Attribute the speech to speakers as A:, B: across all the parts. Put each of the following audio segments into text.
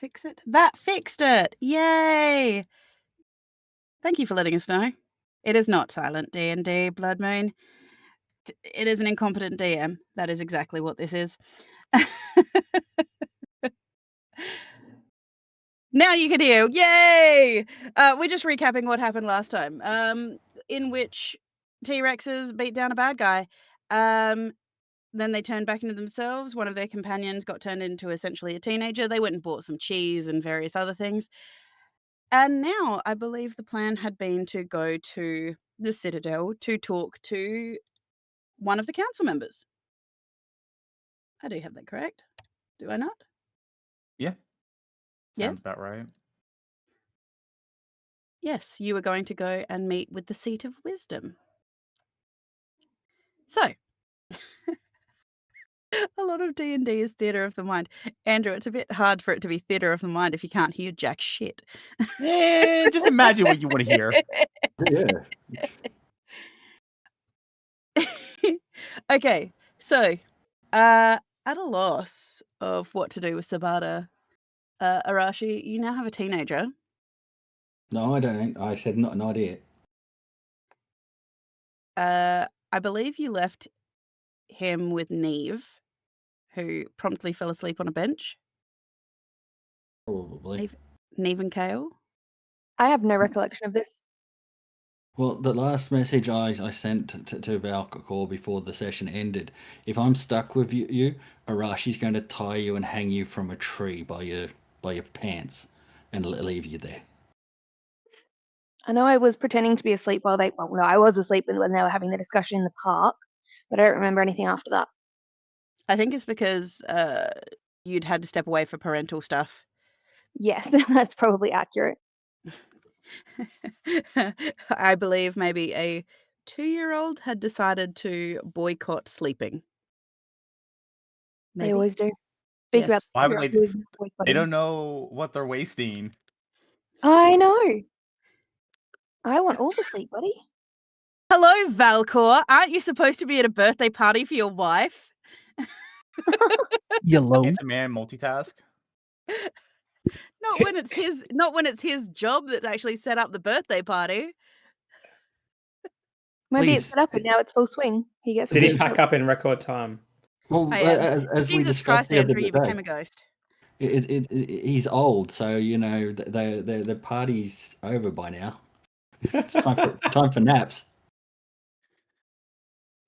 A: fix it? That fixed it! Yay! Thank you for letting us know. It is not silent D&D, Blood Moon. It is an incompetent DM. That is exactly what this is. Now you can hear. Yay! We're just recapping what happened last time, in which T-Rexes beat down a bad guy. Then they turned back into themselves. One of their companions got turned into essentially a teenager. They went and bought some cheese and various other things. And now I believe the plan had been to go to the Citadel to talk to one of the council members. I do have that correct. Do I not?
B: Yeah.
A: Yes?
B: Sounds about right.
A: Yes, you were going to go and meet with the Seat of Wisdom. So, a lot of D&D is theatre of the mind. Andrew, it's a bit hard for it to be theatre of the mind if you can't hear jack shit.
B: Just imagine what you want to hear.
C: Yeah.
A: Okay, so, at a loss of what to do with Sabata, Arashi, you now have a teenager.
C: No, I don't. I said not it.
A: I believe you left him with Neve, who promptly fell asleep on a bench.
C: Probably.
A: Neve and Kale.
D: I have no recollection of this.
C: Well, the last message I sent to Valkor before the session ended, if I'm stuck with you, Arashi's going to tie you and hang you from a tree by your pants and leave you there.
D: I know I was pretending to be asleep while they. Well, no, I was asleep when they were having the discussion in the park, but I don't remember anything after that.
A: I think it's because you'd had to step away for parental stuff.
D: Yes, that's probably accurate.
A: I believe maybe a 2-year-old had decided to boycott sleeping.
D: They
A: Maybe?
D: always do. Speak about
A: Yes.
B: Why would they? They
D: boycotting.
B: don't know what they're wasting.
D: I know. I want all the sleep, buddy.
A: Hello, Valcor. Aren't you supposed to be at a birthday party for your wife?
E: Yellow.
B: Can't a man multitask?
A: Not when it's his job that's actually set up the birthday party.
D: Maybe it's
C: Please.
D: set up and now it's full swing. He gets.
F: Did he pack up in record time?
C: Well,
A: I am.
C: as we
A: Jesus
C: discussed
A: Christ,
C: the other
A: Andrew, you
C: day,
A: became a ghost.
C: he's old, so you know the party's over by now. It's time for naps.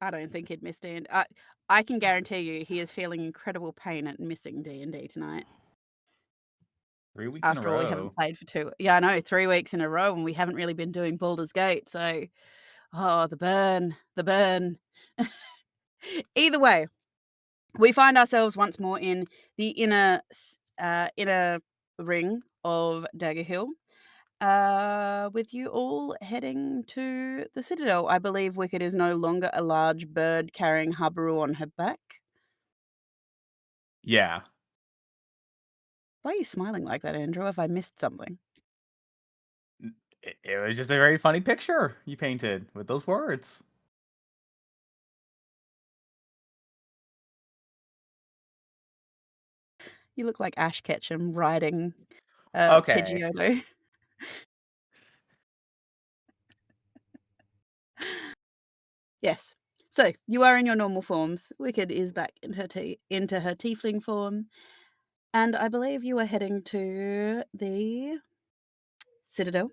A: I don't think he'd miss D&D. I can guarantee you he is feeling incredible pain at missing D&D tonight.
B: 3 weeks
A: After
B: in a
A: all,
B: row.
A: we haven't played for 2. Yeah, I know, 3 weeks in a row, and we haven't really been doing Baldur's Gate. So, the burn. Either way, we find ourselves once more in the inner ring of Dagger Hill. With you all heading to the Citadel. I believe Wicked is no longer a large bird carrying Habaru on her back.
B: Yeah.
A: Why are you smiling like that, Andrew? Have I missed something?
B: It was just a very funny picture you painted with those words.
A: You look like Ash Ketchum riding
B: Okay.
A: Pidgeotto. Yes. So you are in your normal forms. Wicked is back into her tiefling form, and I believe you are heading to the Citadel.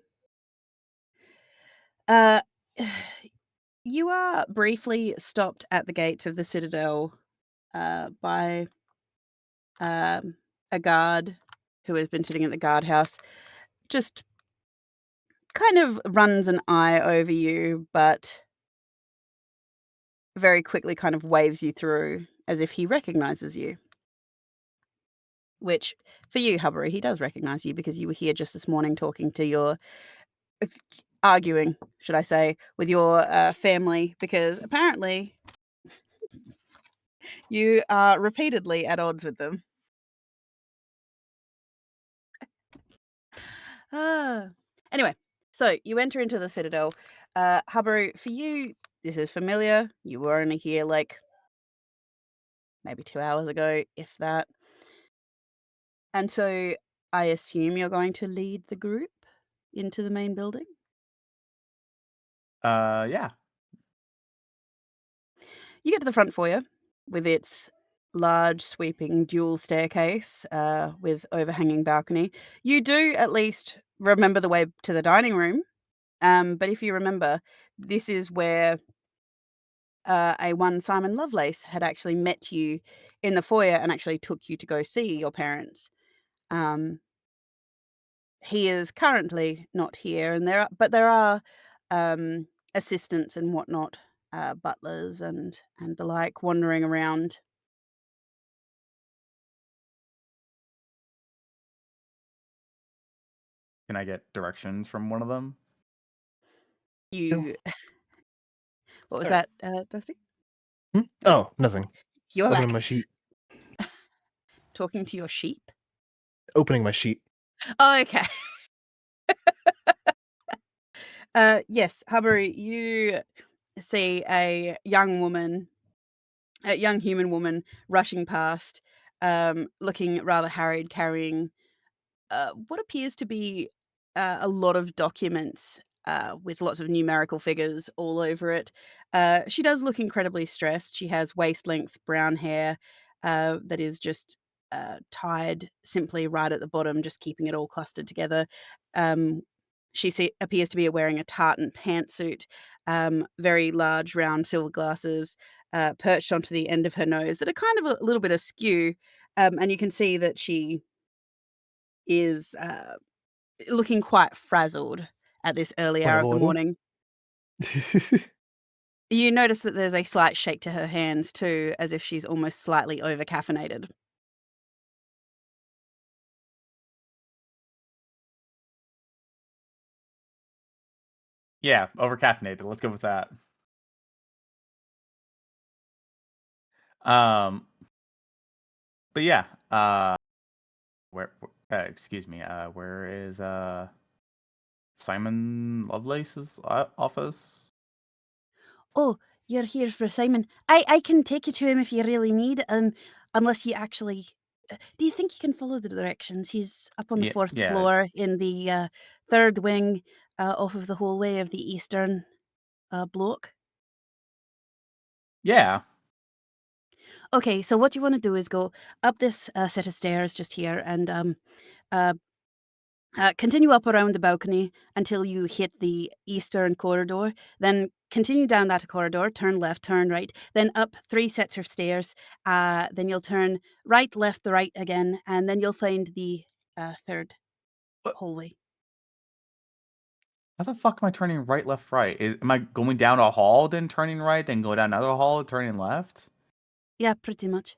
A: You are briefly stopped at the gates of the Citadel by a guard who has been sitting at the guardhouse. Just kind of runs an eye over you, but very quickly kind of waves you through as if he recognizes you. Which, for you, Hubbery, he does recognize you because you were here just this morning talking to arguing, should I say, with your family, because apparently you are repeatedly at odds with them. Anyway, so you enter into the Citadel. Hubbery, for you, this is familiar. You were only here like maybe 2 hours ago, if that. And so I assume you're going to lead the group into the main building?
B: Yeah.
A: You get to the front foyer with its large, sweeping dual staircase with overhanging balcony. You do at least remember the way to the dining room, but if you remember, this is where a one Simon Lovelace had actually met you in the foyer and actually took you to go see your parents. Um, he is currently not here, and there are assistants and whatnot, butlers and the like, wandering around.
B: Can I get directions from one of them?
E: Ew.
A: You what was
E: Sorry.
A: that, Dusty?
E: Oh, nothing.
A: You're
E: Opening
A: back.
E: my sheet.
A: Talking to your sheep?
E: Opening my sheet.
A: Oh, okay. Yes, Hubbery, you see a young human woman rushing past, looking rather harried, carrying what appears to be a lot of documents with lots of numerical figures all over it. She does look incredibly stressed. She has waist length brown hair that is just tied simply right at the bottom, just keeping it all clustered together. Um, appears to be wearing a tartan pantsuit, very large round silver glasses perched onto the end of her nose that are kind of a little bit askew. And you can see that she is looking quite frazzled at this early
E: Point
A: hour
E: of
A: of the
E: order.
A: morning. You notice that there's a slight shake to her hands too, as if she's almost slightly over-caffeinated.
B: Yeah, over-caffeinated. Let's go with that. Um, but yeah, excuse me, where is Simon Lovelace's office?
A: "Oh, you're here for Simon. I can take you to him if you really need, unless you actually do you think you can follow the directions? He's up on the
B: Yeah,
A: 4th
B: yeah,
A: floor in the, 3rd wing, off of the hallway of the eastern, block."
B: yeah.
A: Okay, so what you wanna do is go up this, set of stairs just here and, uh continue up around the balcony until you hit the eastern corridor. Then continue down that corridor, turn left, turn right, then up 3 sets of stairs. Then you'll turn right, left, the right again, and then you'll find the 3rd
B: What?
A: hallway.
B: How the fuck am I turning right, left, right? Am I going down a hall, then turning right, then go down another hall, turning left?
A: Yeah, pretty much.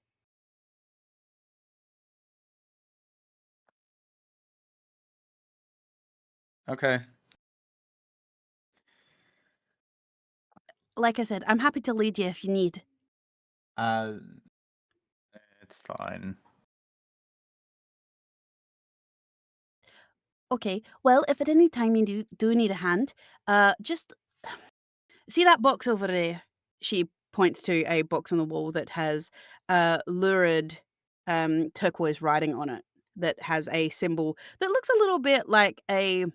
B: Okay.
A: Like I said, I'm happy to lead you if you need.
B: Uh, it's fine.
A: Okay, well, if at any time you do need a hand, just see that box over there? She points to a box on the wall that has lurid turquoise writing on it that has a symbol that looks a little bit like a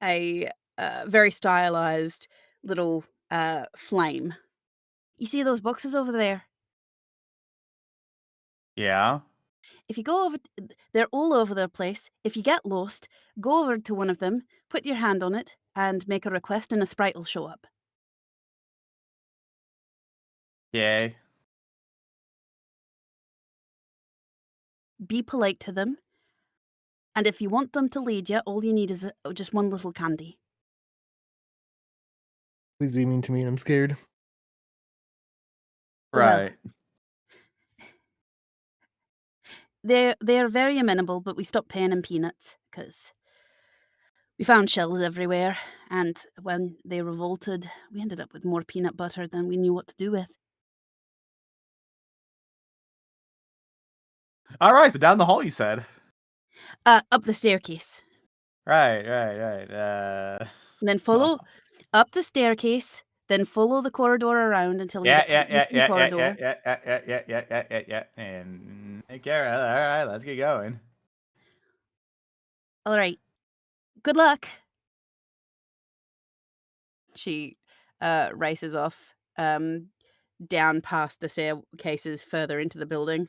A: very stylized little flame. You see those boxes over there?
B: Yeah.
A: If you go over, they're all over the place. If you get lost, go over to one of them, put your hand on it, and make a request, and a sprite will show up.
B: Yay.
A: Be polite to them. And if you want them to lead you, all you need is just one little candy.
E: Please be mean to me. I'm scared.
A: Well,
B: Right.
A: they're very amenable, but we stopped paying them peanuts because we found shells everywhere. And when they revolted, we ended up with more peanut butter than we knew what to do with.
B: All right. So down the hall, you said.
A: Up the staircase.
B: Right. Right.
A: And then
B: Oh.
A: follow up the staircase, then follow the corridor around until you
B: Yeah.
A: get to
B: Yeah.
A: the
B: Yeah.
A: eastern
B: Yeah. Yeah. Yeah.
A: corridor.
B: Yeah. Yeah. Yeah. Yeah. Yeah. Yeah. Yeah. And okay. All right. Let's get going.
A: All right. Good luck. She races off down past the staircases further into the building.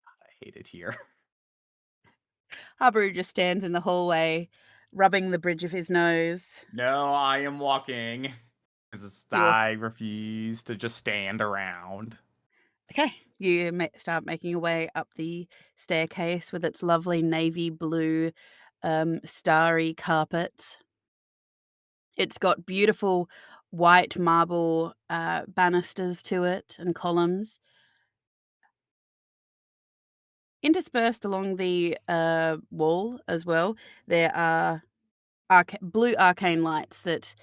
B: I hate it here.
A: Habaru just stands in the hallway, rubbing the bridge of his nose.
B: No, I am walking. I refuse to just stand around.
A: Okay, you start making your way up the staircase with its lovely navy blue, starry carpet. It's got beautiful white marble banisters to it and columns. Interspersed along the wall as well, there are blue arcane lights that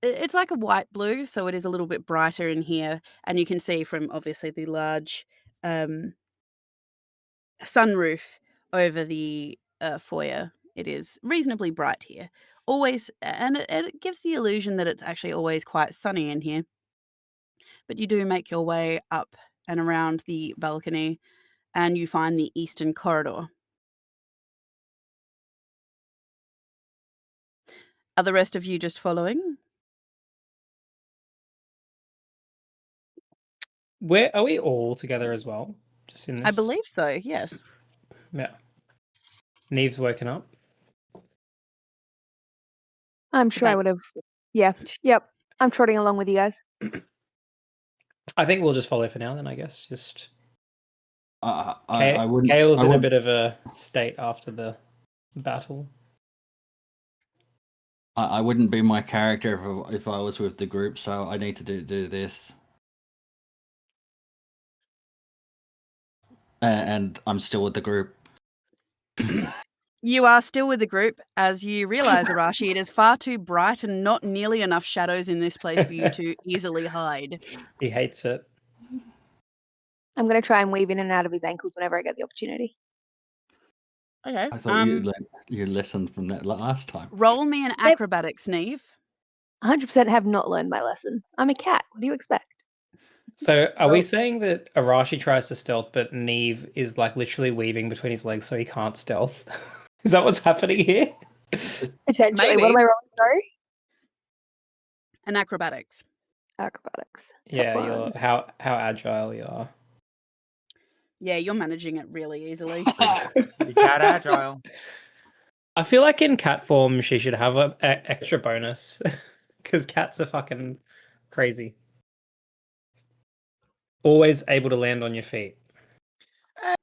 A: it's like a white blue, so it is a little bit brighter in here, and you can see from obviously the large sunroof over the foyer. It is reasonably bright here. Always, and it gives the illusion that it's actually always quite sunny in here. But you do make your way up and around the balcony, and you find the eastern corridor. Are the rest of you just following?
F: Where are we all together as well? Just in this.
A: I believe so, yes.
F: Yeah. Neve's woken up.
D: I'm sure I
A: Okay.
D: would have. Yeah. Yep. I'm trotting along with you guys.
F: I think we'll just follow for now. Then I guess just.
C: I wouldn't.
F: Kale's
C: I
F: in a
C: would,
F: bit of a state after the battle.
C: I wouldn't be my character if I was with the group, so I need to do this. And I'm still with the group.
A: You are still with the group as you realize, Arashi, it is far too bright and not nearly enough shadows in this place for you to easily hide.
F: He hates it.
D: I'm going to try and weave in and out of his ankles whenever I get the opportunity.
A: Okay.
C: I thought you listened from that last time.
A: Roll me an
D: Yep.
A: acrobatics, Neve.
D: 100% have not learned my lesson. I'm a cat. What do you expect?
F: So are we
A: Well-
F: saying that Arashi tries to stealth, but Neve is like literally weaving between his legs so he can't stealth? Is that what's happening here?
D: Potentially.
A: Maybe.
D: What am I rolling? Sorry?
A: An acrobatics.
D: Acrobatics.
F: Yeah,
D: Top
F: you're
D: one.
F: how agile you are.
A: Yeah, you're managing it really easily.
B: Pretty cat agile.
F: I feel like in cat form she should have a extra bonus because cats are fucking crazy. Always able to land on your feet.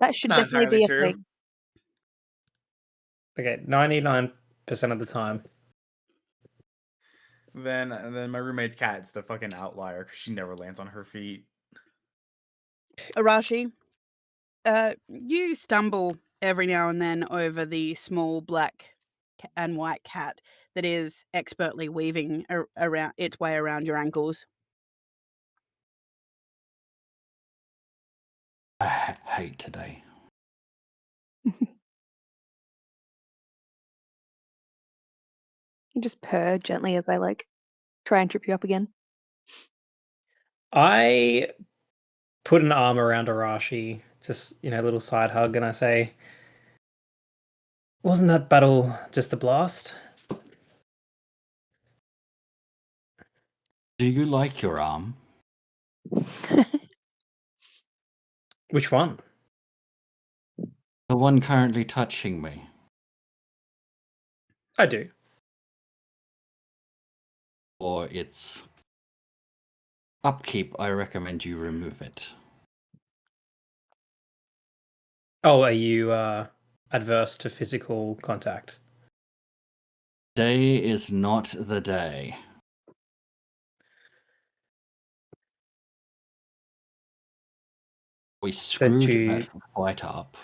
D: That should
B: not
D: definitely
B: entirely
D: be a
B: true.
D: thing.
F: Okay, 99% of the time.
B: Then my roommate's cat's the fucking outlier because she never lands on her feet.
A: Arashi, you stumble every now and then over the small black and white cat that is expertly weaving around its way around your ankles.
C: I hate today.
D: You just purr gently as I try and trip you up again.
F: I put an arm around Arashi, just, a little side hug, and I say, wasn't that battle just a blast?
C: Do you like your arm?
F: Which one?
C: The one currently touching me.
F: I do.
C: For its upkeep, I recommend you remove it.
F: Oh, are you adverse to physical contact?
C: Day is not the day. We screwed that fight up.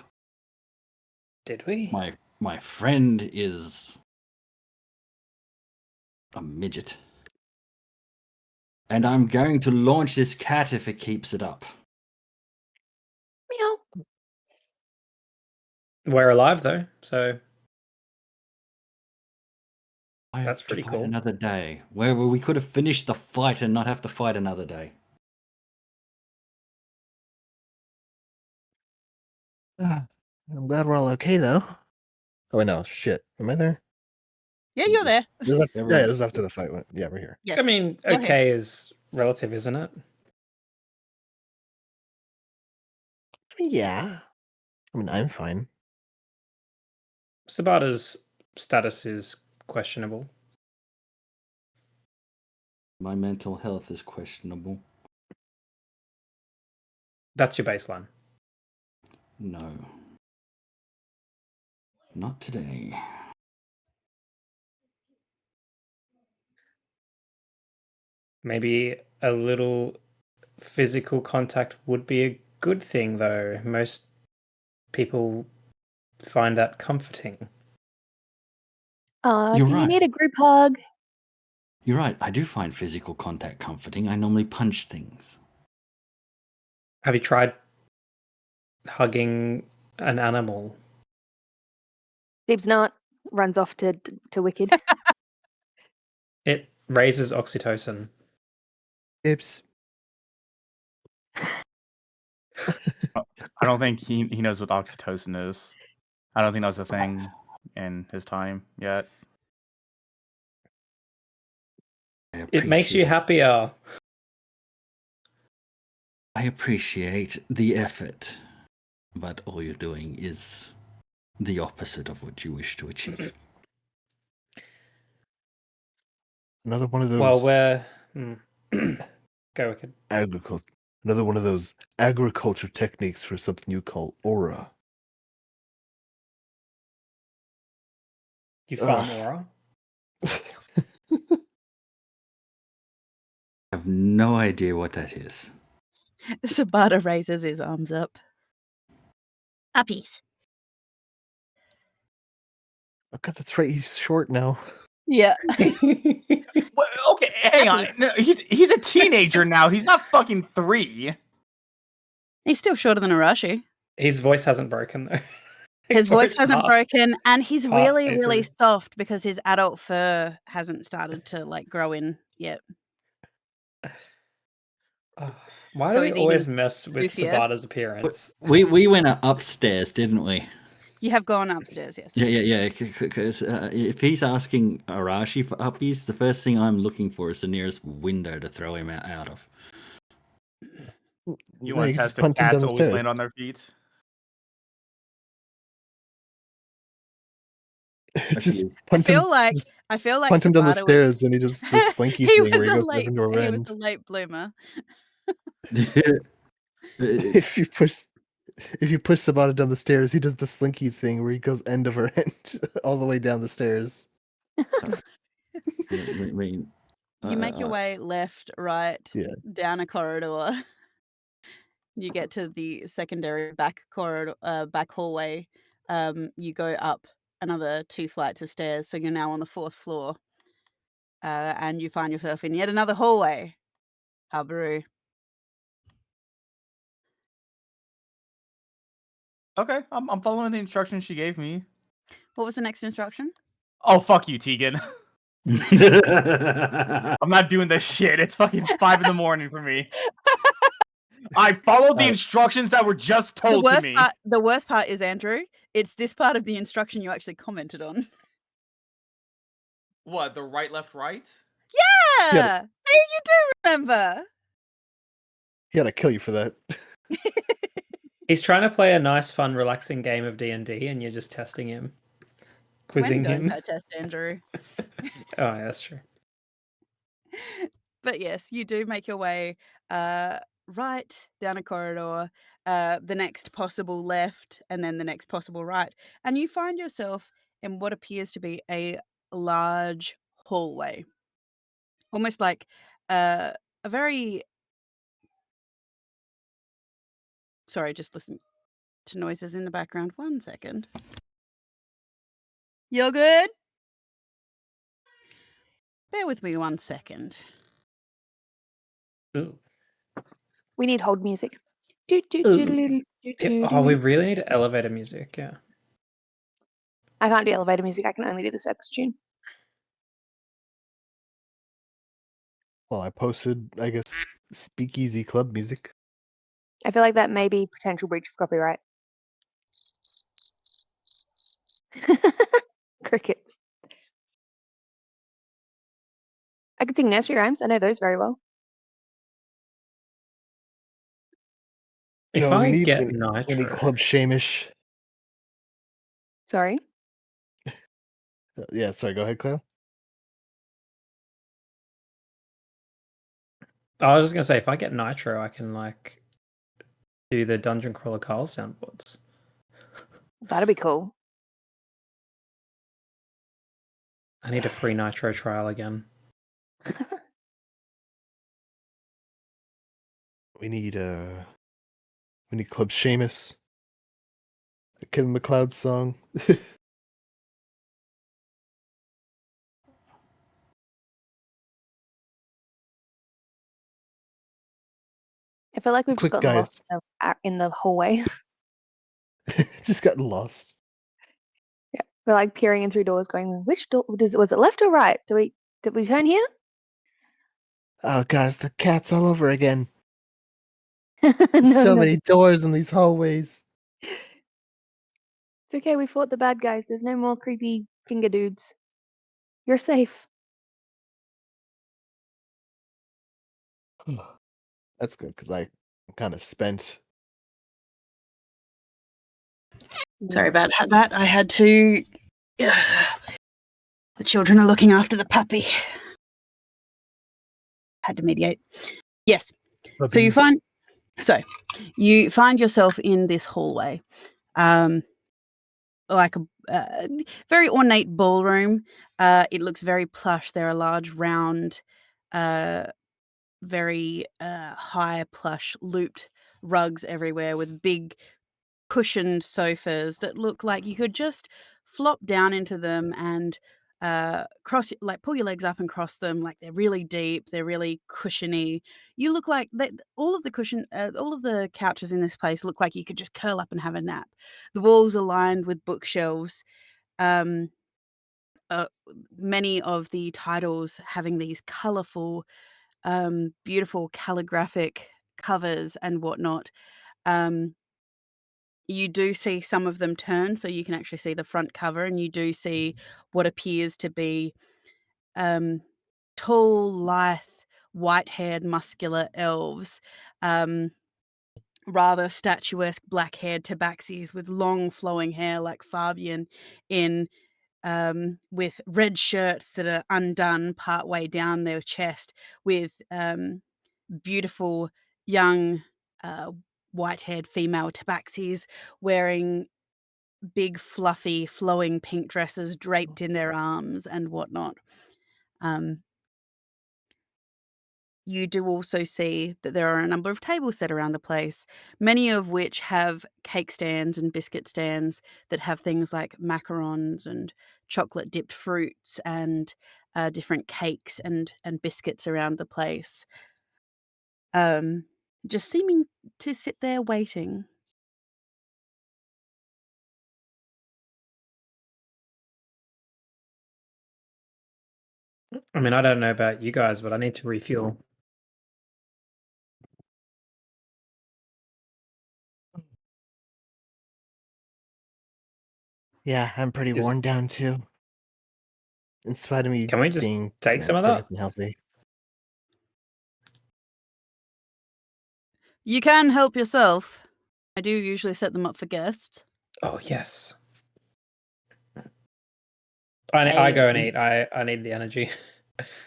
F: Did we?
C: My friend is a midget. And I'm going to launch this cat if it keeps it up.
D: Meow.
F: We're alive though, so
C: I
F: That's
C: have to
F: pretty
C: fight
F: cool.
C: another day. Where we could have finished the fight and not have to fight another day.
E: I'm glad we're all okay though. Oh wait, no, shit. Am I there?
A: Yeah, you're there.
E: This is
C: Yeah,
E: yeah,
C: we're-
E: this is after the fight went. Yeah, we're here.
A: Yes.
F: I mean,
A: You're here.
F: okay is relative, isn't it?
E: Yeah. I mean, I'm fine.
F: Sabata's status is questionable.
C: My mental health is questionable.
F: That's your baseline.
C: No. Not today.
F: Maybe a little physical contact would be a good thing, though. Most people find that comforting.
C: You're
D: Do you
C: right.
D: need a group hug?
C: You're right. I do find physical contact comforting. I normally punch things.
F: Have you tried hugging an animal?
D: Steve's not. Runs off to Wicked.
F: It raises oxytocin.
E: Ips.
B: I don't think he knows what oxytocin is. I don't think that's a thing in his time yet.
F: It makes you happier.
C: I appreciate the effort, but all you're doing is the opposite of what you wish to achieve.
E: Another one of those
F: Well, we're go Wicked.
E: agriculture. Another one of those agriculture techniques for something you call aura.
F: You farm
E: Ugh.
F: aura.
C: I have no idea what that is.
A: Sabata raises his arms up. Uppies.
E: Oh god, that's right. He's short now.
A: Yeah.
B: Well, okay, hang on. No, he's a teenager now. He's not fucking 3.
A: He's still shorter than Arashi.
F: His voice hasn't broken though.
A: His voice hasn't
F: half-
A: broken, and he's
F: half
A: really,
F: way
A: really
F: through.
A: soft because his adult fur hasn't started to like grow in yet.
F: Why
A: So
F: do we
A: he's
F: always
A: even
F: mess with
A: goofier.
F: Sabata's appearance?
C: We went upstairs, didn't we?
A: You have gone upstairs, yes.
C: Yeah. Because if he's asking Arashi for uppies, the first thing I'm looking for is the nearest window to throw him out of.
B: You
E: No,
B: want to
E: can
B: test
E: just
B: if
E: punt him
B: cats
E: down the
B: always
E: stairs.
B: land on their feet?
E: Just
C: Okay.
E: punt him. Just
A: I feel like
E: punt him down the
A: Sabata was
E: stairs, and he does the slinky
A: he
E: thing where
A: was
E: he
A: a
E: goes
A: late
E: into a
A: he was
E: end.
A: a late bloomer.
E: If you push Sabata down the stairs, he does the slinky thing where he goes end over end all the way down the stairs.
A: You make your way left, right,
E: Yeah.
A: down a corridor. You get to the secondary back corridor, back hallway. You go up another 2 flights of stairs, so you're now on the 4th floor. And you find yourself in yet another hallway. Habaru.
B: Okay, I'm following the instructions she gave me.
A: What was the next instruction?
B: Oh, fuck you, Tegan. I'm not doing this shit. It's fucking 5 in the morning for me. I followed the instructions that were just told to me.
A: The worst part is, Andrew, it's this part of the instruction you actually commented on.
B: What, the right, left, right?
A: Yeah! See, you do remember!
E: He had to kill you for that.
F: He's trying to play a nice, fun, relaxing game of D&D, and you're just testing him, quizzing
A: When
F: him.
A: don't I test Andrew?
F: Oh, yeah, that's true.
A: But yes, you do make your way right down a corridor, the next possible left, and then the next possible right. And you find yourself in what appears to be a large hallway. Almost like a very... Sorry, just listen to noises in the background. 1 second. You're good? Bear with me 1 second.
F: Ooh.
D: We need hold music.
F: Oh, we really need elevator music, yeah.
D: I can't do elevator music. I can only do the circus tune.
E: Well, I posted, I guess, speakeasy club music.
D: I feel like that may be potential breach of copyright. Crickets. I can sing nursery rhymes. I know those very well.
F: If
E: No, we
F: I
E: need
F: get
E: we need
F: nitro,
E: Club Shamish.
D: Sorry.
E: Yeah, sorry. Go ahead, Cleo.
F: I was just gonna say, if I get nitro, I can like do the Dungeon Crawler Carl soundboards.
D: That'd be cool.
F: I need a free nitro trial again.
E: We need Club Seamus. The Kevin McLeod song.
D: I feel like we've just
E: Quick,
D: gotten lost
E: guys.
D: in the hallway.
E: Just gotten lost.
D: Yeah, we're like peering in through doors, going, "Which door was it left or right? Did we turn here?"
E: Oh, guys, the cat's all over again.
D: No,
E: So
D: no,
E: many doors in these hallways.
D: it's okay. We fought the bad guys. There's no more creepy finger dudes. You're safe.
E: That's good because I'm kind of spent.
A: Sorry about that. I had to. The children are looking after the puppy. Had to mediate. Yes. So you find yourself in this hallway, like a very ornate ballroom. It looks very plush. There are large, round, very high plush looped rugs everywhere with big cushioned sofas that look like you could just flop down into them and pull your legs up and cross them. Like they're really deep, they're really cushiony. You look like all of the couches in this place look like you could just curl up and have a nap. The walls are lined with bookshelves. Um, Many of the titles having these colorful, beautiful calligraphic covers and whatnot. You do see some of them turn, so you can actually see the front cover, and you do see what appears to be tall, lithe, white-haired, muscular elves, um, rather statuesque black-haired tabaxis with long flowing hair like Fabian in with red shirts that are undone partway down their chest, with beautiful young white-haired female tabaxis wearing big, fluffy, flowing pink dresses draped in their arms and whatnot. You do also see that there are a number of tables set around the place, many of which have cake stands and biscuit stands that have things like macarons and chocolate-dipped fruits and different cakes and biscuits around the place. Just seeming to sit there waiting.
F: I mean, I don't know about you guys, but I need to refuel.
E: Yeah, I'm pretty
F: Is-
E: worn down too. In spite of me
F: Can we just
E: being
F: take some of that?
E: perfectly healthy.
A: You can help yourself. I do usually set them up for guests.
F: Oh yes. I go and eat. I need the energy.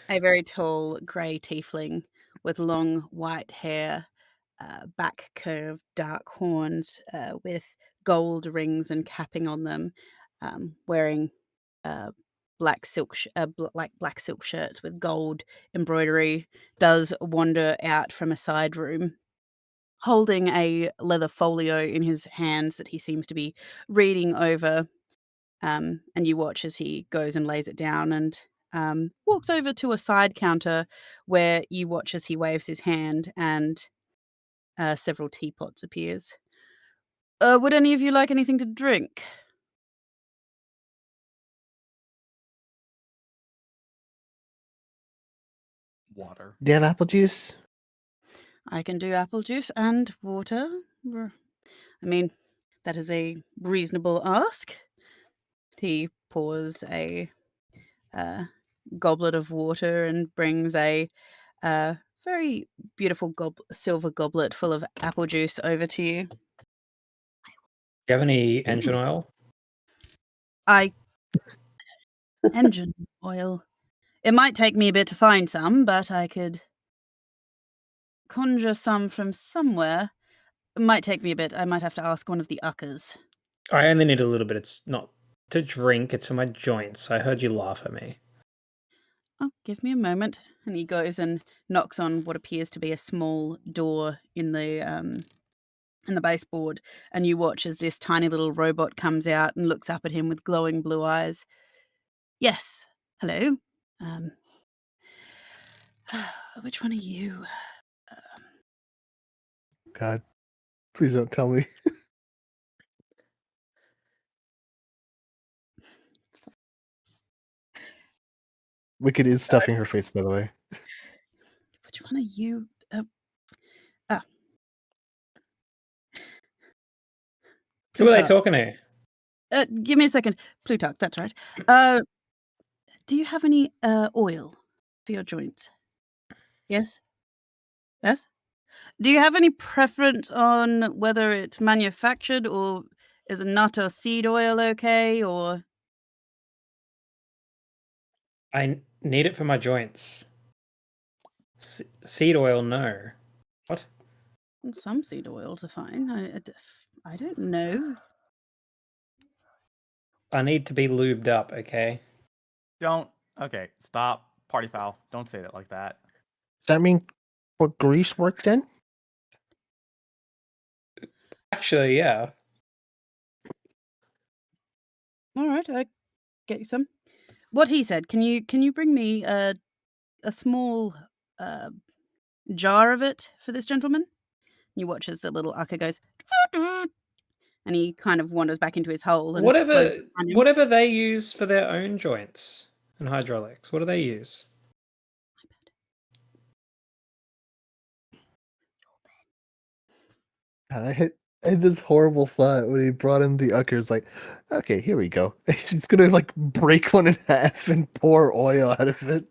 A: A very tall grey tiefling with long white hair, back curved dark horns with gold rings and capping on them, wearing black silk black silk shirts with gold embroidery, does wander out from a side room holding a leather folio in his hands that he seems to be reading over. And you watch as he goes and lays it down and walks over to a side counter where you watch as he waves his hand and several teapots appears. Would any of you like anything to drink?
B: water.
E: Do you have apple juice?
A: I can do apple juice and water. I mean, that is a reasonable ask. He pours a goblet of water and brings a very beautiful silver goblet full of apple juice over to you.
F: Do you have any engine oil?
A: Engine oil. It might take me a bit to find some, but I could conjure some from somewhere. It might take me a bit. I might have to ask one of the uckers.
F: I only need a little bit. It's not to drink, it's for my joints. I heard you laugh at me.
A: Oh, give me a moment. And he goes and knocks on what appears to be a small door in the baseboard, and you watch as this tiny little robot comes out and looks up at him with glowing blue eyes. Yes. Hello. Which one are you?
E: God, please don't tell me. Wicked is stuffing her face, by the way.
A: Which one are you?
F: Who are they
A: Plutarch.
F: talking to?
A: Give me a second. Plutarch, that's right. Do you have any oil for your joints? Yes? Yes? Do you have any preference on whether it's manufactured, or is a nut or seed oil okay, or
F: I need it for my joints. Seed oil, no. What?
A: some seed oils are fine. I don't know.
F: I need to be lubed up, okay?
B: Don't. Okay, stop. Party foul. Don't say that like that.
E: Does that mean what Greece worked in?
F: Actually, yeah.
A: All right, I get you some. What he said. Can you bring me a small jar of it for this gentleman? You watch as the little ucker goes, and he kind of wanders back into his hole and closes it behind him.
F: Whatever they use for their own joints and hydraulics, what do they use?
E: God, I had this horrible thought when he brought in the uckers. Like, okay, here we go. She's gonna like break one in half and pour oil out of it.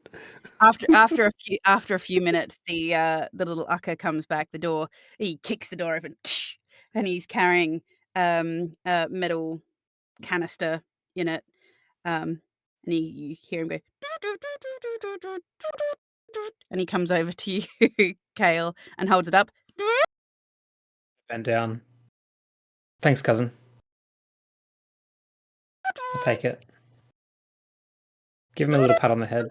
A: After a few minutes, the little ucker comes back the door. He kicks the door open, and he's carrying a metal canister in it. And you hear him go, and he comes over to you, Kale, and holds it up.
F: Bend down. Thanks, cousin. I'll take it. Give him a little pat on the head.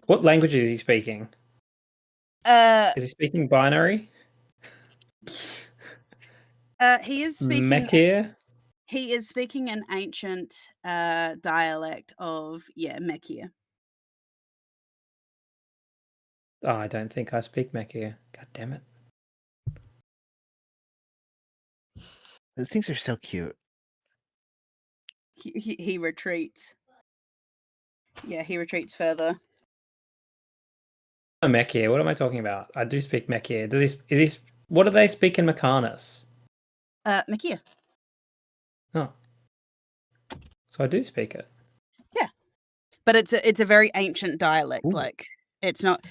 F: What language is he speaking? Is he speaking binary?
A: He is speaking.
F: Mekir?
A: He is speaking an ancient dialect of Mekir.
F: Oh, I don't think I speak Mekir. God damn it.
E: Those things are so cute.
A: He retreats. Yeah, he retreats further.
F: Oh, Mekir. What am I talking about? I do speak Mekir. What do they speak in Mechanis?
A: Mekir.
F: Oh. So I do speak it.
A: Yeah. But it's a very ancient dialect.
E: Ooh.
A: Like, it's not.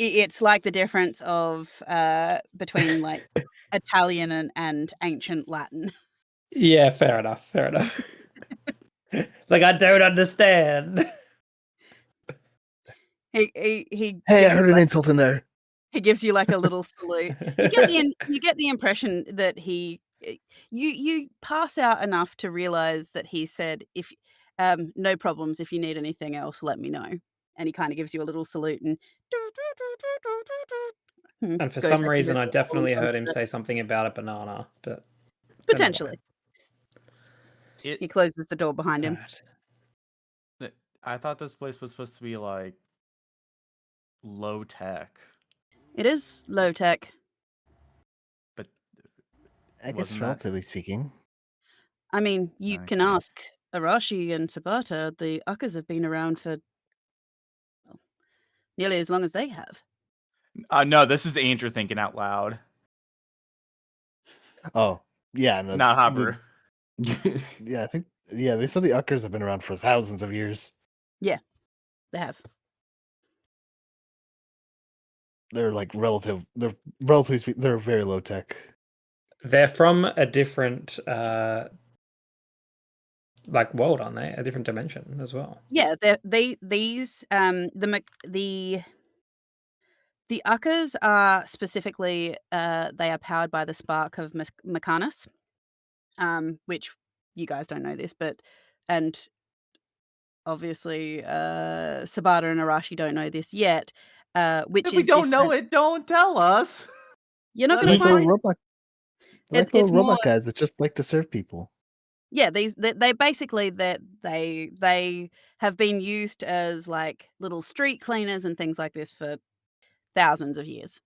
A: It's like the difference of between like Italian and ancient Latin.
F: Yeah, fair enough. Like, I don't understand.
A: He
E: Hey, I
A: gives
E: heard
A: you
E: an
A: like,
E: insult in there.
A: he gives you like a little salute. You get the impression that you pass out enough to realize that he said, if no problems, if you need anything else, let me know. And he kind of gives you a little salute and
F: And for
A: goes
F: some
A: back
F: reason,
A: into
F: I
A: his hole
F: definitely
A: and
F: heard him
A: closes it.
F: say something about a banana, but
A: Potentially. He closes the door behind him.
F: Right.
B: I thought this place was supposed to be like low tech,
A: It is low tech.
B: but
E: I guess
B: wasn't that-
E: relatively speaking.
A: I mean, you can
B: Okay.
A: ask Arashi and Tabata, the Uckers have been around for well, nearly as long as they have.
B: No, this is Andrew thinking out loud,
E: Oh, yeah, no,
B: not Haber.
E: yeah, I think they said the Uckers have been around for thousands of years.
A: Yeah, they have.
E: They're relatively they're very low tech.
F: They're from a different like world, aren't they? A different dimension as well.
A: Yeah, these the Uckers are specifically they are powered by the spark of Mechanus, which you guys don't know this, but and obviously Sabata and Arashi don't know this yet. Which
B: If we
A: is
B: don't know
A: different.
B: it, don't tell us.
A: You're not
B: Let
A: going
B: us
A: to
E: Like
A: find
E: little
A: it.
E: robot,
A: It's
E: little
A: more.
E: robot guys that just like to serve people.
A: Yeah, they basically that they have been used as like little street cleaners and things like this for thousands of years.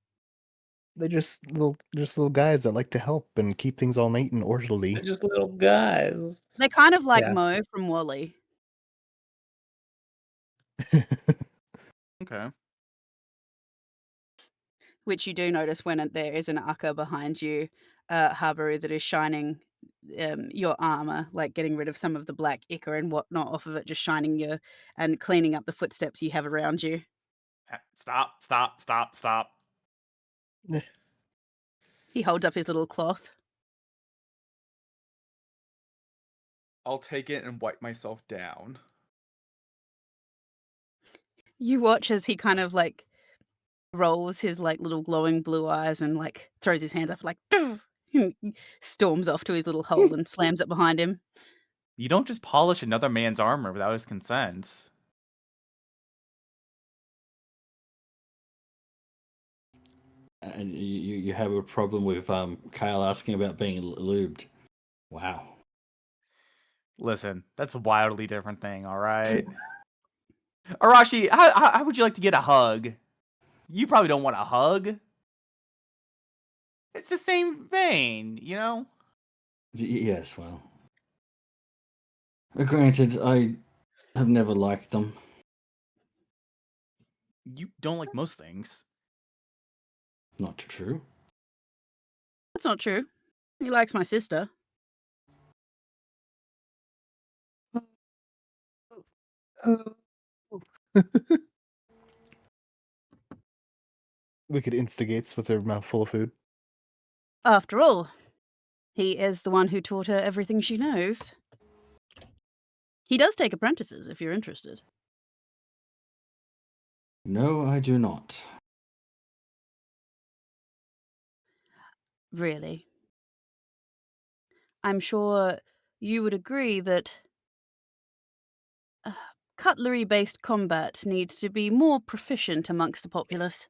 E: They're just little guys that like to help and keep things all neat and
F: They're
E: orderly.
F: just little guys.
A: They're kind of like
F: Yeah.
A: Mo from Wall-E.
B: Okay.
A: Which you do notice when there is an Ucker behind you, Habaru, that is shining your armor, like getting rid of some of the black ichor and whatnot off of it, just shining you and cleaning up the footsteps you have around you.
B: Stop.
A: He holds up his little cloth.
B: I'll take it and wipe myself down.
A: You watch as he kind of like rolls his like little glowing blue eyes and like throws his hands up like and storms off to his little hole and slams it behind him.
B: You don't just polish another man's armor without his consent.
C: And you have a problem with Kyle asking about being lubed. Wow.
B: Listen, that's a wildly different thing, all right? Arashi, how would you like to get a hug? You probably don't want a hug. It's the same vein, you know?
C: Yes, well. Granted, I have never liked them.
B: You don't like most things.
C: Not true.
A: That's not true. He likes my sister.
E: Wicked instigates with her mouth full of food.
A: After all, he is the one who taught her everything she knows. He does take apprentices, if you're interested.
C: No, I do not.
A: Really. I'm sure you would agree that cutlery-based combat needs to be more proficient amongst the populace.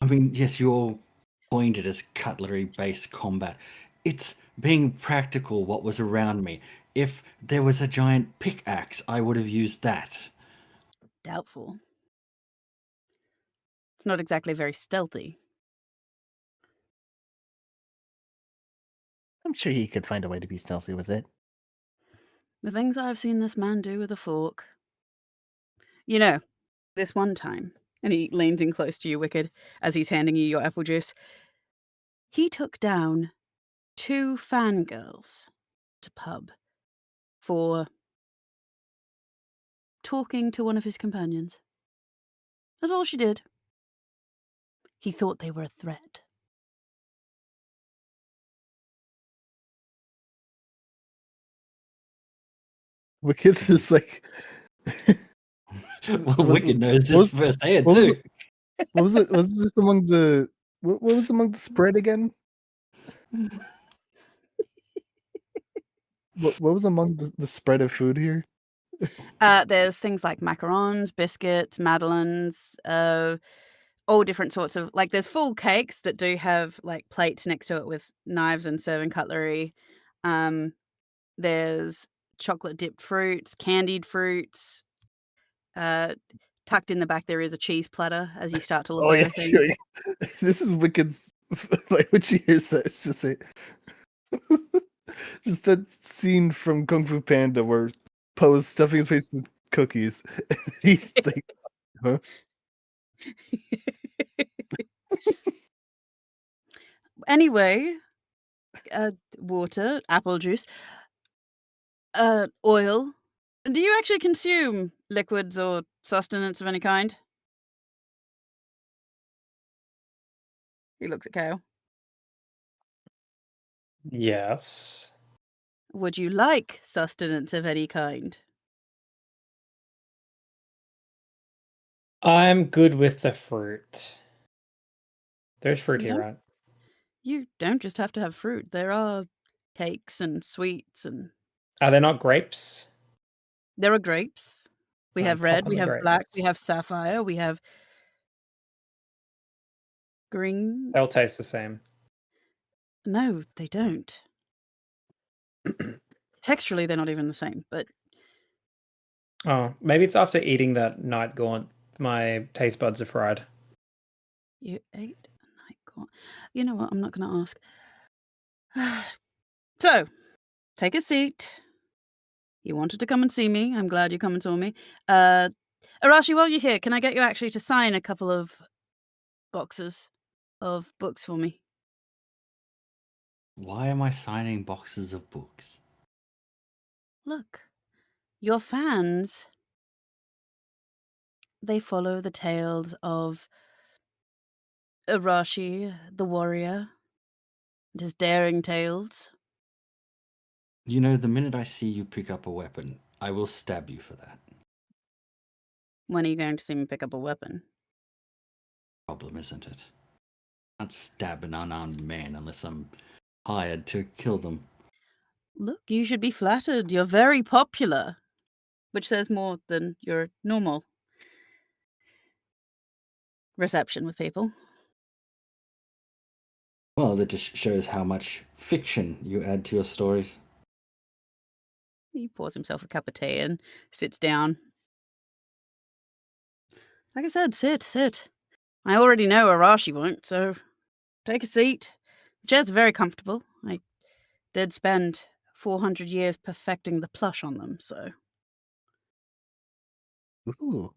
C: I mean, yes, you all coined it as cutlery-based combat. It's being practical what was around me. If there was a giant pickaxe, I would have used that.
A: Doubtful. It's not exactly very stealthy.
E: I'm sure he could find a way to be stealthy with it.
A: The things I've seen this man do with a fork. You know, this one time, and he leans in close to you, Wicked, as he's handing you your apple juice. He took down 2 fangirls at a pub for talking to one of his companions. That's all she did. He thought they were a threat.
E: Wicked is like.
C: Well, Wicked knows
E: was-
C: this firsthand,
E: what was
C: too.
E: What was it? Was this among the? What was among the spread again? What was among the spread of food here?
A: There's things like macarons, biscuits, madeleines, all different sorts of like. There's full cakes that do have like plates next to it with knives and serving cutlery. There's chocolate dipped fruits, candied fruits. Tucked in the back there is a cheese platter as you start to look
E: Oh
A: over
E: yeah,
A: things.
E: this is Wicked's. Like when she hears that, it's just like. Just that scene from Kung Fu Panda where Poe's stuffing his face with cookies. He's like, huh?
A: Anyway, water, apple juice, oil. Do you actually consume liquids or sustenance of any kind? He looks at Kale.
F: Yes.
A: Would you like sustenance of any kind?
F: I'm good with the fruit. There's fruit
A: You
F: here,
A: don't
F: right?
A: you don't just have to have fruit. There are cakes and sweets and
F: Are there not grapes?
A: there are grapes. We
F: I'm
A: have red,
F: popping
A: we
F: the
A: have black, we
F: grapes.
A: have sapphire, we have green.
F: They'll taste the same.
A: No, they don't. Texturally, they're not even the same, but
F: Oh, maybe it's after eating that night gaunt. My taste buds are fried.
A: you ate a night gaunt. You know what? I'm not going to ask. So, take a seat. You wanted to come and see me. I'm glad you come and saw me. Arashi, while you're here, can I get you actually to sign a couple of boxes of books for me?
C: Why am I signing boxes of books?
A: Look, your fans, they follow the tales of Arashi, the warrior, and his daring tales.
C: You know, the minute I see you pick up a weapon, I will stab you for that.
A: When are you going to see me pick up a weapon?
C: Problem, isn't it? Can't stab an unarmed man unless I'm hired to kill them.
A: Look, you should be flattered. You're very popular, which says more than your normal reception with people.
C: Well, that just shows how much fiction you add to your stories.
A: He pours himself a cup of tea and sits down. Like I said, sit. I already know Arashi won't, so take a seat. The chairs are very comfortable. I did spend 400 years perfecting the plush on them, so.
E: Ooh.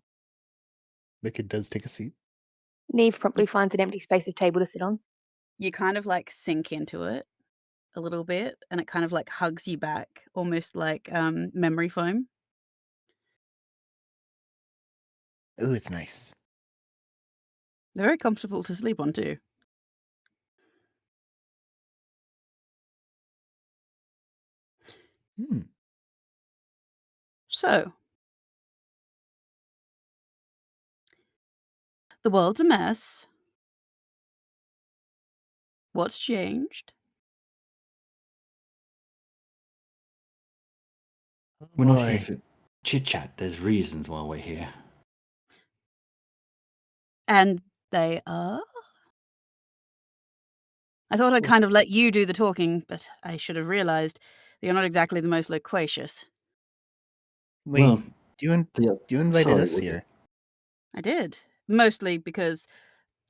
E: Mickey does take a seat.
D: Neve promptly finds an empty space of table to sit on.
A: You kind of like sink into it a little bit, and it kind of like hugs you back, almost like memory foam.
E: Ooh, it's nice.
A: They're very comfortable to sleep on too.
E: Hmm.
A: So, the world's a mess. What's changed?
E: Oh
C: We're not here
E: boy.
C: for chit chat. There's reasons why we're here.
A: And they are? I thought I'd
E: Well,
A: kind of let you do the talking, but I should have realized that you're not exactly the most loquacious.
E: wait,
C: Well,
E: you invited
C: sorry,
E: us here.
A: I did. Mostly because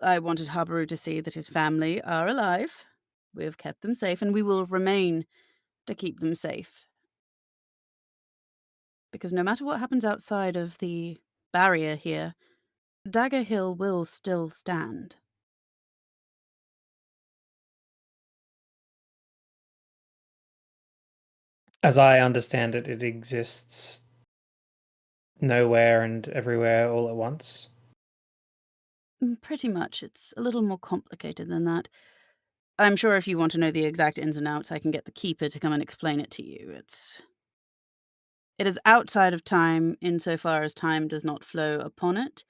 A: I wanted Habaru to see that his family are alive. We have kept them safe, and we will remain to keep them safe. Because no matter what happens outside of the barrier here, Dagger Hill will still stand.
F: As I understand it, it exists nowhere and everywhere all at once.
A: Pretty much. It's a little more complicated than that. I'm sure if you want to know the exact ins and outs, I can get the Keeper to come and explain it to you. It is outside of time insofar as time does not flow upon it,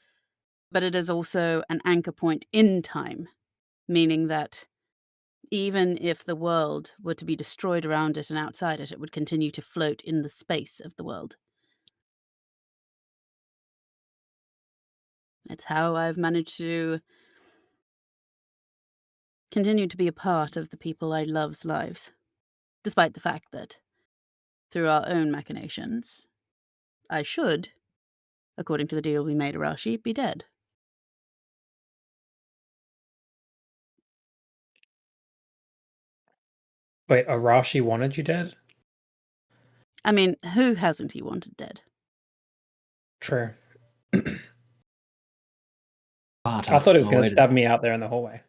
A: but it is also an anchor point in time, meaning that even if the world were to be destroyed around it and outside it, it would continue to float in the space of the world. It's how I've managed to continue to be a part of the people I love's lives, despite the fact that, through our own machinations, I should, according to the deal we made, Arashi, be dead.
F: Wait, Arashi wanted you dead?
A: I mean, who hasn't he wanted dead?
F: True.
C: Barter.
F: I thought it was
C: Oh,
F: going to
C: wait,
F: stab me out there in the hallway.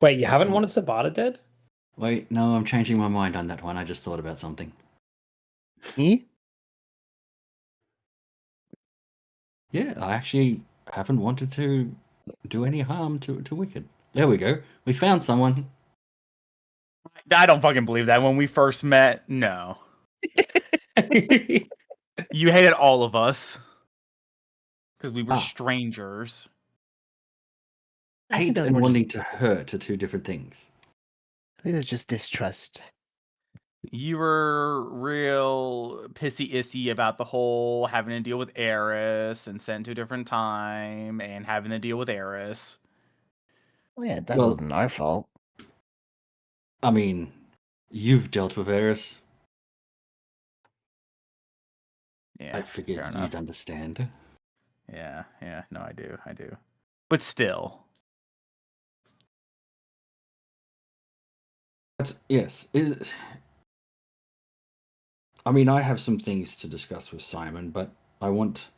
F: Wait, you haven't wanted Sabata dead?
C: wait, no, I'm changing my mind on that one. I just thought about something.
E: Me?
C: Yeah, I actually haven't wanted to do any harm to Wicked. There we go. We found someone.
B: I don't fucking believe that. When we first met, no. You hated all of us because we were
C: Ah.
B: strangers.
E: I think
C: Hate
E: that was
C: and
E: more just,
C: wanting to hurt are two different things.
E: I think that's just distrust.
B: You were real pissy-issy about the whole having to deal with Eris and sent to a different time and having to deal with Eris.
E: Well, yeah, that
C: Well-
E: wasn't our fault.
C: I mean, you've dealt with Eris.
B: Yeah,
C: I figured
B: fair
C: you'd
B: enough.
C: understand.
B: Yeah, no, I do. But still.
C: But yes, I mean, I have some things to discuss with Simon, but I want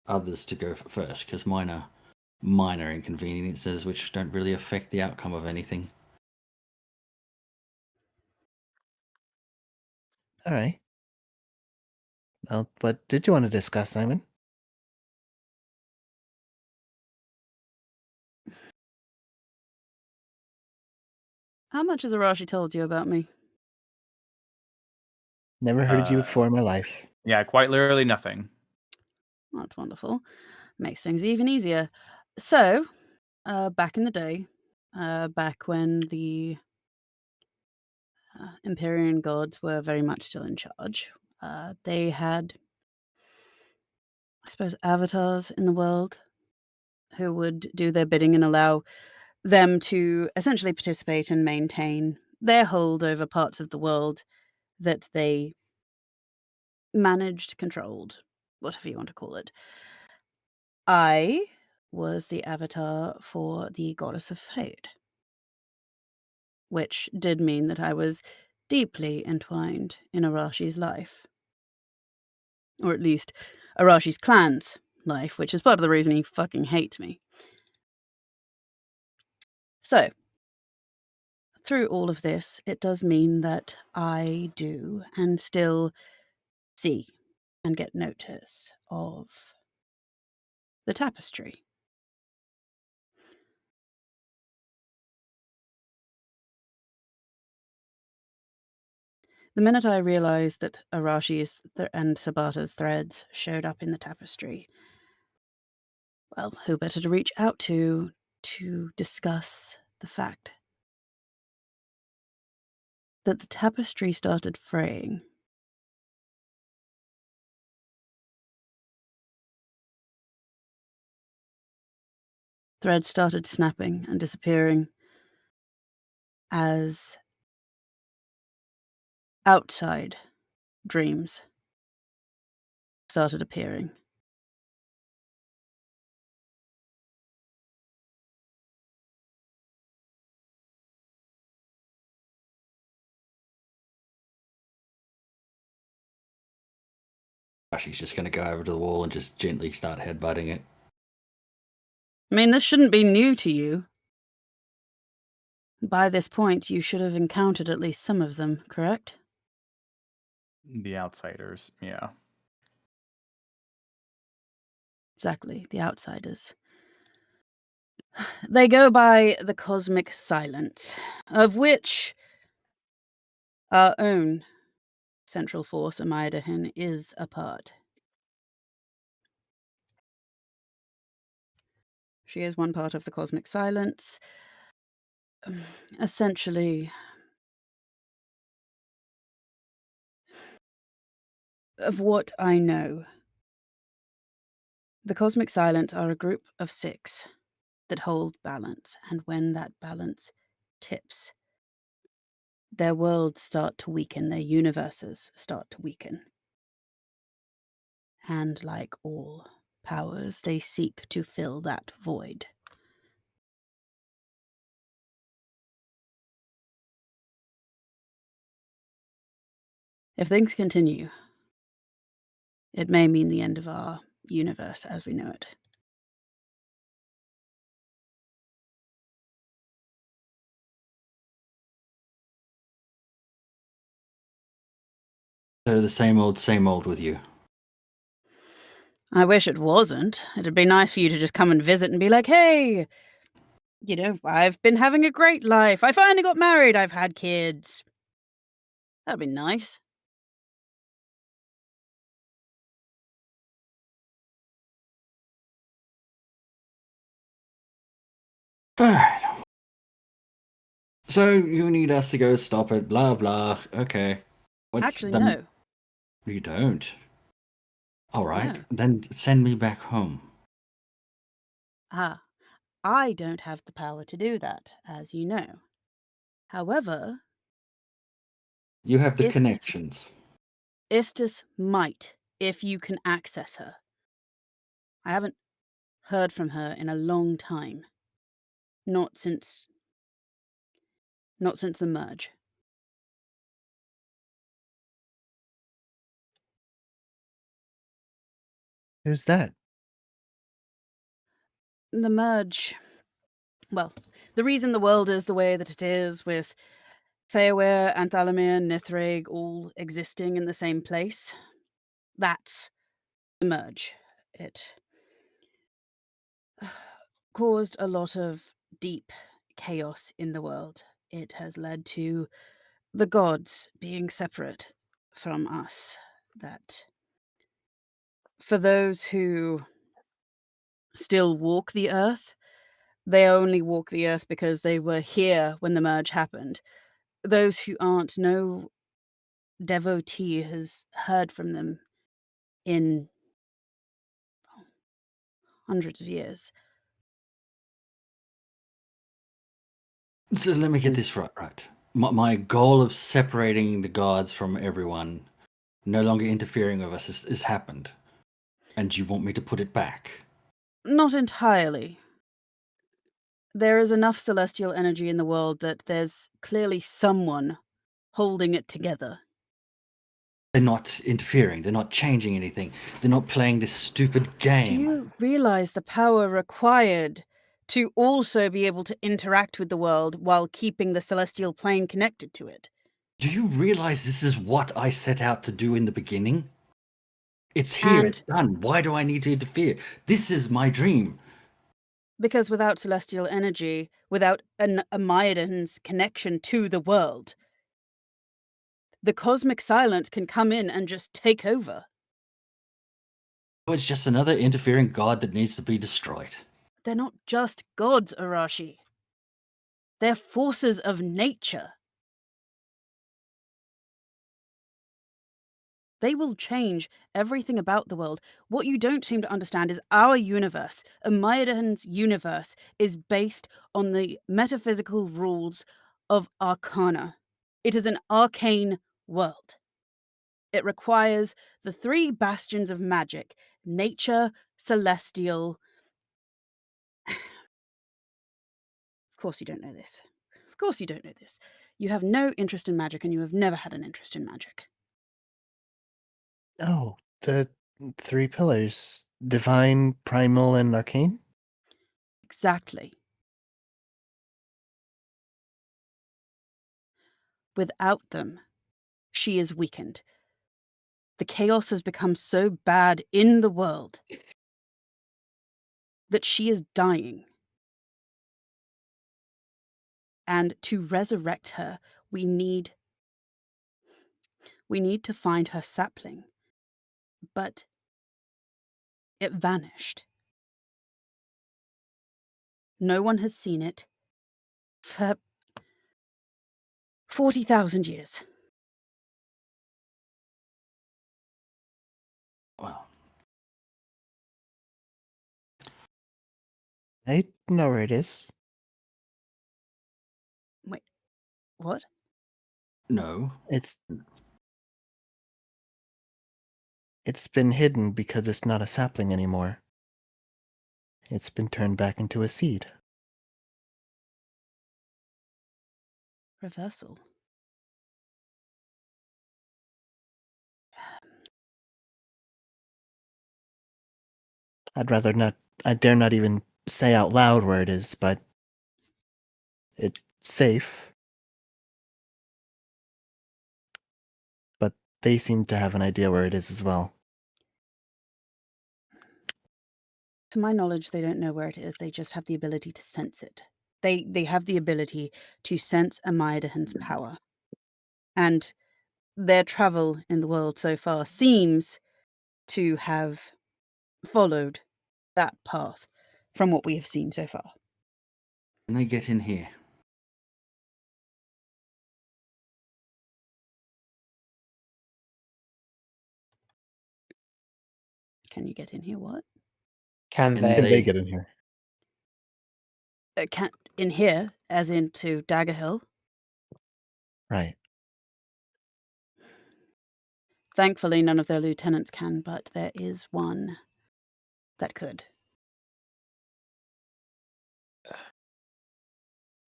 C: others to go first because mine are minor inconveniences which don't really affect the outcome of anything.
E: All right. Well, what did you want to discuss, Simon?
A: How much has Arashi told you about me?
E: Never heard of you before in my life.
B: Yeah, quite literally nothing.
A: That's wonderful. Makes things even easier. So, back in the day, back when the Empyrean gods were very much still in charge, they had, I suppose, avatars in the world who would do their bidding and allow them to essentially participate and maintain their hold over parts of the world that they managed, controlled, whatever you want to call it. I was the avatar for the goddess of fate, which did mean that I was deeply entwined in Arashi's life. Or at least Arashi's clan's life, which is part of the reason he fucking hates me. So, through all of this, it does mean that I do and still see and get notice of the tapestry. The minute I realized that Arashi's and Sabata's threads showed up in the tapestry, well, who better to reach out to discuss the fact that the tapestry started fraying. Threads started snapping and disappearing as outside dreams started appearing.
C: She's just going to go over to the wall and just gently start headbutting it.
A: I mean, this shouldn't be new to you. By this point, you should have encountered at least some of them, correct?
B: The outsiders, yeah.
A: Exactly, the outsiders. They go by the cosmic silence, of which our own central force, Amidahin, is a part. She is one part of the cosmic silence. Essentially, of what I know, the cosmic silence are a group of 6 that hold balance, and when that balance tips, their worlds start to weaken, their universes start to weaken. And like all powers, they seek to fill that void. If things continue, it may mean the end of our universe as we know it.
C: So the same old with you.
A: I wish it wasn't. It'd be nice for you to just come and visit and be like, "Hey, I've been having a great life. I finally got married. I've had kids." That'd be nice.
C: Alright. So you need us to go stop it, blah blah. Okay.
A: Actually, no.
C: You don't. Alright,
A: No.
C: then send me back home.
A: Ah, I don't have the power to do that, as you know. However,
C: You have the
A: Istis,
C: connections.
A: Istis might, if you can access her. I haven't heard from her in a long time. Not since the merge.
E: Who's that?
A: The merge. Well, the reason the world is the way that it is, with Feaware, Anthalamir, Nithrig all existing in the same place, that's the merge. It caused a lot of deep chaos in the world. It has led to the gods being separate from us. That for those who still walk the earth, they only walk the earth because they were here when the merge happened. Those who aren't, no devotee has heard from them in hundreds of years.
C: So let me get
E: Who's
C: this right. My goal of separating the gods from everyone, no longer interfering with us, has happened. And you want me to put it back?
A: Not entirely. There is enough celestial energy in the world that there's clearly someone holding it together.
C: They're not interfering. They're not changing anything. They're not playing this stupid
A: Do
C: game.
A: you realize the power required to also be able to interact with the world while keeping the celestial plane connected to it?
C: Do you realize this is what I set out to do in the beginning? It's here.
A: And
C: It's done. Why do I need to interfere? This is my dream.
A: because without celestial energy, without a Mayadan's connection to the world, the cosmic silence can come in and just take over.
C: Oh, it's just another interfering god that needs to be destroyed.
A: They're not just gods, Arashi. They're forces of nature. They will change everything about the world. What you don't seem to understand is our universe, Umayyadan's universe, is based on the metaphysical rules of arcana. It is an arcane world. It requires the three bastions of magic: nature, celestial. Of course you don't know this. Of course you don't know this. You have no interest in magic and you have never had an interest in magic.
E: Oh, the three pillars: divine, primal, and arcane?
A: Exactly. Without them, she is weakened. The chaos has become so bad in the world that she is dying. And to resurrect her, we need to find her sapling. But it vanished. No one has seen it for 40,000 years.
C: Well,
E: I know where it is.
A: Wait, what?
C: no.
E: It's been hidden because it's not a sapling anymore. It's been turned back into a seed.
A: Reversal.
E: I'd rather not. I dare not even say out loud where it is, but it's safe. But they seem to have an idea where it is as well.
A: To my knowledge, they don't know where it is. They just have the ability to sense it. They have the ability to sense Amaidahan's power. And their travel in the world so far seems to have followed that path from what we have seen so far.
C: Can they get in here?
A: Can you get in here? What?
F: Can
C: Can
F: they?
E: Can they get in here?
A: Can in here, as into Dagger Hill?
E: Right.
A: Thankfully, none of their lieutenants can, but there is one that could.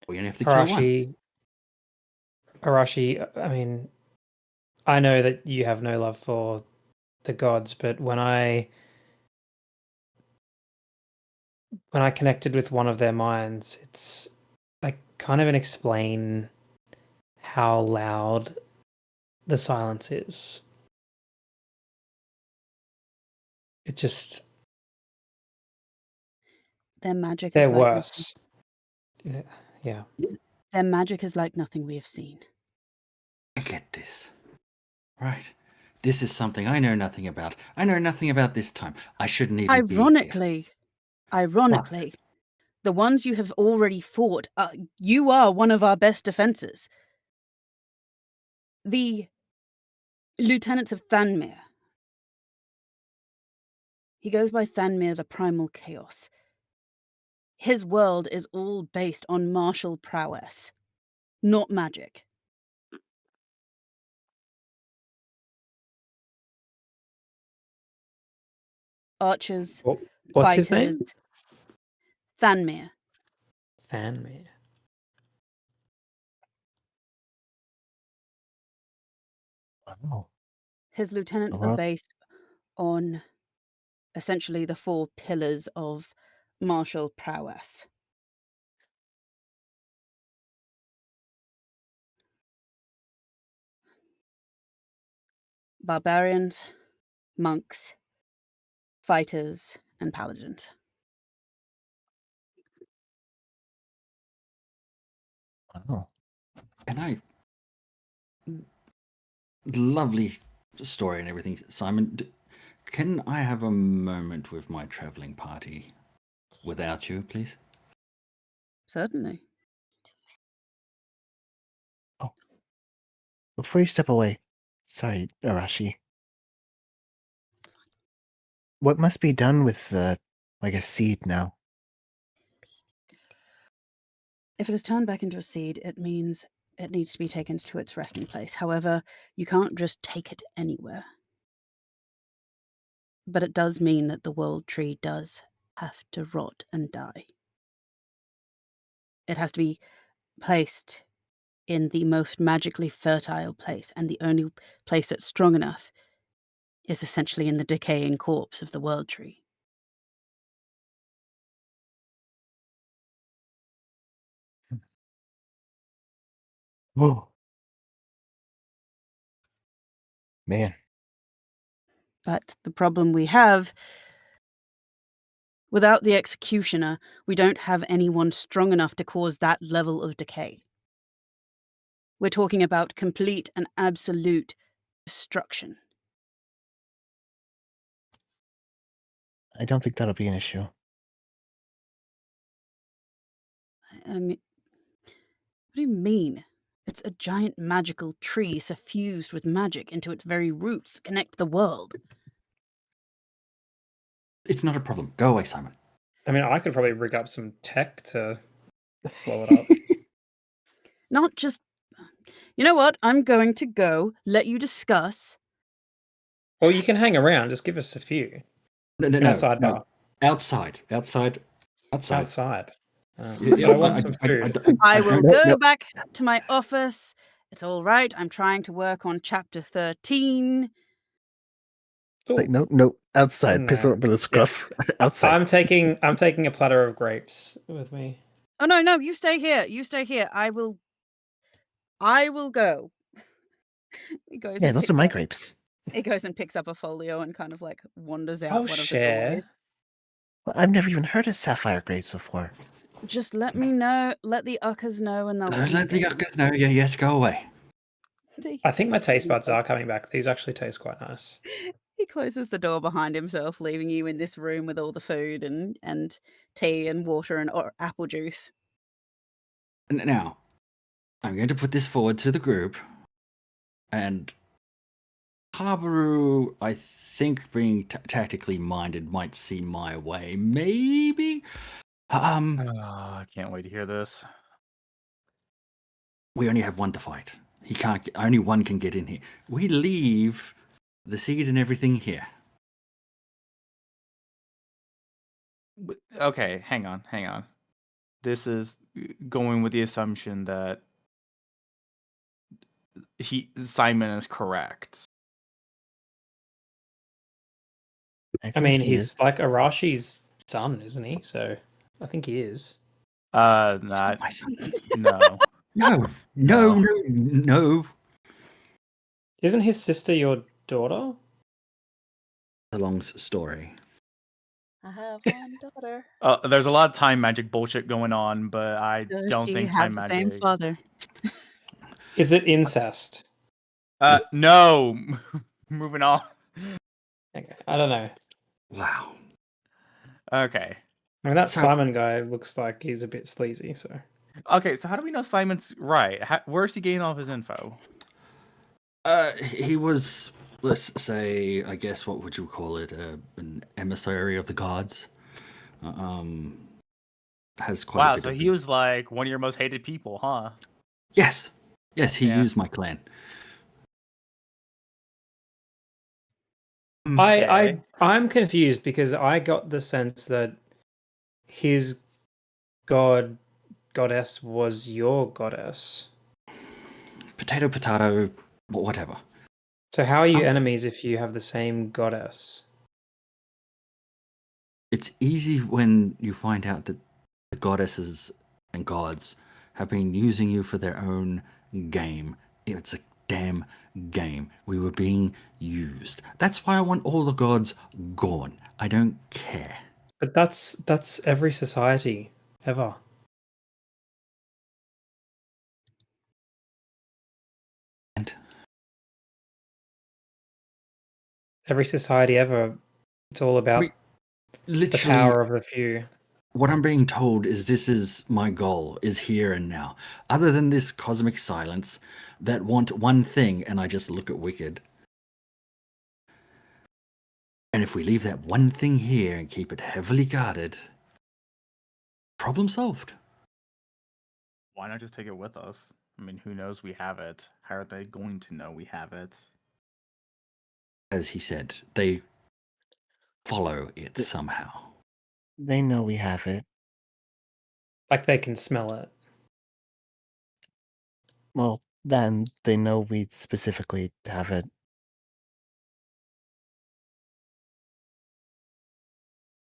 C: We only have to kill one.
F: Arashi, I mean, I know that you have no love for the gods, but when I connected with one of their minds, I can't even explain how loud the silence is. It just
A: Their magic
F: they're
A: is like
F: worse. Yeah.
A: their magic is like nothing we have seen.
C: I get this. Right. This is something I know nothing about. I know nothing about this time. I shouldn't even be here.
A: Ironically, the ones you have already fought, you are one of our best defenses. The lieutenants of Thanmir. He goes by Thanmir the Primal Chaos. His world is all based on martial prowess, not magic. Archers,
F: What's his name?
A: fighters, Thanmir.
F: Thanmir.
E: Oh.
A: His lieutenants are based on essentially the 4 pillars of martial prowess. Barbarians, monks, fighters, and paladins.
E: Oh.
C: And lovely story and everything, Simon. Can I have a moment with my traveling party without you, please?
A: Certainly.
E: Oh. Before you step away, sorry, Arashi. What must be done with the, seed now?
A: If it is turned back into a seed, it means it needs to be taken to its resting place. However, you can't just take it anywhere. But it does mean that the world tree does have to rot and die. It has to be placed in the most magically fertile place, and the only place that's strong enough is essentially in the decaying corpse of the world tree.
E: Whoa. Man.
A: But the problem we have, without the executioner, we don't have anyone strong enough to cause that level of decay. We're talking about complete and absolute destruction.
E: I don't think that'll be an issue.
A: I mean, what do you mean? It's a giant magical tree suffused with magic into its very roots that connect the world.
C: It's not a problem. Go away, Simon.
F: I mean, I could probably rig up some tech to blow it up.
A: Not just... You know what? I'm going to go let you discuss.
F: Or you can hang around. Just give us a few.
C: No,
F: In a sidebar.
C: Outside.
F: Outside.
C: Yeah,
F: But I want some food.
A: I will
E: No,
A: go
E: no.
A: back to my office. It's all right. I'm trying to work on chapter 13.
E: Like, no, outside. Piss
F: No.
E: up with a scruff. Outside.
F: I'm taking a platter of grapes with me.
A: Oh, no, you stay here. You stay here. I will go. He goes
E: Yeah,
A: and
E: those are
A: picks
E: my
A: up
E: grapes.
A: he goes and picks up a folio and kind of, like, wanders out
F: I'll
A: one of the doorways.
F: share.
E: Well, I've never even heard of sapphire grapes before.
A: Just let me know. Let the uckers know, and they'll
C: Let
A: keep
C: the
A: it.
C: uckers know. Yeah, yes, go away.
F: I think my taste buds
A: He
F: are coming back. These actually taste quite nice.
A: He closes the door behind himself, leaving you in this room with all the food and tea and water and or apple juice.
C: Now, I'm going to put this forward to the group, and Habaru, I think, being tactically minded, might see my way. Maybe.
B: Oh, I can't wait to hear this.
C: We only have one to fight. He can't. Only one can get in here. We leave the seed and everything here.
B: Okay, hang on. This is going with the assumption that Simon is correct.
F: I mean,
E: he
F: he's
E: is.
F: like Arashi's son, isn't he? So I think he is.
C: He's
B: Not
C: my son.
B: no.
C: No.
F: Isn't his sister your daughter?
C: A long story.
A: I have one daughter.
B: There's a lot of time magic bullshit going on, but I
A: Does
B: don't
A: she
B: think
A: have
B: time
A: the same
B: magic.
A: father?
F: Is it incest?
B: No. Moving on.
F: Okay, I don't know.
C: Wow.
B: Okay.
F: I mean, that
C: So-
F: Simon guy looks like he's a bit sleazy. So
B: Okay, so how do we know Simon's right? Where's he getting all of his info?
C: He was, let's say, I guess, what would you call it? An emissary of the gods. Has quite a
B: Wow,
C: bit
B: so
C: of.
B: he was like one of your most hated people, huh?
C: Yes, he
B: Yeah.
C: used my clan.
F: I'm confused because I got the sense that his goddess was your goddess.
C: Potato, whatever.
F: So how are you enemies if you have the same goddess?
C: It's easy when you find out that the goddesses and gods have been using you for their own game. It's a damn game. We were being used. That's why I want all the gods gone. I don't care.
F: But that's every society ever.
C: And
F: Every society ever. It's all about the
C: literally,
F: power of the few.
C: what I'm being told is this is my goal, is here and now. Other than this cosmic silence that want one thing, and I just look at Wicked. And if we leave that one thing here and keep it heavily guarded, problem solved.
B: Why not just take it with us? I mean, who knows we have it? How are they going to know we have it?
C: As he said, they follow it somehow.
E: They know we have it.
F: Like they can smell it.
E: Well, then they know we specifically have it.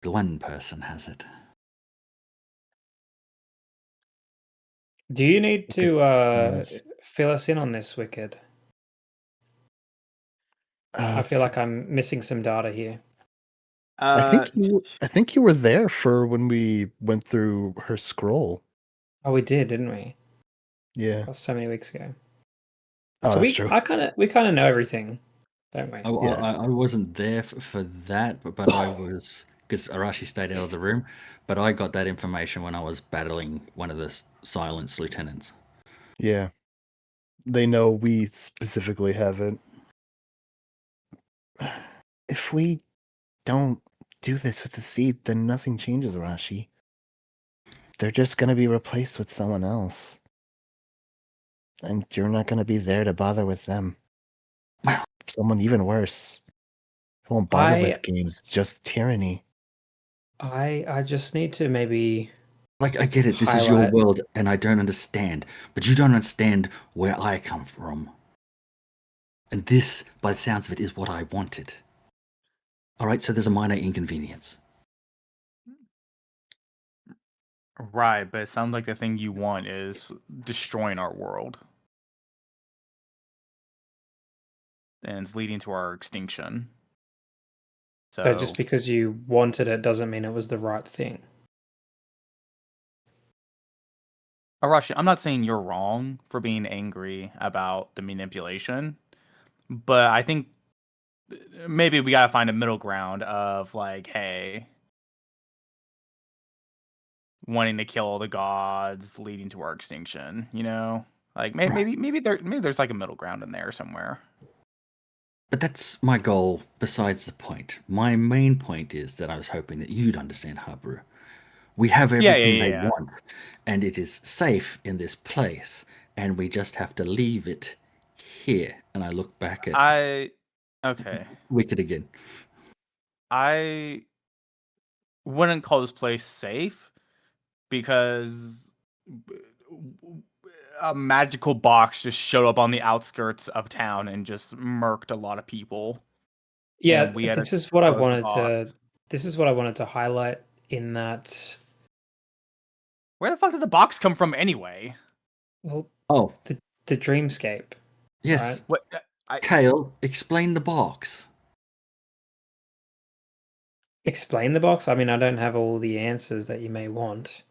C: One person has it.
F: Do you need to
E: Yes.
F: fill us in on this, Wicked? I feel like I'm missing some data here.
E: I think you were there for when we went through her scroll.
F: Oh, we did, didn't we?
E: Yeah.
F: That was so many weeks ago.
E: Oh,
F: So
E: that's true.
F: we kind of know everything, don't we?
C: I wasn't there for that, but I was, because Arashi stayed out of the room, but I got that information when I was battling one of the Silence lieutenants.
E: Yeah. They know we specifically have it. If we don't do this with the seed, then nothing changes, Arashi. They're just going to be replaced with someone else. And you're not going to be there to bother with them.
C: Wow.
E: Someone even worse. Who won't bother with games, just tyranny.
F: I just need to maybe
C: Like, I get it, this is your world, and I don't understand. But you don't understand where I come from. And this, by the sounds of it, is what I wanted. All right, so there's a minor inconvenience.
B: Right, but it sounds like the thing you want is destroying our world. And it's leading to our extinction.
F: So just because you wanted it doesn't mean it was the right thing.
B: Arashi, I'm not saying you're wrong for being angry about the manipulation, but I think maybe we gotta find a middle ground of like, hey, wanting to kill all the gods leading to our extinction, you know? Like maybe there's like a middle ground in there somewhere.
C: But that's my goal besides the point. My main point is that I was hoping that you'd understand, Habaru. We have everything they want, and it is safe in this place, and we just have to leave it here. And I look back at
B: okay.
C: Wicked again.
B: I wouldn't call this place safe because a magical box just showed up on the outskirts of town and just murked a lot of people.
F: Yeah,
B: And we had
F: this
B: to
F: is what I
B: close the
F: wanted
B: box.
F: to. This is what I wanted to highlight in that.
B: Where the fuck did the box come from anyway?
F: Well,
C: Oh,
F: the dreamscape.
C: yes.
F: Right?
B: What?
C: Kale, explain the box.
F: Explain the box. I mean, I don't have all the answers that you may want.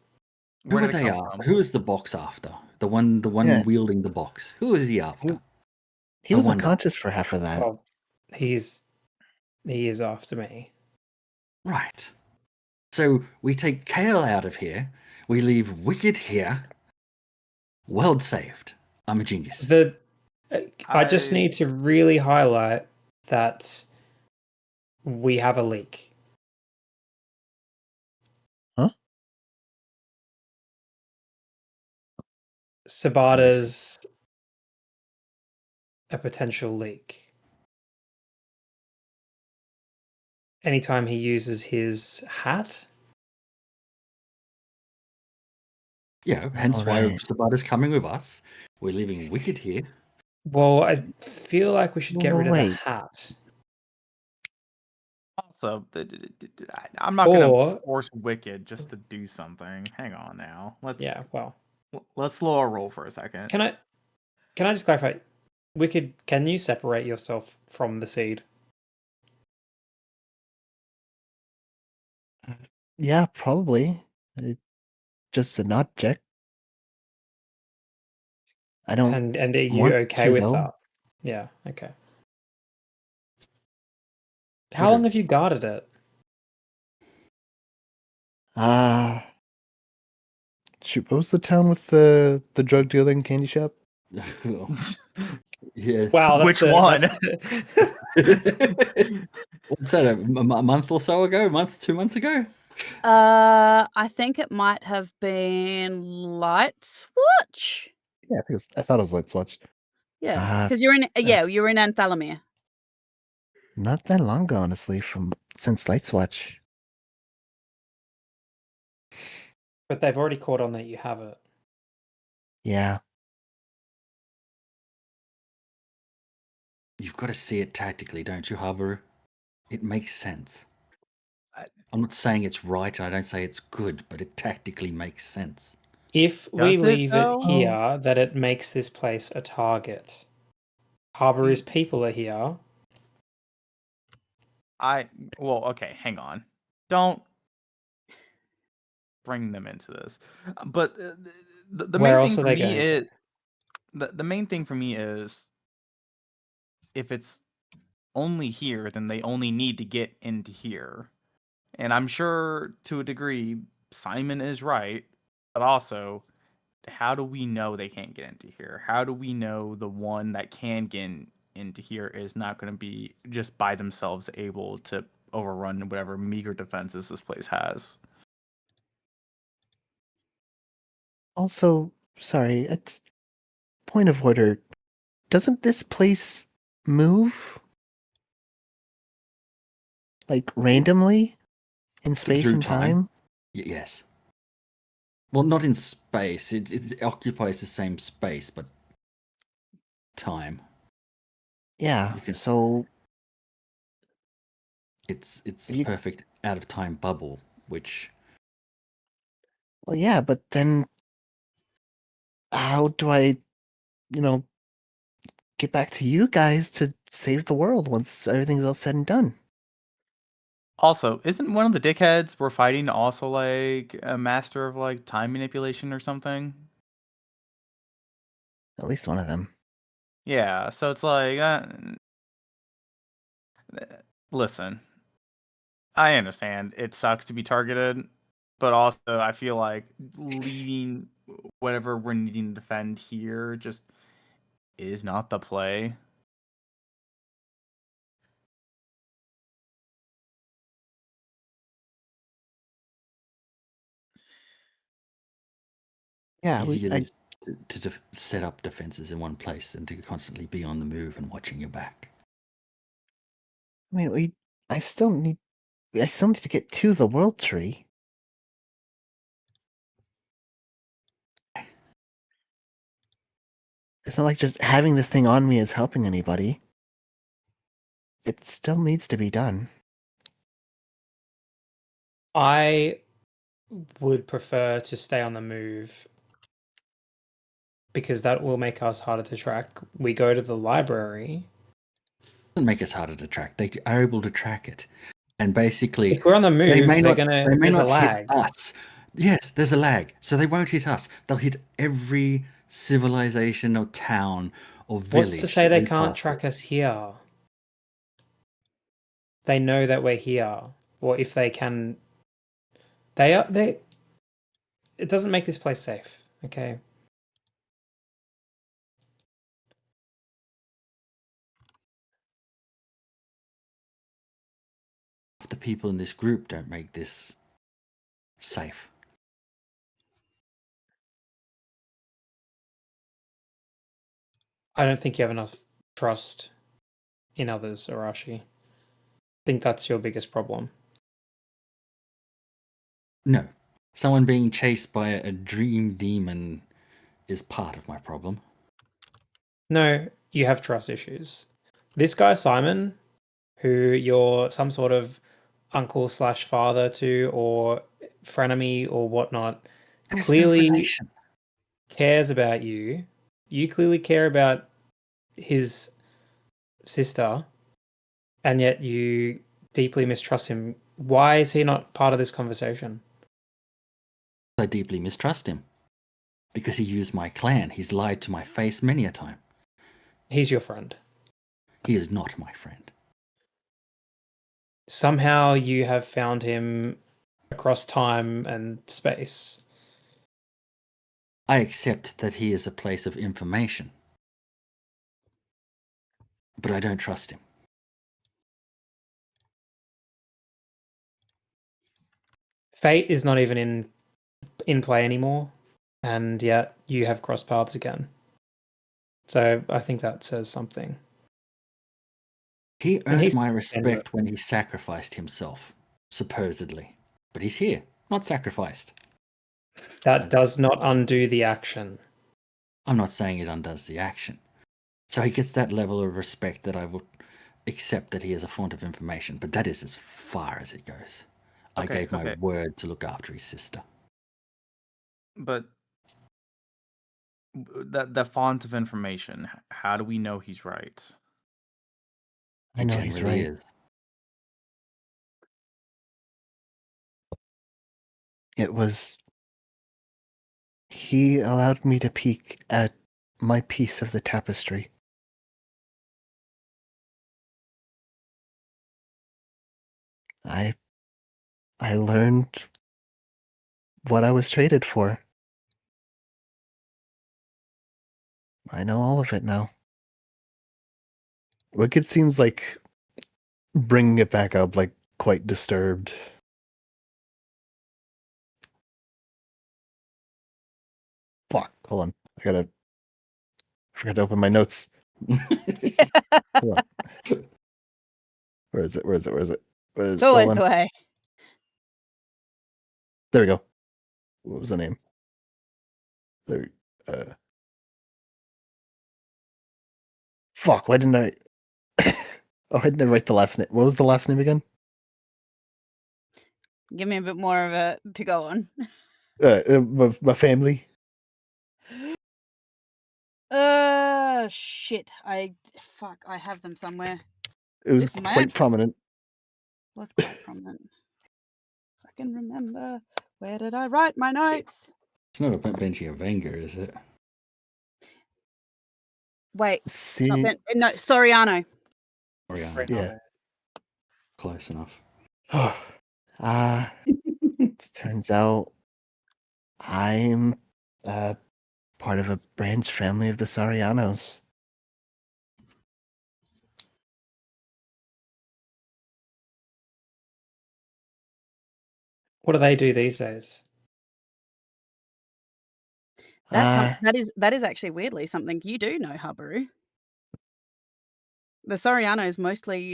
B: Where
C: Who
B: did
C: are
B: it
C: they
B: come
C: after?
B: from?
C: Who is the box after? The one
E: Yeah.
C: wielding the box. Who is he after?
E: He
C: I
E: was
C: wonder.
E: unconscious for half of that.
F: Well, he is after me.
C: Right. So we take Kale out of here. We leave Wicked here. World saved. I'm a genius.
F: I just need to really highlight that we have a leak.
E: Huh?
F: Sabata's a potential leak. Anytime he uses his hat.
C: Yeah, hence why
E: Right.
C: Sabata's coming with us. We're leaving Wicked here.
F: Well, I feel like we should get rid of the
E: Wait.
F: hat.
B: Also, I'm not gonna
F: Or
B: force Wicked just to do something. Hang on now. Let's slow our roll for a second.
F: Can I just clarify? Wicked, can you separate yourself from the seed?
E: Yeah, probably. Just an object. I don't
F: And are you
E: want
F: okay
E: to,
F: with
E: though.
F: that? Yeah, okay. How long have you guarded it?
E: Shoot, what was the town with the drug dealing candy shop?
C: Yeah.
F: Wow,
B: Which one?
C: What's that? A month or so ago? 2 months ago?
A: I think it might have been Light Watch.
E: Yeah, I thought it was Light Swatch.
A: Yeah, because you're in. Yeah, you were in Anthalamir.
E: Not that long ago, honestly, since Light Swatch.
F: But they've already caught on that you have it.
E: Yeah.
C: You've got to see it tactically, don't you, Habaru? It makes sense. I'm not saying it's right, and I don't say it's good, but it tactically makes sense.
F: If we leave it here, that it makes this place a target. Habaru's people are here.
B: Well, okay, hang on. Don't bring them into this. But the main thing for me is the main thing for me is if it's only here, then they only need to get into here. And I'm sure to a degree Simon is right, but also how do we know they can't get into here? How do we know the one that can get into here is not going to be just by themselves able to overrun whatever meager defenses this place has?
E: Also, sorry, point of order. Doesn't this place move? Like, randomly? In space
C: Through
E: and time?
C: Yes. Well, not in space. It occupies the same space, but time.
E: Yeah, so
C: It's
E: You-
C: perfect out of time bubble, which
E: Well, yeah, but then how do I, get back to you guys to save the world once everything's all said and done?
B: Also, isn't one of the dickheads we're fighting also like a master of like time manipulation or something?
E: At least one of them.
B: Yeah, so it's like, listen, I understand it sucks to be targeted, but also I feel like leaving whatever we're needing to defend here just is not the play.
E: Yeah,
C: easier to set up defenses in one place than to constantly be on the move and watching your back.
E: I still need to get to the world tree. It's not like just having this thing on me is helping anybody. It still needs to be done.
F: I would prefer to stay on the move because that will make us harder to track. We go to the library.
C: It doesn't make us harder to track. They are able to track it. And basically,
F: If we're on the move,
C: they may
F: there's a
C: not hit
F: lag.
C: us. Yes, there's a lag. So they won't hit us. They'll hit every civilization or town or village.
F: What's to say they can't track us here? They know that we're here. Or if they can... It doesn't make this place safe, okay?
C: The people in this group don't make this safe.
F: I don't think you have enough trust in others, Arashi. I think that's your biggest problem.
C: No. Someone being chased by a dream demon is part of my problem.
F: No, you have trust issues. This guy, Simon, who you're some sort of uncle / father to, or frenemy or whatnot,
C: There's
F: clearly
C: no relation.
F: cares about you. You clearly care about his sister, and yet you deeply mistrust him. Why is he not part of this conversation?
C: I deeply mistrust him because he used my clan. He's lied to my face many a time.
F: He's your friend.
C: He is not my friend.
F: Somehow you have found him across time and space.
C: I accept that he is a place of information, but I don't trust him.
F: Fate is not even in play anymore, and yet you have crossed paths again. So I think that says something.
C: He earned my respect when he sacrificed himself, supposedly. But he's here, not sacrificed.
F: That does not undo the action.
C: I'm not saying it undoes the action. So he gets that level of respect that I would accept that he is a font of information, but that is as far as it goes. I gave my word to look after his sister.
B: But the font of information, how do we know he's right?
E: I know he's right. It was... He allowed me to peek at my piece of the tapestry. I learned what I was traded for. I know all of it now. Wicked seems like bringing it back up, like, quite disturbed. Fuck, hold on. I forgot to open my notes. Hold on. Where is it?
A: It's always the way.
E: There we go. What was the name? There, fuck, why didn't I... Oh, I didn't write the last name. What was the last name again?
A: Give me a bit more of a to go on.
E: My family.
A: Shit. I have them somewhere.
E: It was
A: This is my
E: quite
A: own.
E: prominent.
A: Was quite prominent. I can remember. Where did I write my notes?
C: It's not a Benji of Wenger, is it?
A: Wait.
E: See,
A: no, Soriano.
E: yeah.
C: Close enough.
E: Turns out I'm part of a branch family of the Sorianos.
F: What do they do these days?
A: That is actually weirdly something you do know, Habaru. The Sorianos mostly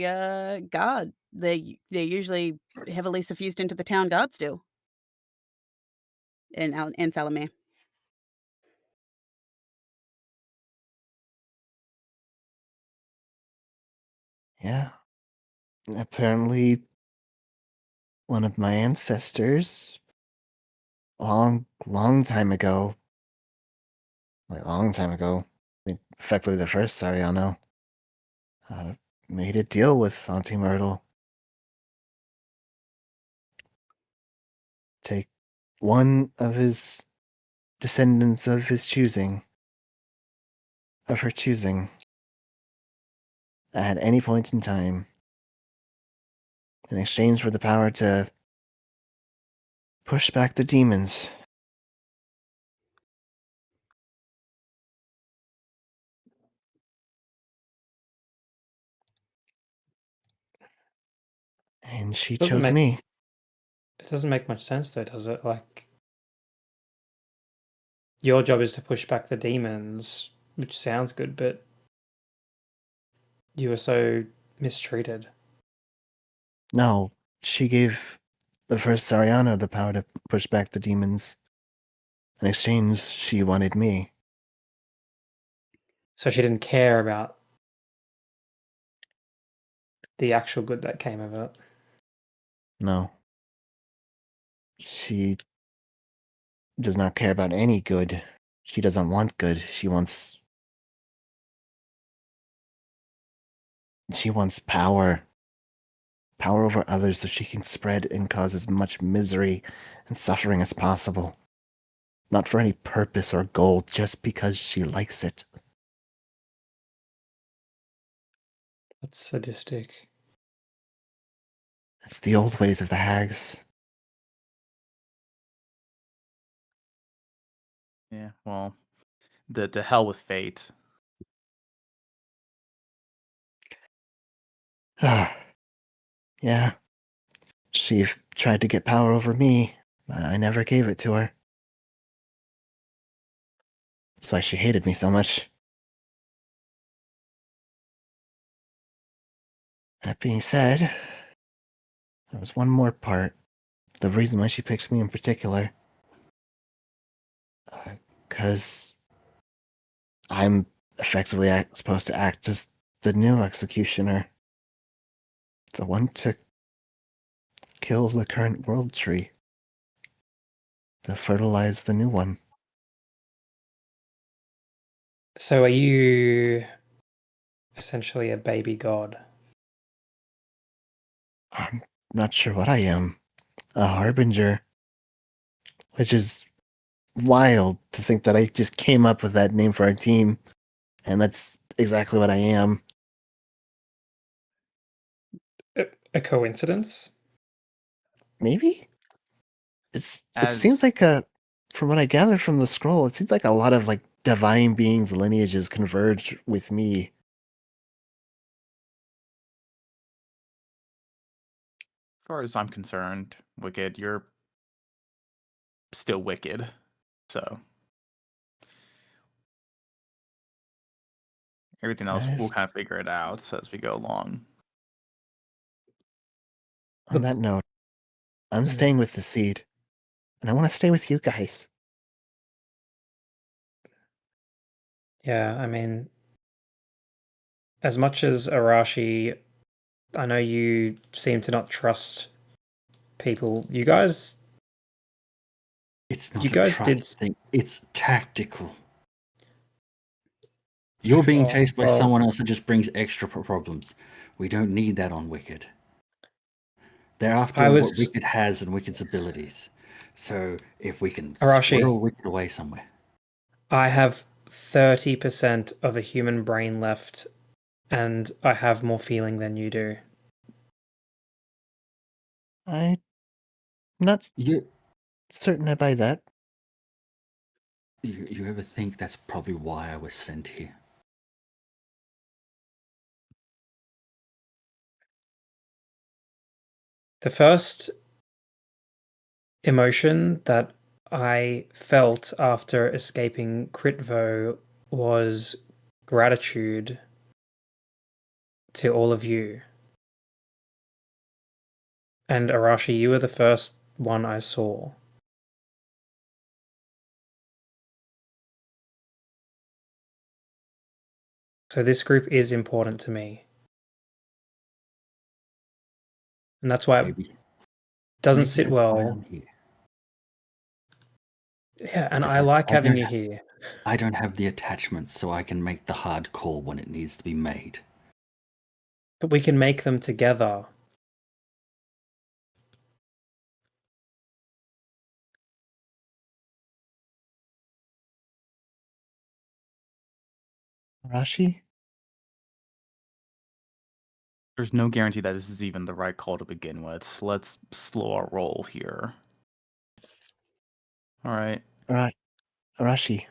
A: guard. They're usually heavily suffused into the town guard still. In Thalamere.
E: Yeah. Apparently, one of my ancestors, long time ago, effectively the first Sariano, made a deal with Auntie Myrtle. Take one of his descendants of her choosing, at any point in time, in exchange for the power to push back the demons. And she chose me.
F: It doesn't make much sense though, does it? Like, your job is to push back the demons, which sounds good, but you were so mistreated.
E: No, she gave the first Sariana the power to push back the demons. In exchange, she wanted me.
F: So she didn't care about the actual good that came of it.
E: No. She does not care about any good. She doesn't want good. She wants power. Power over others so she can spread and cause as much misery and suffering as possible. Not for any purpose or goal, just because she likes it.
F: That's sadistic.
E: It's the old ways of the hags.
B: Yeah, well, the hell with fate.
E: Yeah. She tried to get power over me. I never gave it to her. That's why she hated me so much. That being said, there was one more part. The reason why she picked me in particular. Because I'm effectively supposed to act as the new executioner. The one to kill the current world tree. To fertilize the new one.
F: So are you essentially a baby god?
E: I'm not sure what I am. A harbinger. Which is wild to think that I just came up with that name for our team. And that's exactly what I am.
F: A coincidence?
E: Maybe? It seems like from what I gather from the scroll, it seems like a lot of like divine beings' lineages converge with me.
B: As far as I'm concerned, Wicked, you're still Wicked. So everything else, we'll kind of figure it out as we go along.
E: On that note, I'm staying with the seed. And I want to stay with you guys.
F: Yeah, I mean, as much as Arashi, I know you seem to not trust people. You guys.
C: It's not
F: You
C: a
F: guys
C: trust thing. It's tactical. You're being chased by someone else that just brings extra problems. We don't need that on Wicked. They're after what Wicked has and Wicked's abilities. So if we can squirrel Wicked away somewhere.
F: I have 30% of a human brain left, and I have more feeling than you do.
E: I'm not certain I buy that.
C: You ever think that's probably why I was sent here?
F: The first emotion that I felt after escaping Critvo was gratitude to all of you. And Arashi, you were the first one I saw. So this group is important to me. And that's why it doesn't sit well. Yeah, and I like having you here.
C: I don't have the attachments, so I can make the hard call when it needs to be made.
F: But we can make them together.
E: Rashi?
B: There's no guarantee that this is even the right call to begin with. Let's slow our roll here. All right.
E: Arashi.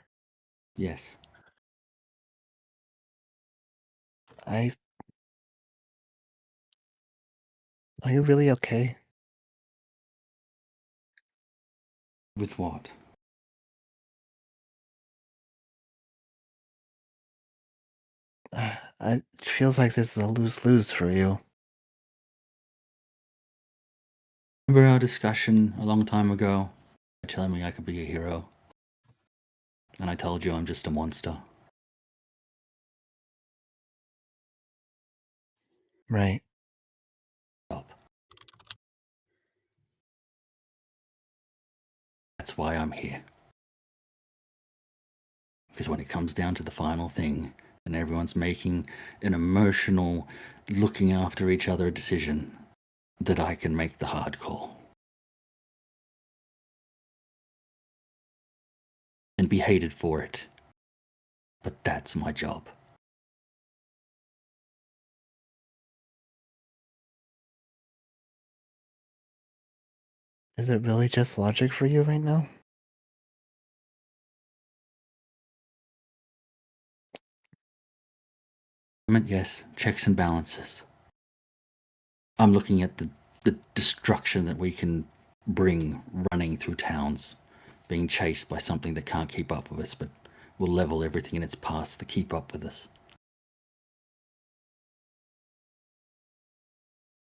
C: Yes.
E: Are you really okay?
C: With what?
E: It feels like this is a lose-lose for you.
C: Remember our discussion a long time ago? Telling me I could be a hero. And I told you I'm just a monster.
E: Right.
C: Stop. That's why I'm here. Because when it comes down to the final thing, and everyone's making an emotional, looking after each other decision, that I can make the hard call. And be hated for it. But that's my job.
E: Is it really just logic for you right now?
C: Yes, checks and balances. I'm looking at the destruction that we can bring running through towns, being chased by something that can't keep up with us, but will level everything in its path to keep up with us.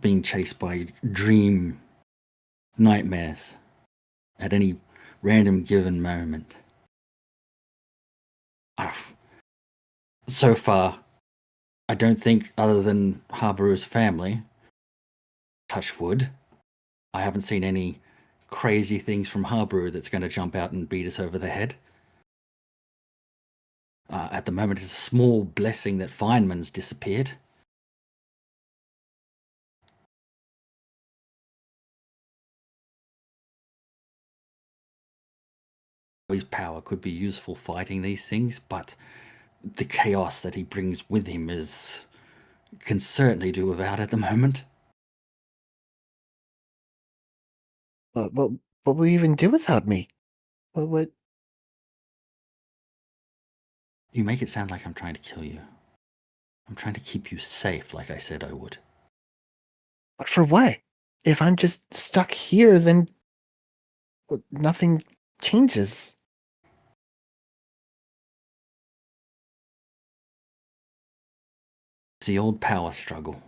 C: Being chased by dream nightmares at any random given moment. So far, I don't think, other than Habaru's family, touch wood, I haven't seen any crazy things from Habaru that's going to jump out and beat us over the head. At the moment, it's a small blessing that Feynman's disappeared. His power could be useful fighting these things, but the chaos that he brings with him can certainly do without at the moment.
E: What will you even do without me? What?
C: You make it sound like I'm trying to kill you. I'm trying to keep you safe, like I said I would.
E: But for what? If I'm just stuck here, then nothing changes.
C: It's the old power struggle.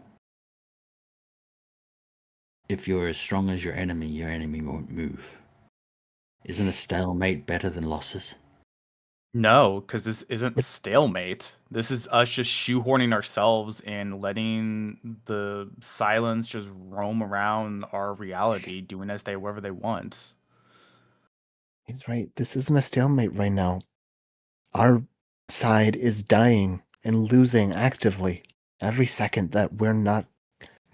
C: If you're as strong as your enemy won't move. Isn't a stalemate better than losses?
B: No, because this isn't stalemate. This is us just shoehorning ourselves and letting the silence just roam around our reality, doing as they wherever they want.
E: He's right. This isn't a stalemate right now. Our side is dying and losing actively every second that we're not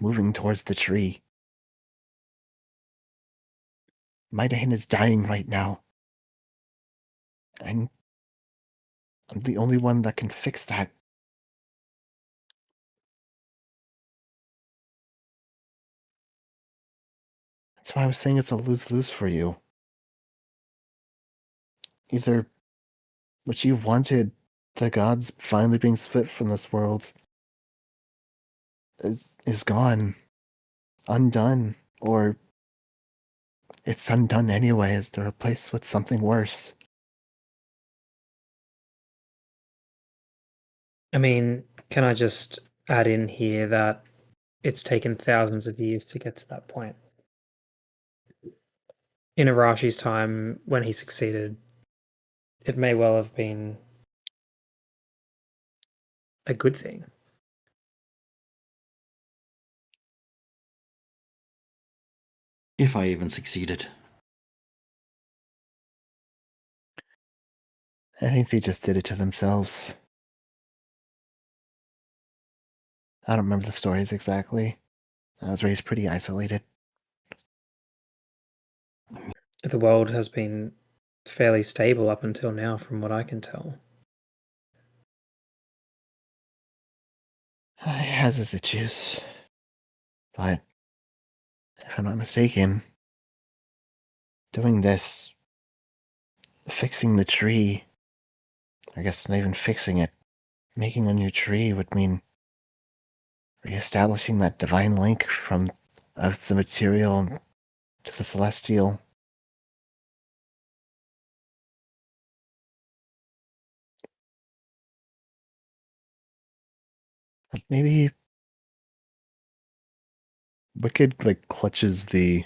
E: moving towards the tree. Midain is dying right now. And I'm the only one that can fix that. That's why I was saying it's a lose-lose for you. Either what you wanted, the gods finally being split from this world, is gone, undone, or it's undone anyway as they're replaced with something worse.
F: I mean, can I just add in here that it's taken thousands of years to get to that point? In Arashi's time, when he succeeded, it may well have been a good thing.
C: If I even succeeded.
E: I think they just did it to themselves. I don't remember the stories exactly. I was raised pretty isolated.
F: The world has been fairly stable up until now, from what I can tell.
E: It has its issues. But if I'm not mistaken, doing this, fixing the tree, I guess not even fixing it, making a new tree would mean reestablishing that divine link from of the material to the celestial. Maybe Wicked clutches the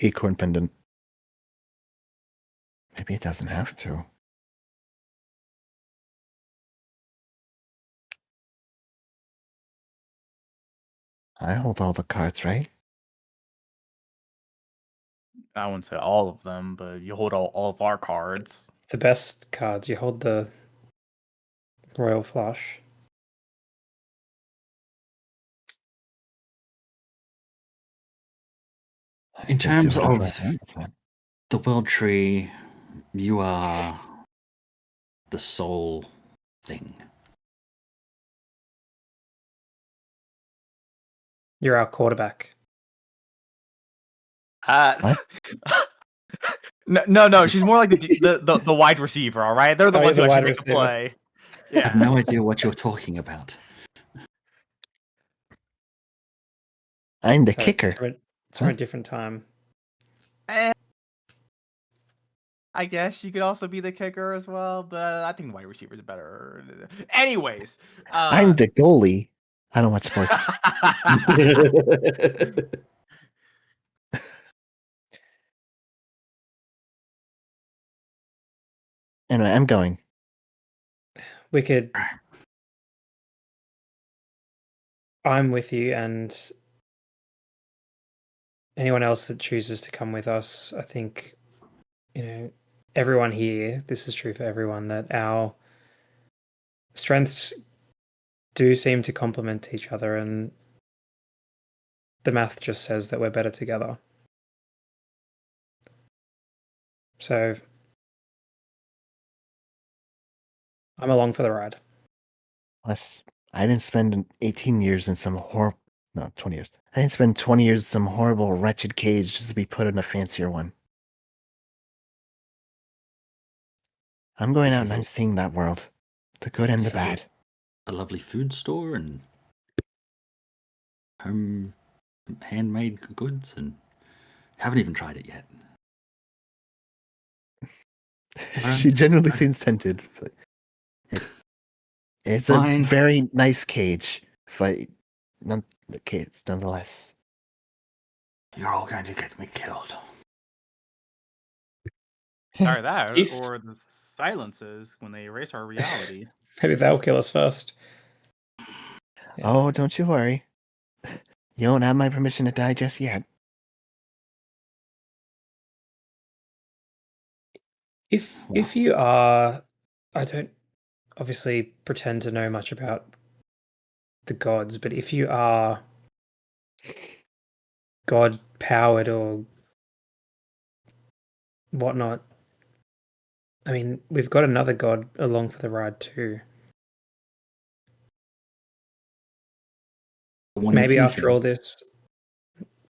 E: acorn pendant. Maybe it doesn't have to. I hold all the cards, right?
B: I wouldn't say all of them, but you hold all of our cards.
F: The best cards, you hold the Royal Flush.
C: In terms of the world tree, you are the sole thing.
F: You're our quarterback.
B: No. She's more like the wide receiver. All right, they're the ones who actually make the play.
C: Yeah. I have no idea what you're talking about.
E: I'm the kicker.
F: It's from a different time.
B: I guess you could also be the kicker as well, but I think wide receiver is better. Anyways,
E: I'm the goalie. I don't watch sports. Anyway, I'm going.
F: Wicked. I'm with you, and anyone else that chooses to come with us, I think, everyone here, this is true for everyone, that our strengths do seem to complement each other, and the math just says that we're better together. So I'm along for the ride.
E: Plus, I didn't spend 18 years in some 20 years. I didn't spend 20 years in some horrible, wretched cage just to be put in a fancier one. I'm going out and I'm seeing that world. The good and the bad.
C: A lovely food store and home handmade goods, and haven't even tried it yet.
E: She generally seems tempted. But it's a very nice cage, but the kids nonetheless.
C: You're all going to get me killed.
B: Sorry, that or this. silences when they erase our reality.
F: Maybe they'll kill us first.
E: Yeah. Oh, don't you worry. You don't have my permission to die just yet.
F: If you are, I don't obviously pretend to know much about the gods, but if you are god powered or whatnot, I mean, we've got another god along for the ride too. Maybe after all this,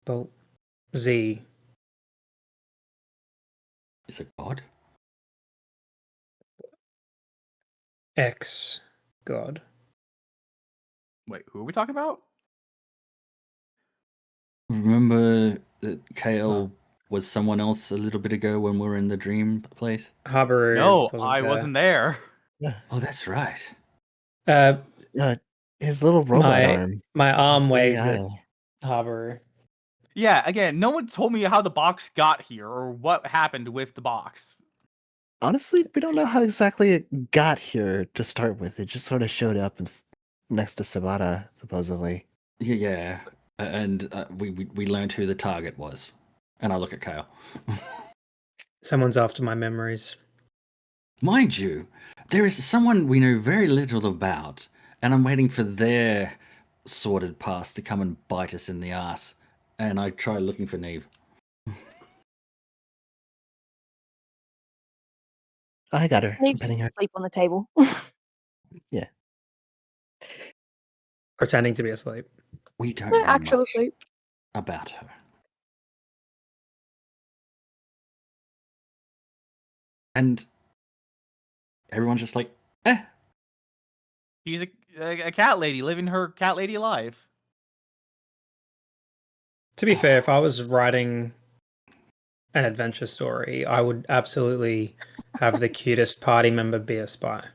F: well, Z
C: is a god.
F: X god.
B: Wait, who are we talking about?
C: Remember that Kale was someone else a little bit ago when we were in the dream place?
F: Habaru.
B: No, I wasn't there.
C: Oh, that's right.
E: His little robot arm.
F: My arm waves
E: AI.
F: at Habaru.
B: Yeah, again, no one told me how the box got here or what happened with the box.
E: Honestly, we don't know how exactly it got here to start with. It just sort of showed up next to Sabata, supposedly.
C: Yeah. And we learned who the target was. And I look at Kale.
F: Someone's after my memories.
C: Mind you, there is someone we know very little about, and I'm waiting for their sordid past to come and bite us in the ass. And I try looking for Neve.
E: I got her.
D: Neve's
E: I'm petting her.
D: asleep on the table.
E: Yeah.
F: Pretending to be asleep.
C: We don't
D: No,
C: know
D: actual
C: much
D: asleep.
C: about her. And everyone's just like, eh.
B: She's a cat lady living her cat lady life.
F: To be fair, if I was writing an adventure story, I would absolutely have the cutest party member be a spy.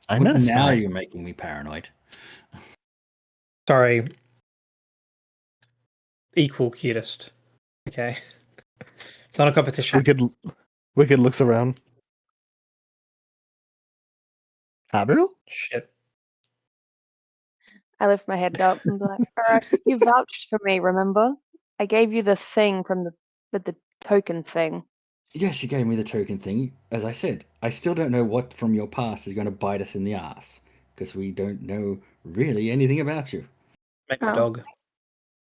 E: I'm not a spy.
C: Now you're making me paranoid.
F: Sorry. Equal cutest. Okay. It's not a competition.
E: Wicked looks around. Habaru?
F: Shit.
D: I lift my head up and be like, alright, you vouched for me, remember? I gave you the thing with the token thing.
C: Yes, you gave me the token thing. As I said, I still don't know what from your past is going to bite us in the ass. Because we don't know really anything about you.
F: Maybe a dog.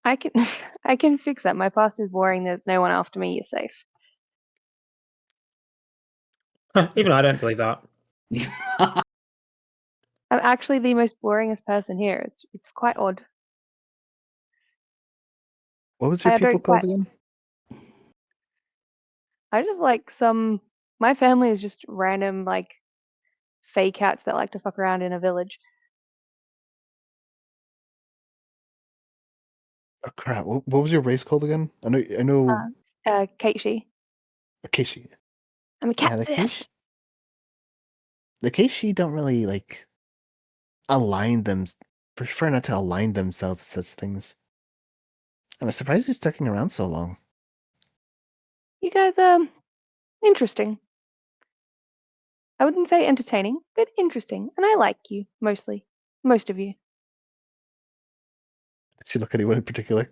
D: I can fix that. My past is boring, there's no one after me, you're safe.
F: Even I don't believe that.
D: I'm actually the most boringest person here. It's quite odd.
E: What was your people called again?
D: I just have like my family is just random like fey cats that like to fuck around in a village.
E: Oh crap! What was your race called again? I know.
D: Keishi.
E: Keishi.
D: I'm a cat.
E: Yeah, the Keishi don't really like prefer not to align themselves to such things. I'm surprised you're sticking around so long.
D: You guys interesting. I wouldn't say entertaining, but interesting. And I like you mostly. Most of you.
E: Did she look at anyone in particular?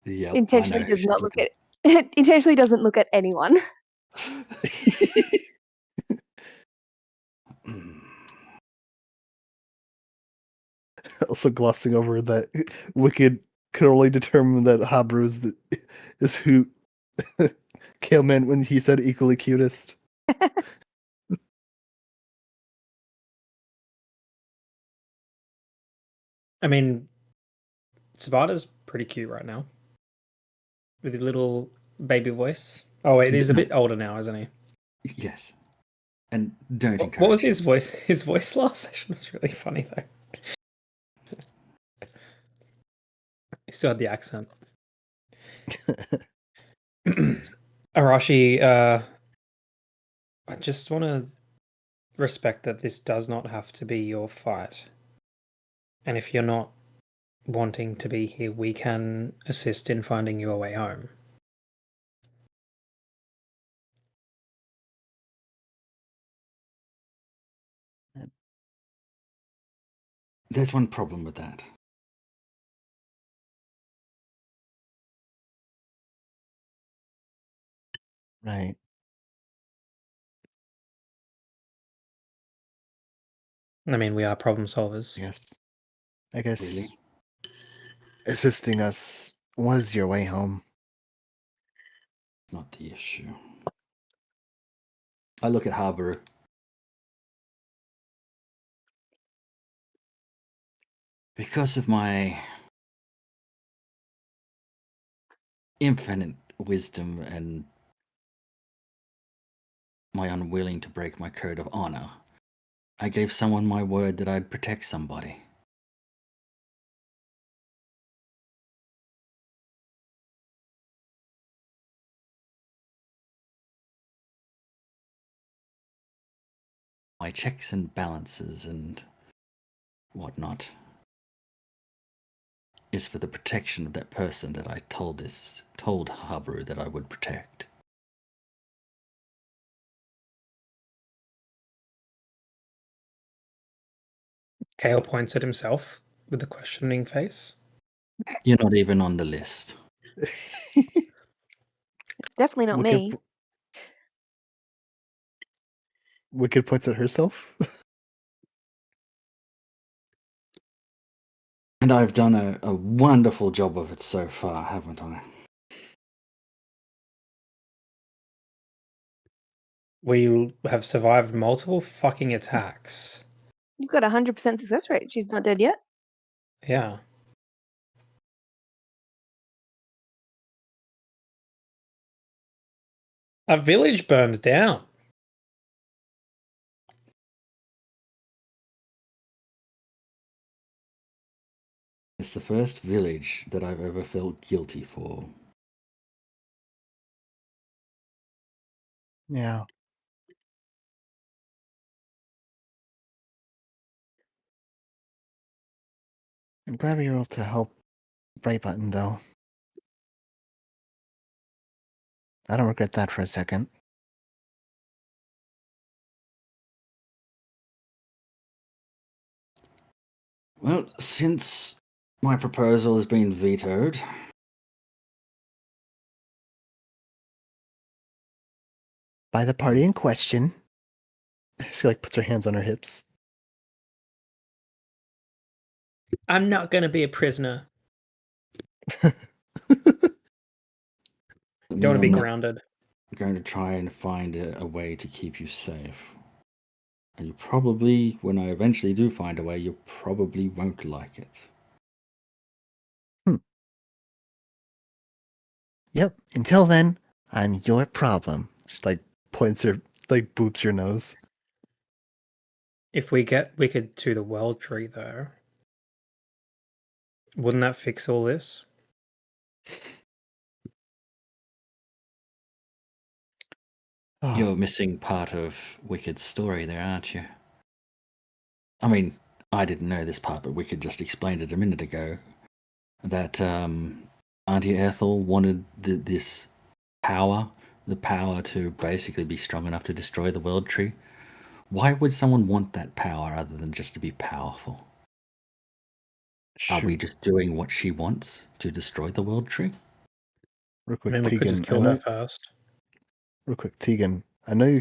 C: Yeah,
D: intentionally does not look at intentionally doesn't look at anyone.
E: Also glossing over that Wicked could only determine that Habaru is who Kale meant when he said equally cutest.
F: I mean, Sabata's pretty cute right now. With his little baby voice. Oh, it is a bit older now, isn't he?
C: Yes. And don't encourage.
F: What was his voice? His voice last session was really funny, though. He still had the accent. Arashi, I just want to respect that this does not have to be your fight. And if you're not wanting to be here, we can assist in finding you a way home.
C: There's one problem with that.
E: Right.
F: I mean, we are problem solvers.
E: Yes. I guess
C: Really?
E: assisting us was your way home.
C: Not the issue. I look at Habaru. Because of my infinite wisdom and my unwilling to break my code of honor, I gave someone my word that I'd protect somebody. My checks and balances and whatnot is for the protection of that person that I told Habaru that I would protect.
F: Kale points at himself with a questioning face.
C: You're not even on the list.
D: It's definitely not me.
E: Wicked points at herself.
C: And I've done a wonderful job of it so far, haven't I?
F: We have survived multiple fucking attacks.
D: You've got 100% success rate. She's not dead yet.
F: Yeah. A village burned down.
C: It's the first village that I've ever felt guilty for.
E: Yeah. I'm glad we were able to help Bright Button, though. I don't regret that for a second.
C: Well, since my proposal has been vetoed,
E: by the party in question. She like puts her hands on her hips.
F: I'm not going to be a prisoner. You don't want to be grounded.
C: I'm going to try and find a way to keep you safe. And you probably, when I eventually do find a way, you probably won't like it.
E: Yep. Until then, I'm your problem. She like points her, like boops your nose.
F: If we get Wicked to the World Tree, though, wouldn't that fix all this?
C: You're missing part of Wicked's story there, aren't you? I mean, I didn't know this part, but Wicked just explained it a minute ago. That Auntie Ethel wanted this power, the power to basically be strong enough to destroy the World Tree. Why would someone want that power other than just to be powerful? Are we just doing what she wants to destroy the World Tree?
E: Real quick,
F: I mean, we could just kill her first.
E: Real quick, Tegan. I know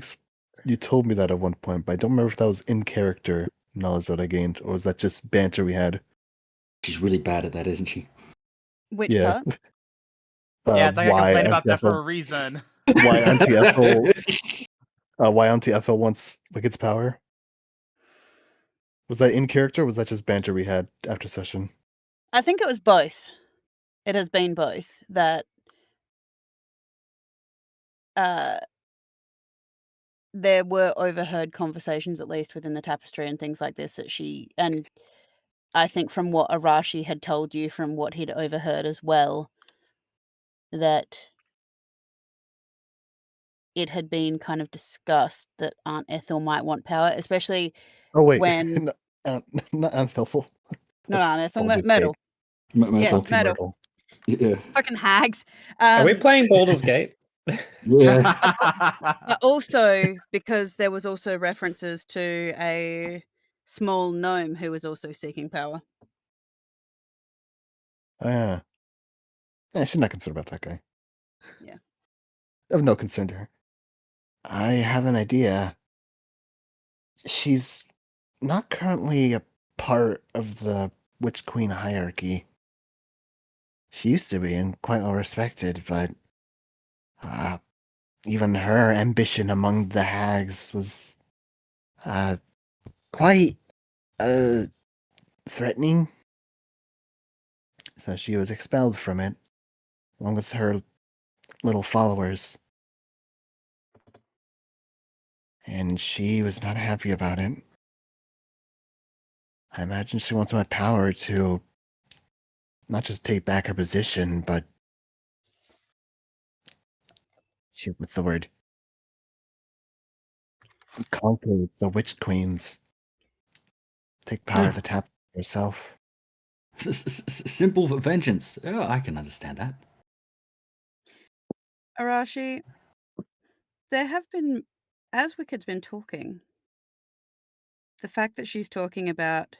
E: you told me that at one point, but I don't remember if that was in character knowledge that I gained, or was that just banter we had?
C: She's really bad at that, isn't she?
A: Which part?
B: Yeah, it's like I complained about that for a reason.
E: Why Auntie Ethel? Why Auntie Ethel wants Wicked's power? Was that in character, or was that just banter we had after session?
A: I think it was both. It has been both. That there were overheard conversations, at least within the tapestry and things like this, that she, and I think from what Arashi had told you, from what he'd overheard as well, that it had been kind of discussed that Aunt Ethel might want power, especially when...
E: not Aunt Ethel.
A: Not Aunt Ethel, Myrtle.
C: Myrtle.
A: Yeah, Myrtle.
C: Yeah.
A: Fucking hags.
F: Are we playing Baldur's Gate?
C: Yeah.
A: But also, because there was also references to a small gnome who was also seeking power.
E: Yeah. She's not concerned about that guy.
A: Yeah.
E: Of no concern to her. I have an idea. She's not currently a part of the Witch Queen hierarchy. She used to be and quite well respected, but even her ambition among the hags was quite threatening. So she was expelled from it, along with her little followers. And she was not happy about it. I imagine she wants my power to not just take back her position, but what's the word? Conquer the Witch Queens. Take power of the tap herself.
C: Simple vengeance. Oh, I can understand that.
A: Arashi, there have been, as Wicked's been talking, the fact that she's talking about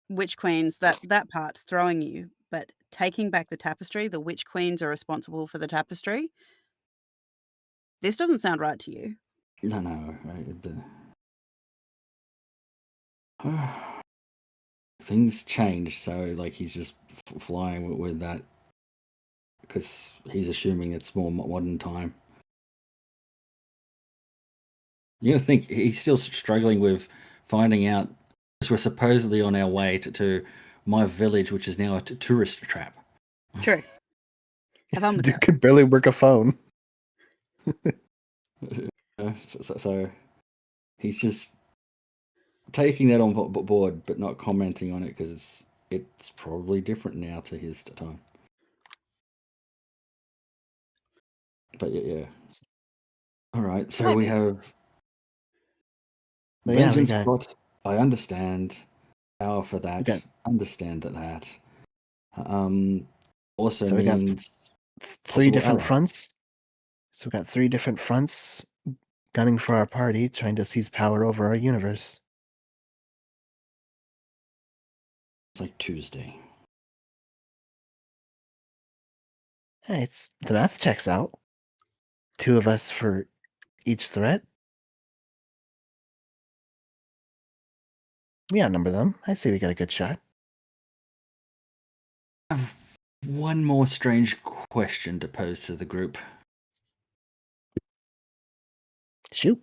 A: Witch Queens, that part's throwing you, but taking back the tapestry, the Witch Queens are responsible for the tapestry. This doesn't sound right to you.
C: No. Things change, so like he's just flying with that because he's assuming it's more modern time. You gotta think he's still struggling with finding out. We're supposedly on our way to my village, which is now a tourist trap.
A: True. Have fun with
E: Dude
A: that.
E: could barely work a phone.
C: So he's just taking that on board, but not commenting on it because it's probably different now to his time. But yeah. All right, so we have vengeance plot. I understand. Power for that. Understand that. Also
E: so
C: means
E: we got three different fronts. So we got 3 different fronts gunning for our party, trying to seize power over our universe.
C: It's like Tuesday.
E: Hey, it's the math checks out. 2 of us for each threat. We outnumber them. I say we got a good shot.
C: I have one more strange question to pose to the group.
E: Shoot.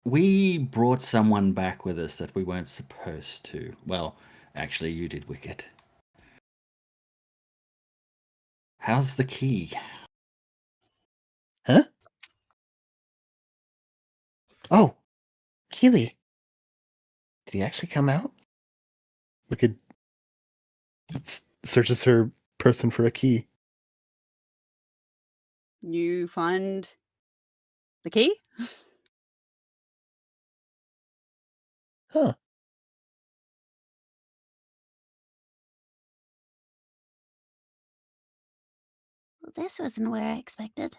C: We brought someone back with us that we weren't supposed to. Well, actually, you did, Wicked. How's the key?
E: Huh? Oh, Keely. Did he actually come out? Wicked searches her person for a key.
A: You find the key?
E: Huh.
G: Well, this wasn't where I expected.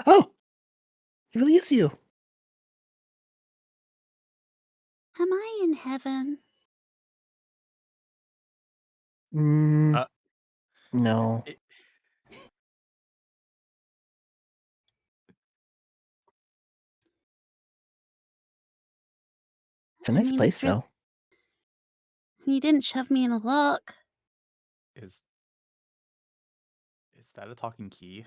E: Oh! It really is you.
G: Am I in heaven?
E: No. It's a nice place, though.
G: You didn't shove me in a lock.
B: Is that a talking key?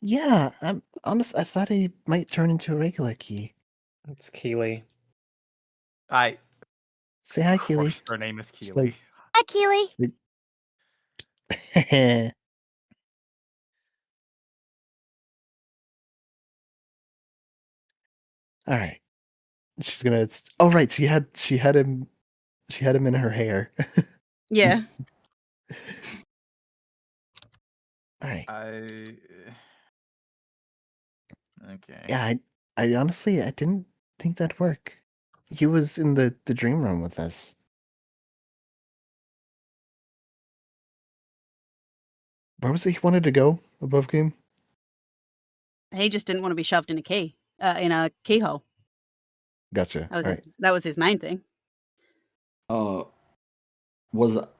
E: Yeah, I'm honest. I thought he might turn into a regular key.
F: It's Keely.
E: Say hi, Keely.
B: Of course, her name is Keely.
G: Hi, Keely.
E: All right. She's gonna. Oh, right. She had him. She had him in her hair.
A: Yeah.
E: All right.
B: Okay.
E: Yeah, I honestly I didn't think that'd work. He was in the dream room with us. Where was it he wanted to go above game?
A: He just didn't want to be shoved in a keyhole.
E: Gotcha. All right.
A: That was his main thing.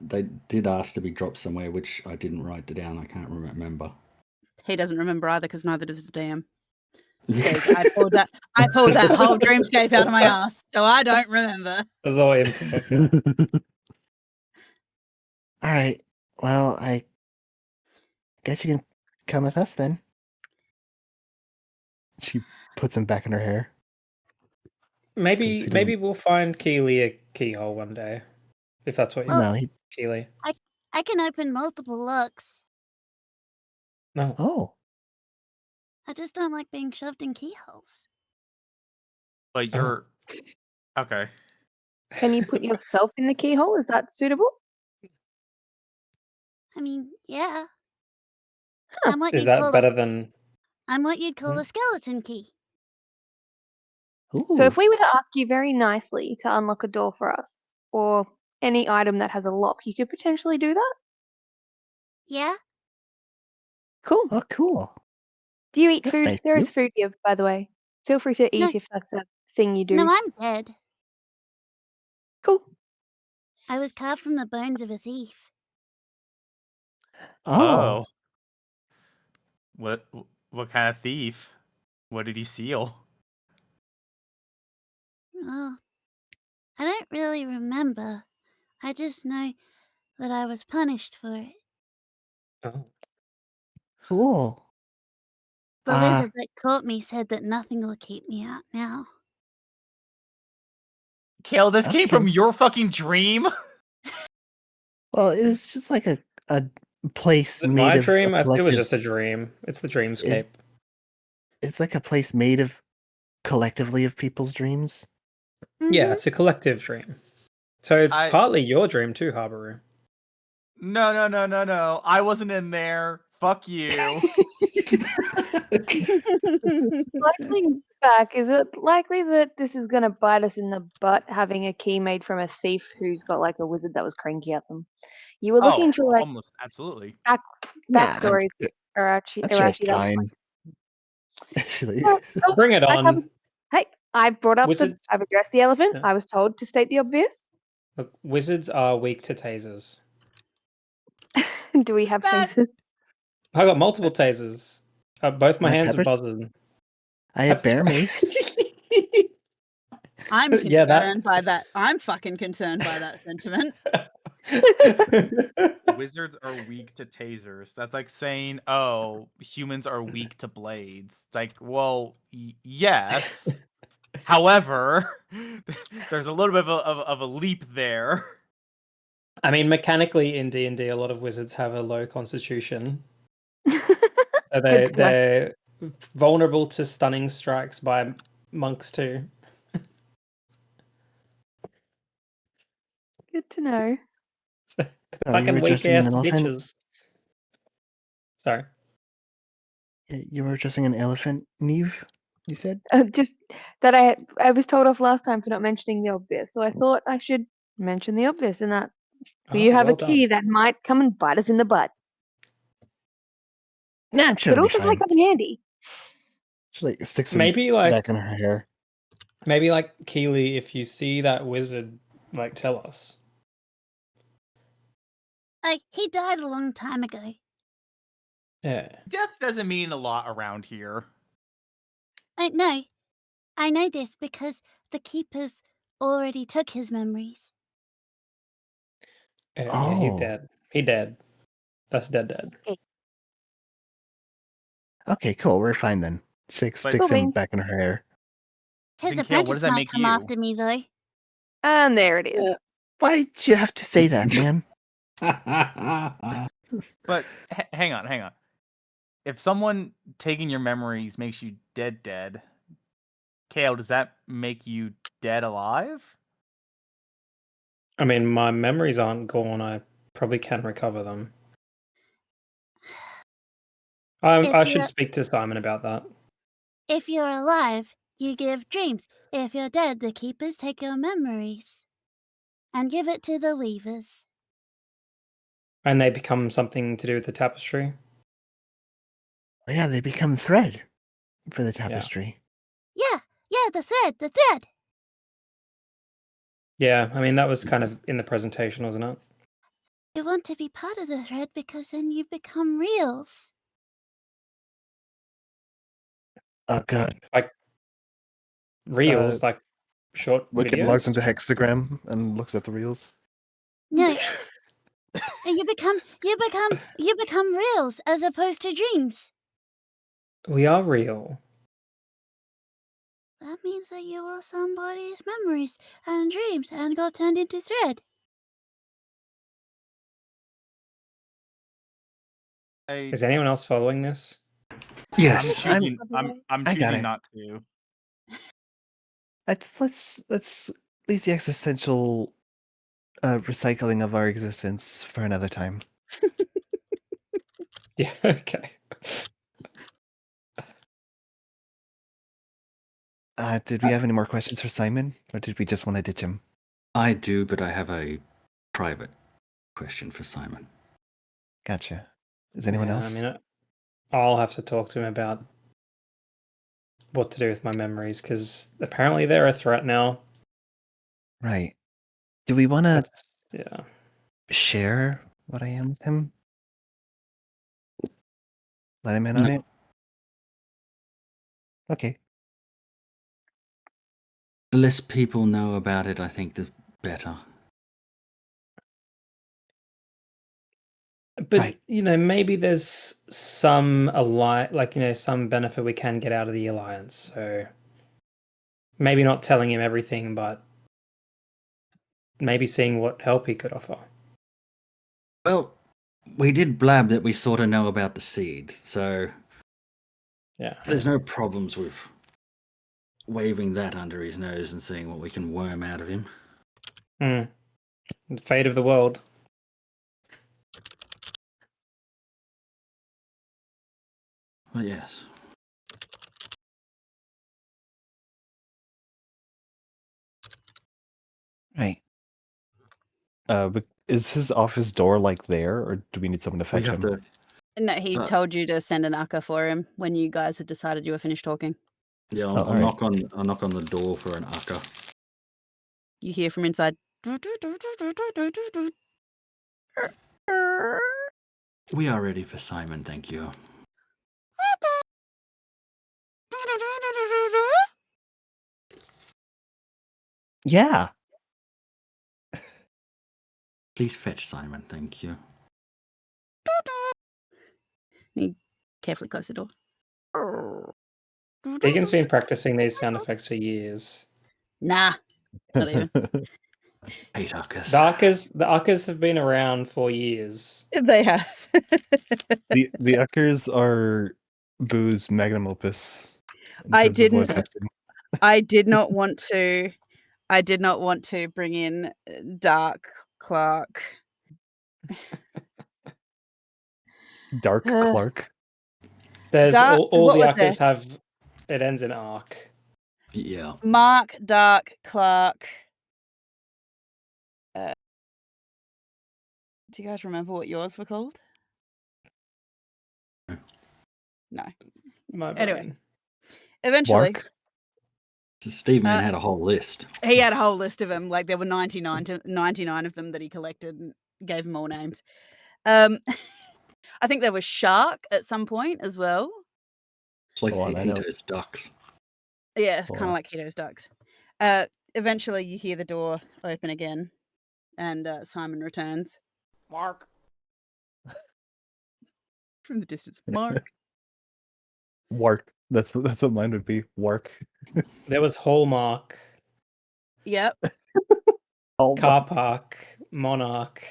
C: They did ask to be dropped somewhere, which I didn't write it down. I can't remember.
A: He doesn't remember either because neither does Dan. Because I pulled that whole dreamscape out of my ass, so I don't remember.
F: That's all input.
E: All right. Well, I guess you can come with us then. She puts him back in her hair.
F: Maybe we'll find Keely a keyhole one day, if that's what you want. Keely.
G: I can open multiple locks.
F: No.
E: Oh.
G: I just don't like being shoved in keyholes.
B: But you're okay.
D: Can you put yourself in the keyhole? Is that suitable?
G: I mean, yeah.
D: Huh.
F: Is that better than...
G: I'm what you'd call a skeleton key.
E: Ooh.
D: So if we were to ask you very nicely to unlock a door for us, or any item that has a lock, you could potentially do that?
G: Yeah?
D: Cool.
E: Oh, cool.
D: Do you eat
E: That's
D: food?
E: nice
D: There
E: of
D: is food here, by the way. Feel free to eat if that's a thing you do.
G: No, I'm dead.
D: Cool.
G: I was carved from the bones of a thief.
E: Oh.
B: What kind of thief? What did he steal?
G: Oh, I don't really remember. I just know that I was punished for it.
F: Oh.
E: Cool.
G: The wizard that caught me said that nothing will keep me out now.
B: Kale, this came from your fucking dream?
E: Well, it was just like a place made
F: my
E: of
F: dream?
E: a collective...
F: It was just a dream. It's the dreamscape.
E: It's like a place made of collectively of people's dreams.
G: Mm-hmm.
F: Yeah, it's a collective dream. So it's partly your dream too, Habaru.
B: No. I wasn't in there. Fuck you.
D: Cycling back, is it likely that this is going to bite us in the butt, having a key made from a thief who's got like a wizard that was cranky at them? You were looking for like
B: almost absolutely
D: backstories, Arashi.
E: I'm sure it's fine.
F: Bring it on.
D: Hey, I've brought up
F: Wizards...
D: I've addressed the elephant.
F: Yeah.
D: I was told to state the obvious.
F: Look, wizards are weak to tasers.
D: Do we have tasers?
F: I got multiple tasers. Both my hands are buzzing.
E: I have bear mace.
A: I'm concerned by that. I'm fucking concerned by that sentiment.
B: Wizards are weak to tasers. That's like saying, oh, humans are weak to blades. It's like, well, yes. However, there's a little bit of a leap there.
F: I mean, mechanically in D&D, a lot of wizards have a low constitution. So they're vulnerable to stunning strikes by monks too.
D: Good to know.
F: Fucking weak ass bitches. Sorry.
E: You were addressing an elephant, Neve, you said?
D: Just that I was told off last time for not mentioning the obvious, so I thought I should mention the obvious in that you have a key that might come and bite us in the butt.
E: Nah, I'm sure it'll be fine.
D: But also come in handy.
E: She like sticks some back in her hair.
F: Maybe like Keely, if you see that wizard, like tell us.
G: Like, he died a long time ago.
F: Yeah.
B: Death doesn't mean a lot around here.
G: No. I know this because the keepers already took his memories.
F: Yeah, he's dead. He dead. That's dead.
E: Okay, cool. We're fine then. She sticks him back in her hair.
G: His apprentice might come after me, though.
D: And there it is.
E: Why'd you have to say that, man?
B: But hang on. If someone taking your memories makes you dead, Kale, does that make you dead alive?
F: I mean, my memories aren't gone. I probably can recover them. I should speak to Simon about that.
G: If you're alive, you give dreams. If you're dead, the keepers take your memories and give it to the weavers.
F: And they become something to do with the tapestry?
E: Oh, yeah, they become thread. for the tapestry.
G: Yeah, the thread.
F: Yeah, I mean, that was kind of in the presentation, wasn't it?
G: You want to be part of the thread because then you become reals.
E: Oh, God.
F: Like, reels, like short
E: Wicked
F: videos?
E: logs into Hexagram and looks at the reels.
G: No. you become reals as opposed to dreams.
F: We are real.
G: That means that you were somebody's memories and dreams and got turned into thread.
F: Is anyone else following this?
C: Yes.
B: I'm
E: I got
B: choosing
E: it.
B: not to.
E: Let's leave the existential recycling of our existence for another time.
F: Yeah, okay.
E: Did we have any more questions for Simon, or did we just want to ditch him?
C: I do, but I have a private question for Simon.
E: Gotcha. Is anyone else?
F: I mean, I'll have to talk to him about what to do with my memories, because apparently they're a threat now.
E: Right. Do we want to
F: Yeah.
E: share what I am with him? Let him in on it? Okay.
C: The less people know about it, I think the better.
F: But, maybe there's some some benefit we can get out of the alliance. So maybe not telling him everything, but maybe seeing what help he could offer.
C: Well, we did blab that we sort of know about the seeds, so
F: yeah,
C: there's no problems with waving that under his nose and seeing what we can worm out of him.
F: The fate of the world.
C: Well, yes.
E: Right. Is his office door like there, or do we need someone to fetch him?
A: No, he told you to send an akka for him when you guys had decided you were finished talking.
C: Yeah, I'll knock on the door for an akka.
A: You hear from inside.
C: We are ready for Simon, thank you.
E: Yeah.
C: Please fetch Simon, thank you.
A: He carefully closed the door.
F: Deegan's been practicing these sound effects for years.
A: Nah, not even.
C: 8 akkas.
F: The akkas have been around for years.
A: They have.
E: The uckers are Boo's magnum opus.
A: I did not want to bring in Dark Clark.
E: Dark Clark.
F: There's all the akkas
A: there?
F: have. It ends in arc.
C: Yeah.
A: Mark, Dark, Clark. Do you guys remember what yours were called? No.
F: My
A: anyway,
F: brain.
A: eventually.
E: Mark?
C: So Steve Man had a whole list.
A: He had a whole list of them. Like there were 99 of them that he collected and gave them all names. I think there was Shark at some point as well.
C: It's like Hito's ducks.
A: Yeah, it's kind of like Hito's ducks. Eventually you hear the door open again and Simon returns.
B: Mark.
A: From the distance. Mark.
E: Wark. That's what mine would be. Wark.
F: There was Hallmark.
A: Yep.
F: Car Park. Monarch.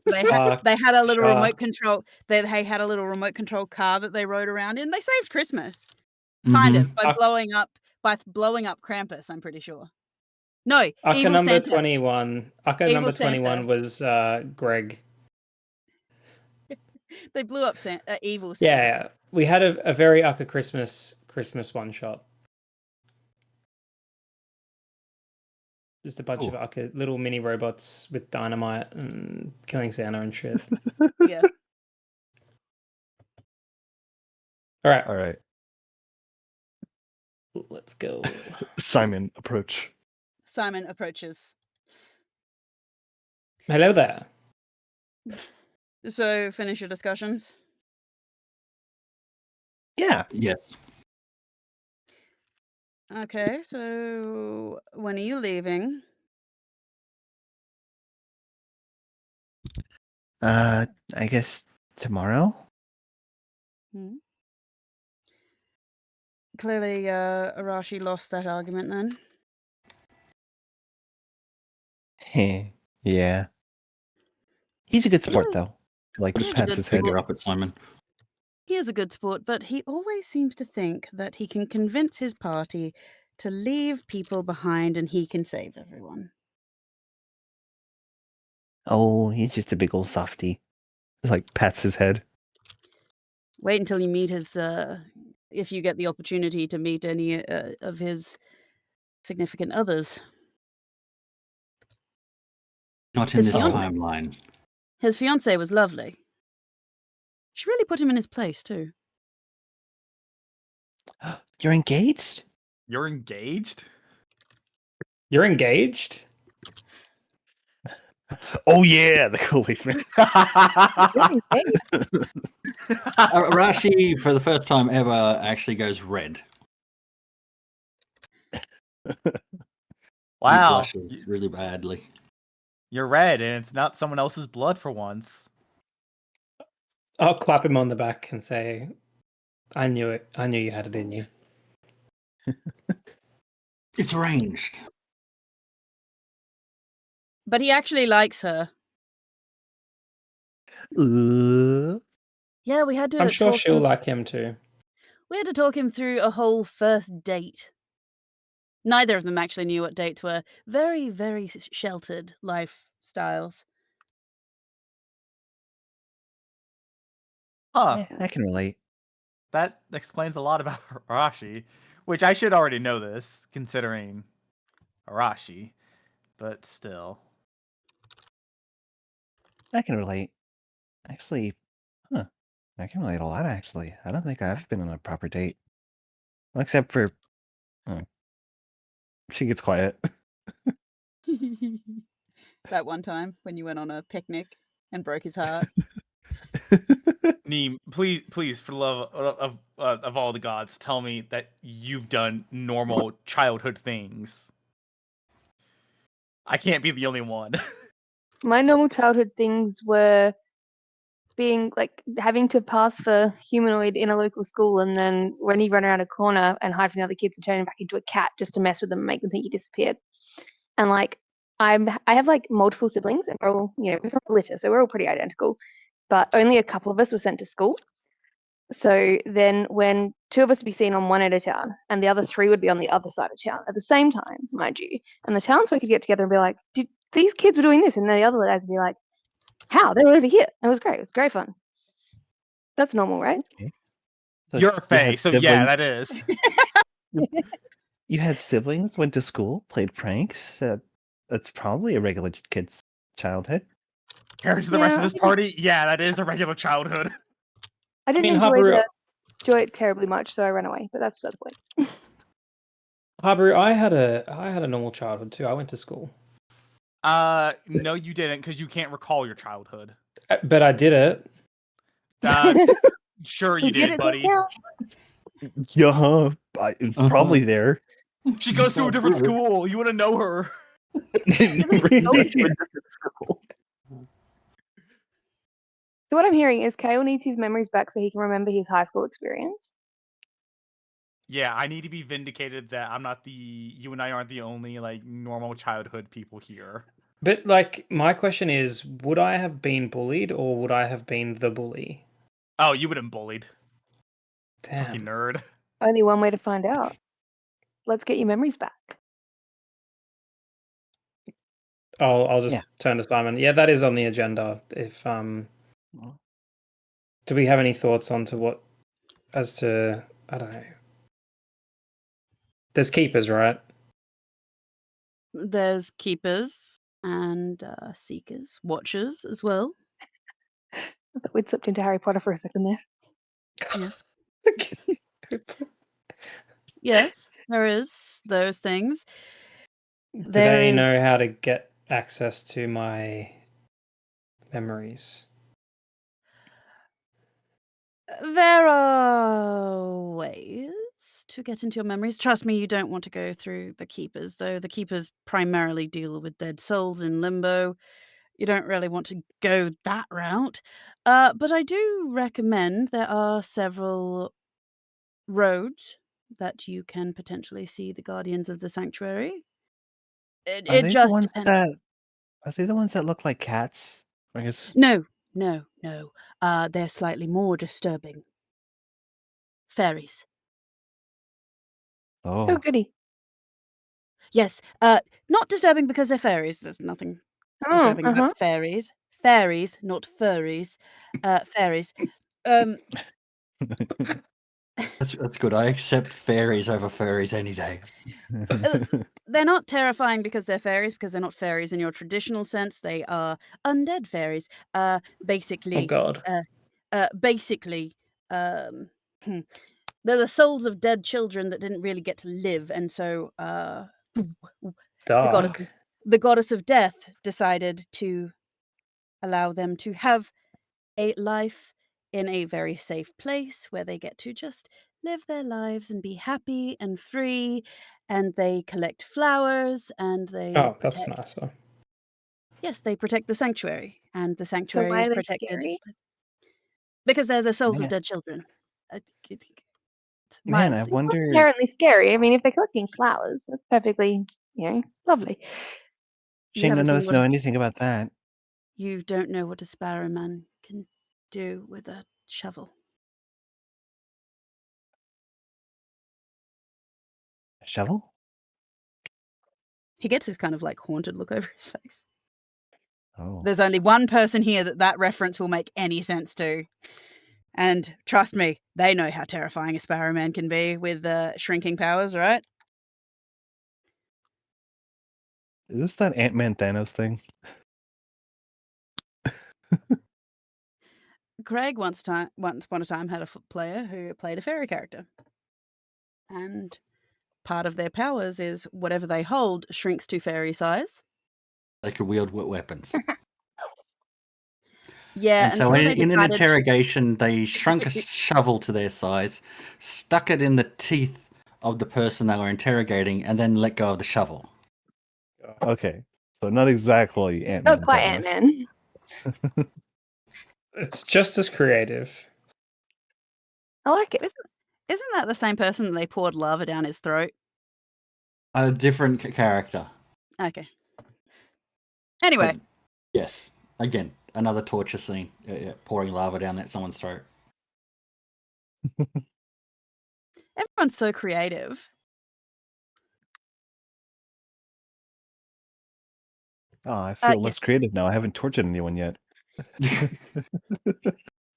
A: They had a little remote control. They had a little remote control car that they rode around in. They saved Christmas, kind of, by blowing up Krampus. I'm pretty sure. No,
F: Akka number
A: Santa.
F: 21. Akka
A: Evil
F: number
A: Santa.
F: 21 was Greg.
A: They blew up Evil Santa.
F: Yeah, we had a very Akka Christmas one shot. Just a bunch of Akka little mini robots with dynamite and killing Santa and shit.
A: Yeah.
F: All right.
E: All right.
F: Let's go.
E: Simon, approach.
A: Simon approaches.
F: Hello there.
A: So, finish your discussions.
E: Yeah.
C: Yes.
A: Okay, so when are you leaving?
E: I guess tomorrow?
A: Hmm. Clearly, Arashi lost that argument then.
E: Yeah. He's a good sport,
A: Yeah.
E: though. Like,
F: I'll
A: He's
F: just
A: a
E: pats
A: good
E: his head.
C: figure
A: sport.
C: up at Simon.
A: He is a good sport, but he always seems to think that he can convince his party to leave people behind and he can save everyone.
E: Oh, he's just a big old softy. Just like pats his head.
A: Wait until you meet his, if you get the opportunity to meet any of his significant others.
C: Not in
A: His
C: this
A: fiance,
C: timeline.
A: his fiance was lovely. She really put him in his place too.
E: You're engaged?
B: You're engaged?
F: You're engaged?
E: Oh, yeah. The cool man.
D: Really great.
C: Arashi, for the first time ever, actually goes red. He
B: Wow.
C: blushes really badly.
B: You're red, and it's not someone else's blood for once.
F: I'll clap him on the back and say, I knew it. I knew you had it in you.
C: It's arranged.
A: But he actually likes her. Yeah, we had to
F: I'm sure
A: talk
F: she'll
A: him.
F: like him too.
A: We had to talk him through a whole first date. Neither of them actually knew what dates were. Very, very sheltered lifestyles.
B: Huh.
E: I can relate.
B: That explains a lot about Arashi, which I should already know this, considering Arashi, but still.
E: I can relate. Actually, I can relate a lot, actually. I don't think I've been on a proper date. Well, except for... she gets quiet.
A: That one time when you went on a picnic and broke his heart.
B: Neem, please, for the love of all the gods, tell me that you've done normal childhood things. I can't be the only one.
D: My normal childhood things were being like having to pass for humanoid in a local school, and then when you run around a corner and hide from the other kids and turn back into a cat just to mess with them and make them think you disappeared. And like I have like multiple siblings, and we're all we're from a litter, so we're all pretty identical, but only a couple of us were sent to school. So then when two of us would be seen on one end of town and the other three would be on the other side of town at the same time, mind you, and the townsfolk could get together and be like, "Did these kids were doing this?" And then the other guys would be like, "How? They were over here." It was great. It was great fun. That's normal, right?
E: Okay. So
B: You're a
E: you
B: fae,
E: had
B: so
E: siblings,
B: yeah, that is.
E: you had siblings, went to school, played pranks. That's probably a regular kid's childhood.
B: Compared to the rest of this party, yeah, that is a regular childhood.
D: I didn't enjoy it terribly much, so I ran away. But that's the point.
F: Habaru, I had a normal childhood too. I went to school.
B: No, you didn't, because you can't recall your childhood.
F: But I did it.
B: Sure you did, buddy.
E: Yeah, probably there.
B: She goes to a different school. You wouldn't know her.
D: So what I'm hearing is Kale needs his memories back so he can remember his high school experience.
B: Yeah, I need to be vindicated that you and I aren't the only like normal childhood people here.
F: But like my question is, would I have been bullied or would I have been the bully?
B: Oh, you would have been bullied.
F: Damn.
B: Fucking nerd.
D: Only one way to find out. Let's get your memories back.
F: I'll just turn to Simon. Yeah, that is on the agenda. If do we have any thoughts I don't know. There's keepers, right?
A: There's keepers and seekers, watchers as well.
D: I thought we'd slipped into Harry Potter for a second there.
A: Yes. Yes, there is those things.
F: Do
A: There
F: they
A: is
F: know how to get access to my memories?
A: there are ways to get into your memories. Trust me, you don't want to go through the keepers, though. The keepers primarily deal with dead souls in limbo. You don't really want to go that route. But I do recommend there are several roads that you can potentially see the guardians of the sanctuary. It,
E: Are
A: it
E: they the
A: just
E: ones
A: depends.
E: that look like cats? I guess.
A: No, no, no. They're slightly more disturbing. Fairies.
D: Oh,
E: Oh,
D: goody.
A: Yes, not disturbing because they're fairies. There's nothing
D: Oh,
A: disturbing about fairies. Fairies, not furries. Fairies. Um,
C: That's good. I accept fairies over furries any day.
A: they're not terrifying because they're fairies, because they're not fairies in your traditional sense. They are undead fairies.
F: Oh
A: Basically,
F: God.
A: basically, um, hmm, they're the souls of dead children that didn't really get to live, and so the goddess,
F: Dark.
A: the goddess of death, decided to allow them to have a life in a very safe place where they get to just live their lives and be happy and free, and they collect flowers and they
F: Oh, that's
A: protect.
F: nicer.
A: Yes, they protect the sanctuary, and the
D: so
A: sanctuary
D: why
A: is
D: are they
A: protected
D: scary?
A: because they're the souls of
E: man,
A: dead children. It's
E: man, I
A: mildly.
D: Not
E: wonder.
D: inherently scary. I mean, if they're collecting flowers, that's perfectly, lovely.
A: You
E: Shane, none
A: haven't
E: of
A: seen
E: us
A: what
E: know anything about that.
A: you don't know what a sparrowman can do with a shovel.
E: A shovel?
A: He gets this kind of like haunted look over his face.
E: Oh,
A: There's only one person here that reference will make any sense to. And trust me, they know how terrifying a sparrowman can be with shrinking powers, right?
E: is this that Ant-Man Thanos thing?
A: Craig once upon a time had a player who played a fairy character. And part of their powers is whatever they hold shrinks to fairy size.
C: They could wield weapons.
A: Yeah,
C: And so
A: until they
C: in an
A: decided to.
C: interrogation, they shrunk a shovel to their size, stuck it in the teeth of the person they were interrogating, and then let go of the shovel.
E: Okay, so not exactly
D: Not
E: Ant-Man
D: quite
E: Thanos.
D: Ant-Man.
F: It's just as creative.
D: I like it.
A: Isn't that the same person that they poured lava down his throat?
C: A different character.
A: Okay. Anyway.
C: But yes, again, another torture scene. Pouring lava down someone's throat.
A: Everyone's so creative.
E: Oh, I feel less
A: Yes.
E: creative now. I haven't tortured anyone yet.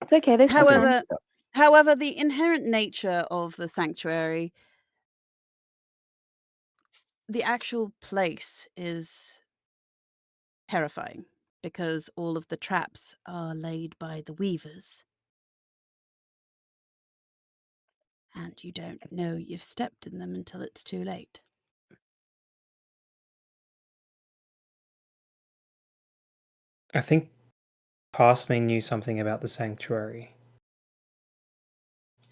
D: It's okay. There's still time.
A: However, the inherent nature of the sanctuary, the actual place is terrifying because all of the traps are laid by the weavers. And you don't know you've stepped in them until it's too late.
F: I think past me knew something about the sanctuary.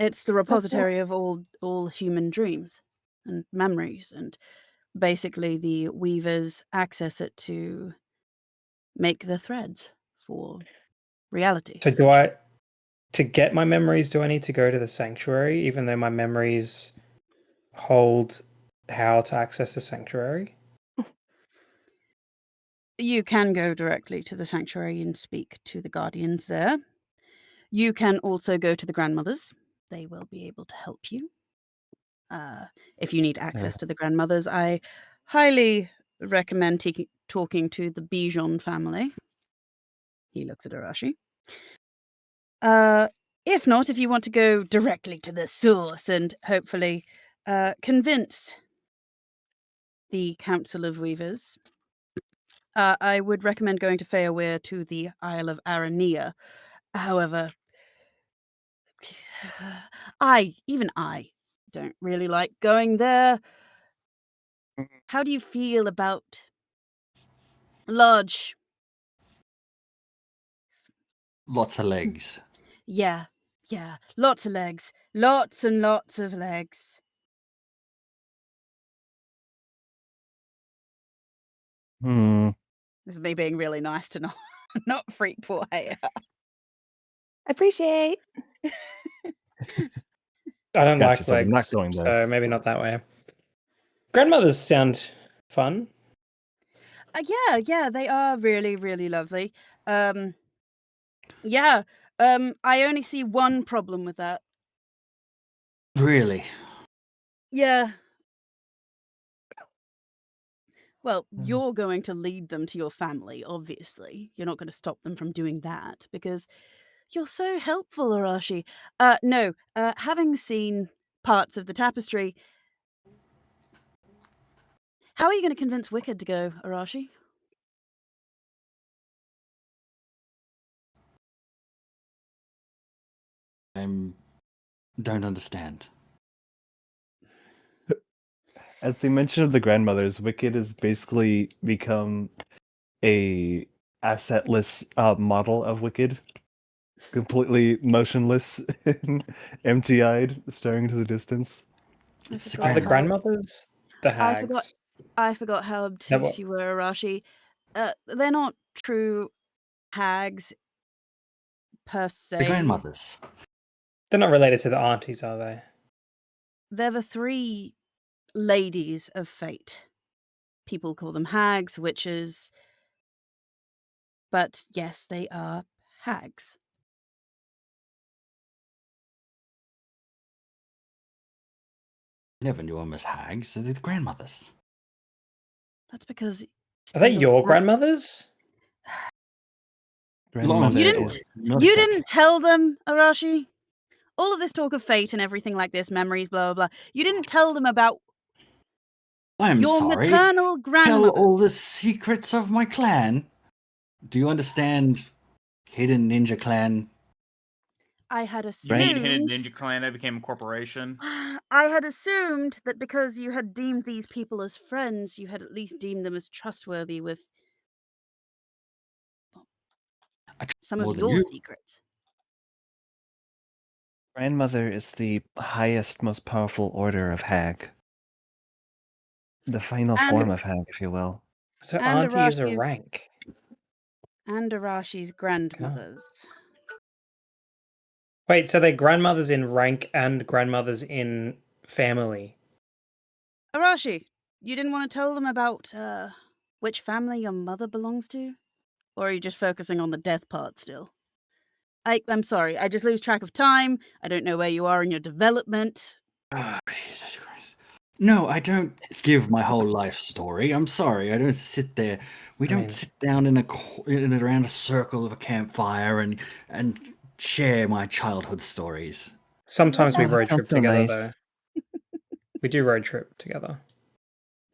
A: It's the repository of all human dreams and memories, and basically the weavers access it to make the threads for reality.
F: So to get my memories, do I need to go to the sanctuary, even though my memories hold how to access the sanctuary?
A: You can go directly to the sanctuary and speak to the guardians there. You can also go to the grandmothers. They will be able to help you. If you need access to the grandmothers, I highly recommend talking to the Bijon family. He looks at Arashi. If not, if you want to go directly to the source and hopefully convince the Council of Weavers, I would recommend going to Feyaware to the Isle of Arania. However, Even I don't really like going there.
E: Mm.
A: How do you feel about large?
C: Lots of legs.
A: Yeah, lots of legs. Lots and lots of legs.
E: Hmm.
A: This is me being really nice to not freak poor Haya.
D: Appreciate.
F: I don't
E: Gotcha.
F: like
E: So we're not
F: legs,
E: going there.
F: so maybe not that way. Grandmothers sound fun.
A: Yeah, they are really, really lovely. Yeah, I only see one problem with that.
C: Really?
A: Yeah. Well,
E: Mm.
A: you're going to lead them to your family, obviously. You're not going to stop them from doing that because you're so helpful, Arashi. No, having seen parts of the tapestry, how are you going to convince Wicked to go, Arashi?
C: I don't understand.
E: At the mention of the grandmothers, Wicked has basically become a assetless model of Wicked, completely motionless and empty-eyed, staring into the distance.
C: It's the
F: Are the
C: grandmother.
F: grandmothers the hags?
A: I forgot how obtuse you were, Arashi. They're not true hags per
C: The
A: se.
C: grandmothers.
F: They're not related to the aunties, are they?
A: They're the 3 ladies of fate. People call them hags, witches. But yes, they are hags.
C: Never knew them as hags. They're the grandmothers.
A: That's because
F: Are they
A: your
F: your
A: fa-
F: grandmothers?
C: Long
E: Grandmother
A: didn't-
C: story.
E: is
C: Not
A: You
C: exactly.
A: didn't tell them, Arashi? All of this talk of fate and everything like this, memories, blah, blah, blah. You didn't tell them about
C: I'm
A: your
C: sorry.
A: maternal
C: Tell
A: grandmother.
C: all the secrets of my clan. Do you understand Hidden Ninja Clan?
A: I had
B: You mean Hidden
A: assumed...
B: Ninja Clan that became a corporation?
A: I had assumed that because you had deemed these people as friends, you had at least deemed them as trustworthy with some
C: More
A: of
C: than
A: your
C: you.
A: secrets.
E: grandmother is the highest, most powerful order of hag. The final form of hag, if you will.
F: So
A: And
F: auntie is a
A: Arashi's-
F: rank.
A: And Arashi's grandmothers.
F: Wait, so they're grandmothers in rank and grandmothers in family.
A: Arashi, you didn't want to tell them about which family your mother belongs to? Or are you just focusing on the death part still? I'm sorry, I just lose track of time. I don't know where you are in your development.
C: Oh, Jesus Christ. No, I don't give my whole life story. I'm sorry. I don't sit there. We don't sit down around a circle of a campfire and share my childhood stories.
F: Sometimes we
E: Oh, that
F: road trip
E: sounds so
F: together,
E: nice.
F: though. We do road trip together.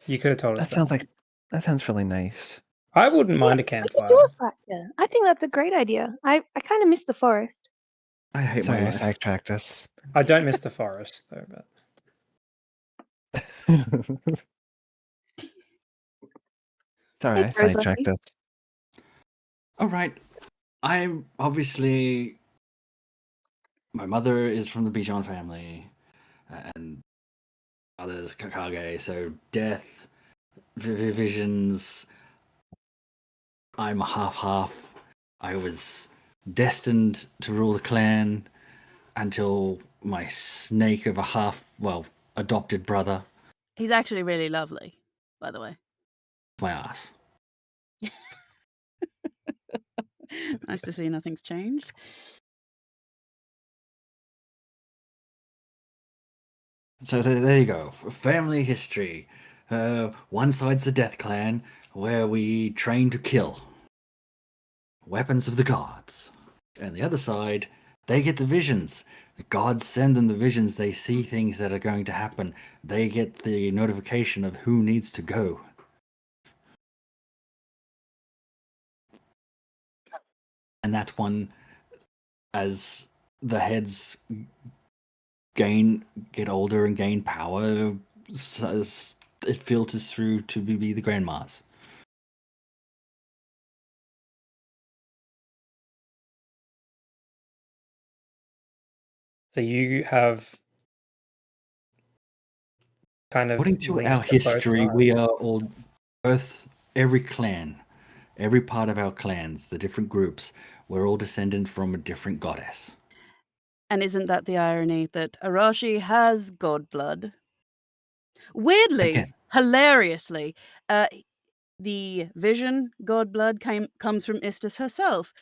F: You could have told us
E: That sounds really nice.
F: I wouldn't mind a
D: We could
F: campfire.
D: do a factor. I think that's a great idea. I kind of miss the forest.
C: I hate
E: Sorry,
C: my
E: I
C: life.
E: sidetracked us.
F: I don't miss the forest, though. But
E: Sorry, I
D: It's Rose
E: sidetracked
D: Lucky.
E: us.
C: All right. I'm obviously. My mother is from the Bijan family, and others Kakage. So death, visions. I'm a half. I was destined to rule the clan until my snake of a adopted brother.
A: He's actually really lovely, by the way.
C: My ass.
A: Nice to see nothing's changed.
C: So there you go. Family history. One side's the Death Clan, where we train to kill. Weapons of the gods. And the other side, they get the visions. The gods send them the visions. They see things that are going to happen. They get the notification of who needs to go. And that one, as the heads get older and gain power, so it filters through to be the grandmas.
F: So you have kind of
C: According to
F: links
C: our
F: to both
C: history,
F: sides.
C: we are all every clan, every part of our clans, the different groups, we're all descended from a different goddess.
A: And isn't that the irony that Arashi has god blood? Weirdly,
C: Again.
A: hilariously, the Vision god blood comes from Istis herself,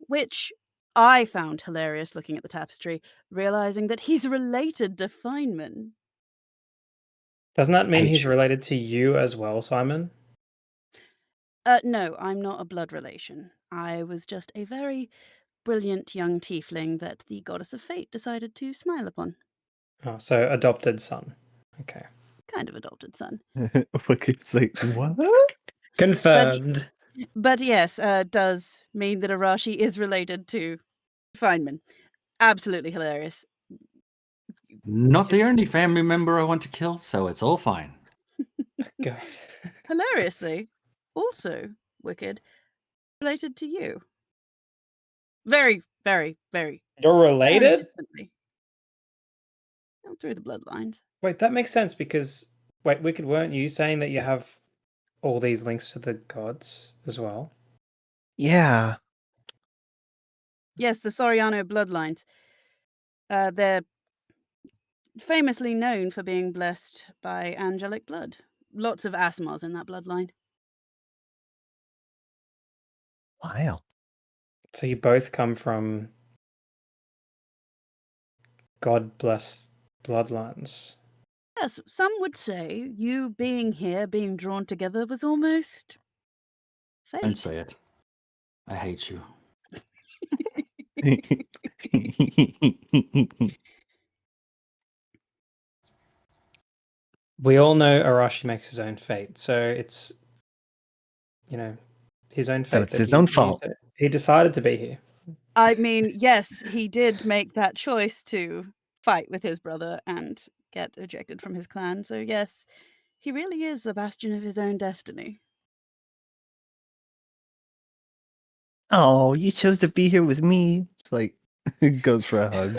A: which I found hilarious looking at the tapestry, realizing that he's related to Feynman.
F: Doesn't that mean
C: Hate
F: he's
C: you.
F: related to you as well, Simon?
A: No, I'm not a blood relation. I was just a very brilliant young tiefling that the goddess of fate decided to smile upon.
F: Oh, so adopted son. Okay.
A: Kind of adopted son.
E: It's like, what?
F: Confirmed.
A: But yes, does mean that Arashi is related to Feynman. Absolutely hilarious.
C: Not the
A: Just
C: only family member I want to kill, so it's all fine.
F: God.
A: hilariously, also wicked, related to you. Very, very, very,
F: You're
A: very
F: related?
A: distantly. Not through the bloodlines.
F: Wait, that makes sense because wait, Wicked, weren't you saying that you have all these links to the gods as well?
E: Yeah.
A: Yes, the Soriano bloodlines. They're famously known for being blessed by angelic blood. Lots of Asimars in that bloodline.
E: Wow.
F: So you both come from God-blessed bloodlines.
A: Yes, some would say you being here, being drawn together, was almost
C: Don't
A: fate.
C: say it. I hate you.
F: We all know Arashi makes his own fate, so it's, you know, his own fate.
E: So it's
F: that
E: his own fault.
F: He decided to be here.
A: I mean, yes, he did make that choice to fight with his brother and get ejected from his clan. So yes, he really is a bastion of his own destiny.
E: Oh, you chose to be here with me. Like, goes for a hug.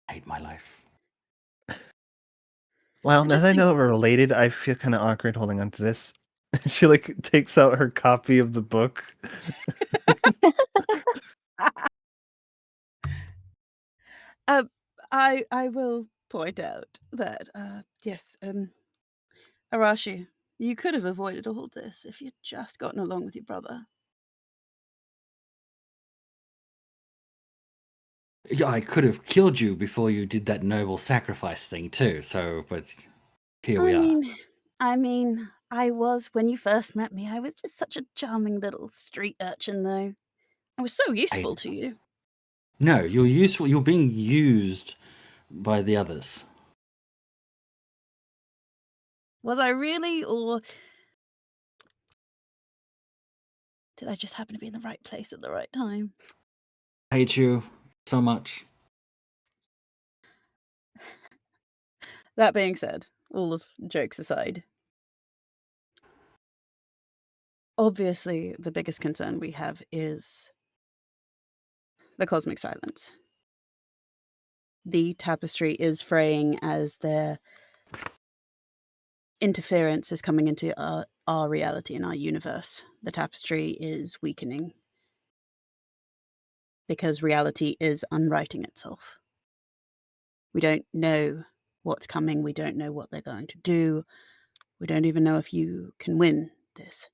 C: I hate my life.
E: Well,
A: I
E: now
A: just
E: that I
A: think
E: know that we're related, I feel kind of awkward holding on to this. She like takes out her copy of the book.
A: I will point out that yes, Arashi, you could have avoided all this if you'd just gotten along with your brother.
C: Yeah, I could have killed you before you did that noble sacrifice thing too. So, but here we are.
A: I mean, I was when you first met me. I was just such a charming little street urchin, though. I was so useful to you.
C: No, you're useful. You're being used by the others.
A: Was I really, or did I just happen to be in the right place at the right time?
C: I hate you so much.
A: That being said, all of jokes aside, obviously the biggest concern we have is the cosmic silence. The tapestry is fraying as their interference is coming into our reality and our universe. The tapestry is weakening because reality is unwriting itself. We don't know what's coming. We don't know what they're going to do. We don't even know if you can win this.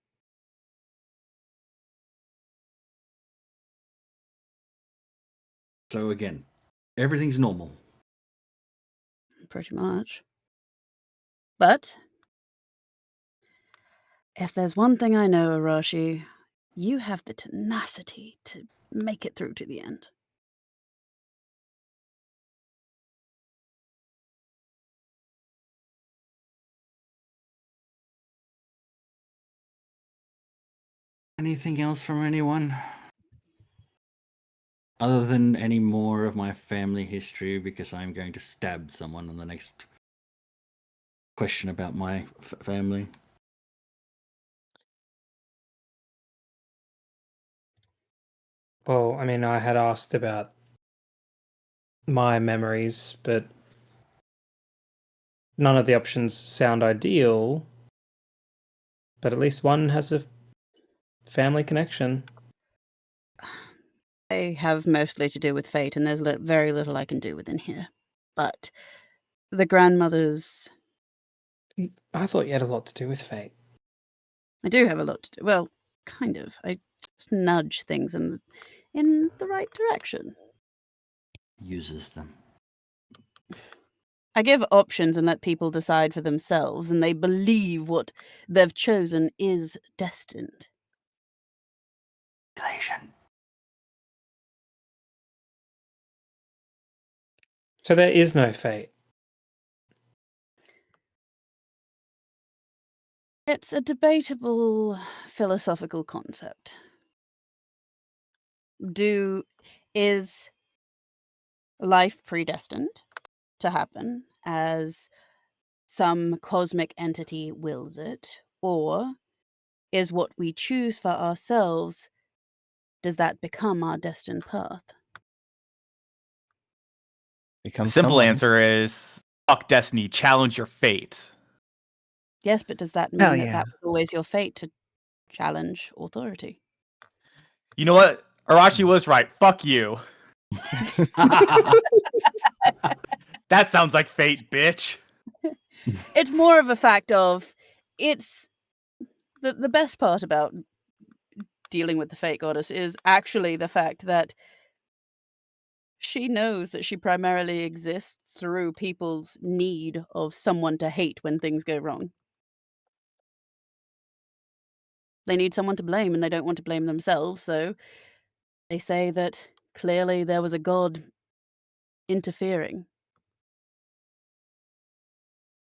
C: So again, everything's normal.
A: Pretty much. But if there's one thing I know, Arashi, you have the tenacity to make it through to the end.
C: Anything else from anyone? Other than any more of my family history, because I'm going to stab someone in the next question about my family.
F: Well, I mean, I had asked about my memories, but none of the options sound ideal. But at least one has a family connection.
A: They have mostly to do with fate, and there's very little I can do within here. But the grandmother's...
F: I thought you had a lot to do with fate.
A: I do have a lot to do. Well, kind of. I just nudge things in the right direction.
C: Uses them.
A: I give options and let people decide for themselves, and they believe what they've chosen is destined.
C: Relation.
F: So there is no fate.
A: It's a debatable philosophical concept. Is life predestined to happen as some cosmic entity wills it, or is what we choose for ourselves, does that become our destined path?
B: The simple answer is fuck destiny, challenge your fate.
A: Yes, but does that mean that was always your fate, to challenge authority?
B: You know what? Arashi was right. Fuck you. That sounds like fate, bitch.
A: It's more of a fact of, it's the best part about dealing with the fate goddess is actually the fact that she knows that she primarily exists through people's need of someone to hate when things go wrong. They need someone to blame, and they don't want to blame themselves, so they say that clearly there was a god interfering.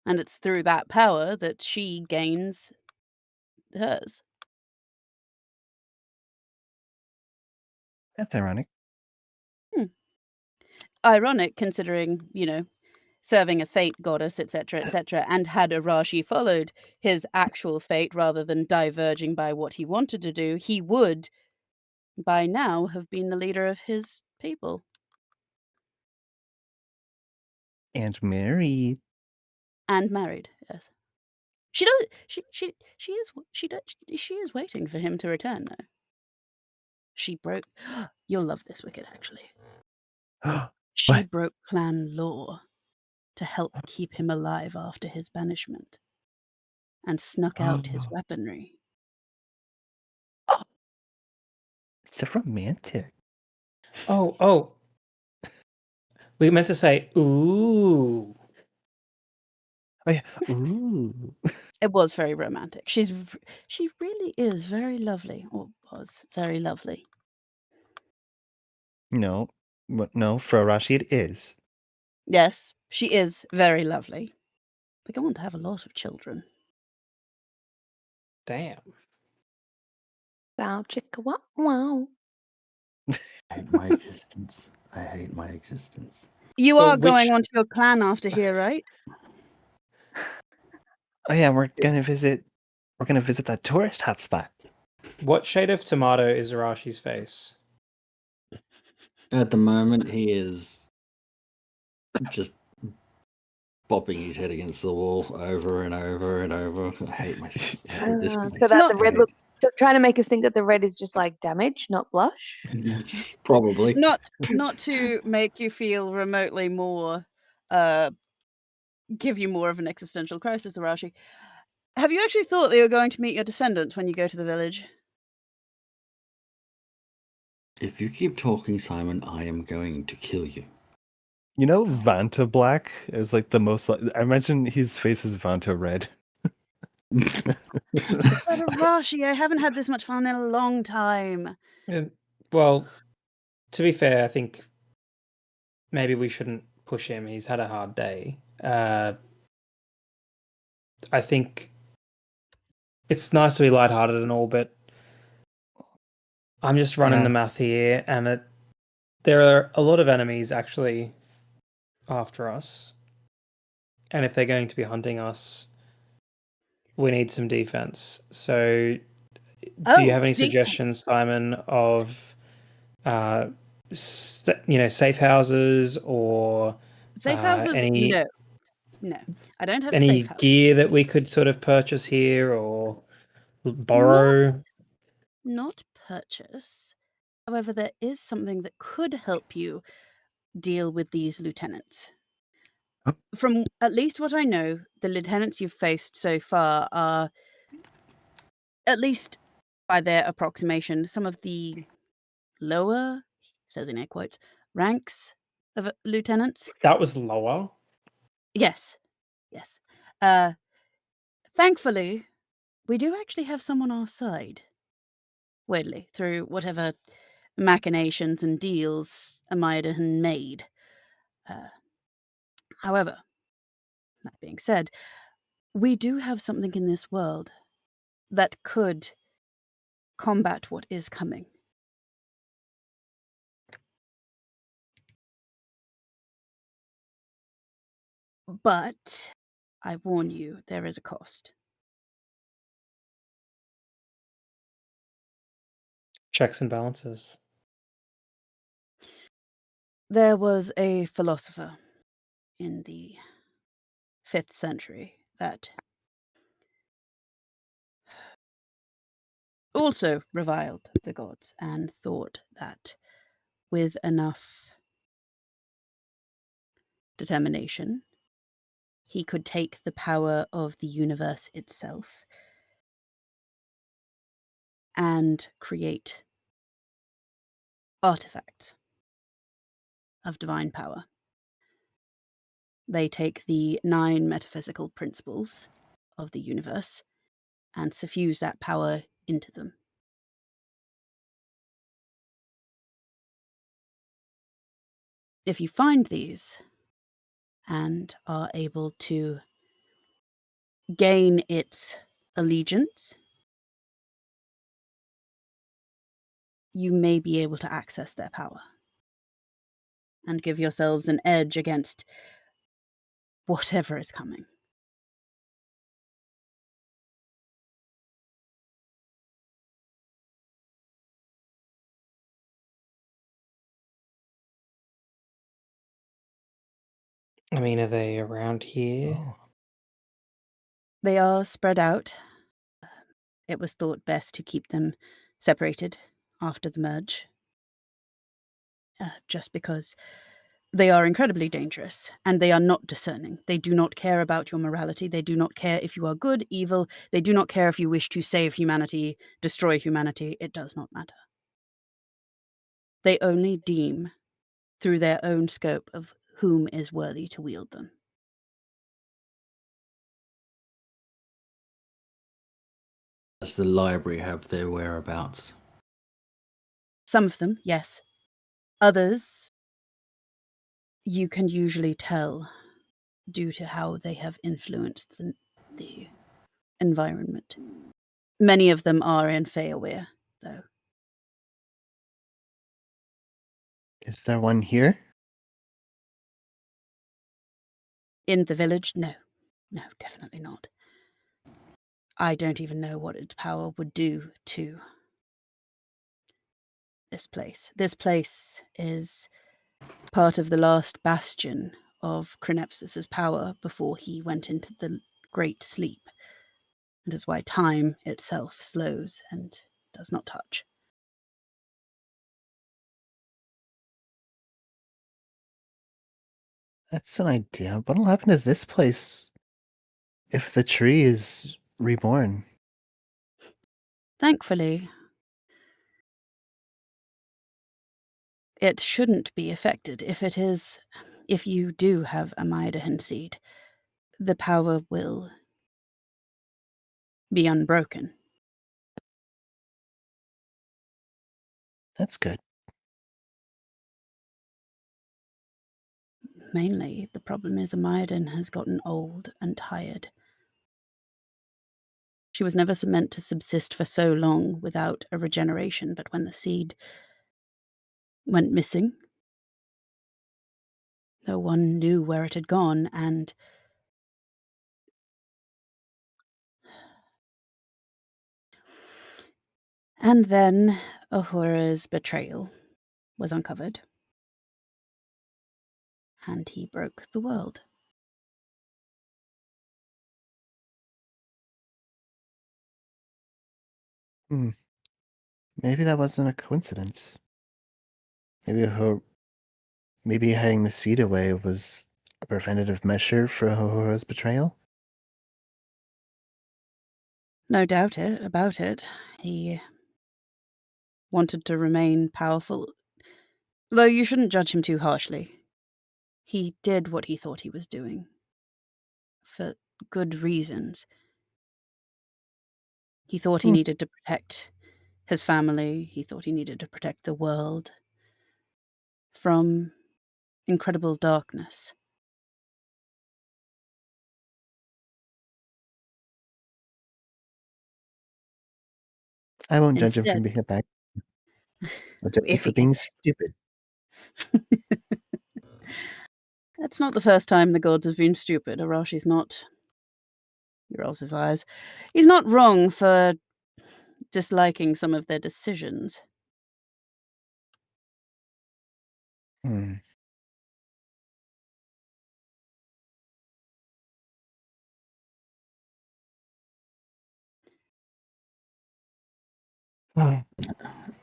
A: And it's through that power that she gains hers.
E: That's ironic.
A: Ironic, considering, serving a fate goddess, etc., and had Arashi followed his actual fate rather than diverging by what he wanted to do, he would, by now, have been the leader of his people.
E: And married.
A: And married, yes. She does. She is waiting for him to return, though. She broke. You'll love this, Wicked. Actually, she
E: What?
A: broke clan law to help keep him alive after his banishment, and snuck out his weaponry.
E: It's so romantic.
F: Oh. We meant to say, ooh.
E: Oh yeah. Ooh.
A: It was very romantic. She really is very lovely, or was very lovely.
E: No, for Arashi it is.
A: Yes, she is very lovely. They go on to have a lot of children.
F: Damn.
D: Wow, chicka wow wow.
C: I hate my existence. I hate my existence.
A: You are going on to your clan after here, right?
E: Oh yeah, we're gonna visit that tourist hotspot.
F: What shade of tomato is Arashi's face?
C: At the moment, he is just bopping his head against the wall over and over and over. I hate myself. I hate this place.
D: So that the red look, trying to make us think that the red is just like damage, not blush.
C: Probably.
A: Not to make you feel remotely more, give you more of an existential crisis, Arashi. Have you actually thought that you're going to meet your descendants when you go to the village?
C: If you keep talking, Simon, I am going to kill you.
E: You know, Vanta Black is like the most. I imagine his face is Vanta Red.
A: But Arashi, I haven't had this much fun in a long time.
F: Well, to be fair, I think maybe we shouldn't push him. He's had a hard day. I think it's nice to be lighthearted and all, but I'm just running the math here, and there are a lot of enemies actually after us. And if they're going to be hunting us, we need some defense. So, do you have any suggestions, Simon, of safe houses or
A: safe houses?
F: any
A: no, I don't have
F: any
A: safe houses.
F: gear that we could sort of purchase here or borrow?
A: Not purchase. However, there is something that could help you deal with these lieutenants. From at least what I know, the lieutenants you've faced so far are, at least by their approximation, some of the lower, says in air quotes, ranks of lieutenants.
F: That was lower?
A: Yes. Yes. Thankfully, we do actually have some on our side. Weirdly, through whatever machinations and deals Amidahan made. However, that being said, we do have something in this world that could combat what is coming. But I warn you, there is a cost.
F: Checks and balances.
A: There was a philosopher in the 5th century that also reviled the gods and thought that with enough determination, he could take the power of the universe itself and create artifacts of divine power. They take the 9 metaphysical principles of the universe and suffuse that power into them. If you find these and are able to gain its allegiance, you may be able to access their power and give yourselves an edge against whatever is coming.
F: I mean, are they around here?
E: Oh.
A: They are spread out. It was thought best to keep them separated after the merge, just because they are incredibly dangerous, and they are not discerning. They do not care about your morality. They do not care if you are good, evil. They do not care if you wish to save humanity, destroy humanity. It does not matter. They only deem through their own scope of whom is worthy to wield them.
C: Does the library have their whereabouts?
A: Some of them, yes. Others, you can usually tell due to how they have influenced the environment. Many of them are in Feyaware, though.
E: Is there one here?
A: In the village? No. No, definitely not. I don't even know what its power would do to this place. This place is part of the last bastion of Crenepsis's power before he went into the Great Sleep. And is why time itself slows and does not touch.
E: That's an idea. What'll happen to this place if the tree is reborn?
A: Thankfully, it shouldn't be affected. If you do have a Maidahan seed, the power will be unbroken.
E: That's good.
A: Mainly, the problem is Amayadan has gotten old and tired. She She was never meant to subsist for so long without a regeneration, but when the seed went missing, no one knew where it had gone, and then Ahura's betrayal was uncovered, and he broke the world.
E: Maybe that wasn't a coincidence. Maybe hiding the seed away was a preventative measure for Ahura's betrayal?
A: No doubt about it. He wanted to remain powerful, though you shouldn't judge him too harshly. He did what he thought he was doing, for good reasons. He thought he needed to protect his family. He thought he needed to protect the world from incredible darkness.
E: I won't judge him for being a bad. I'll judge him for being stupid.
A: That's not the first time the gods have been stupid. Arashi's not. He rolls his eyes. He's not wrong for disliking some of their decisions.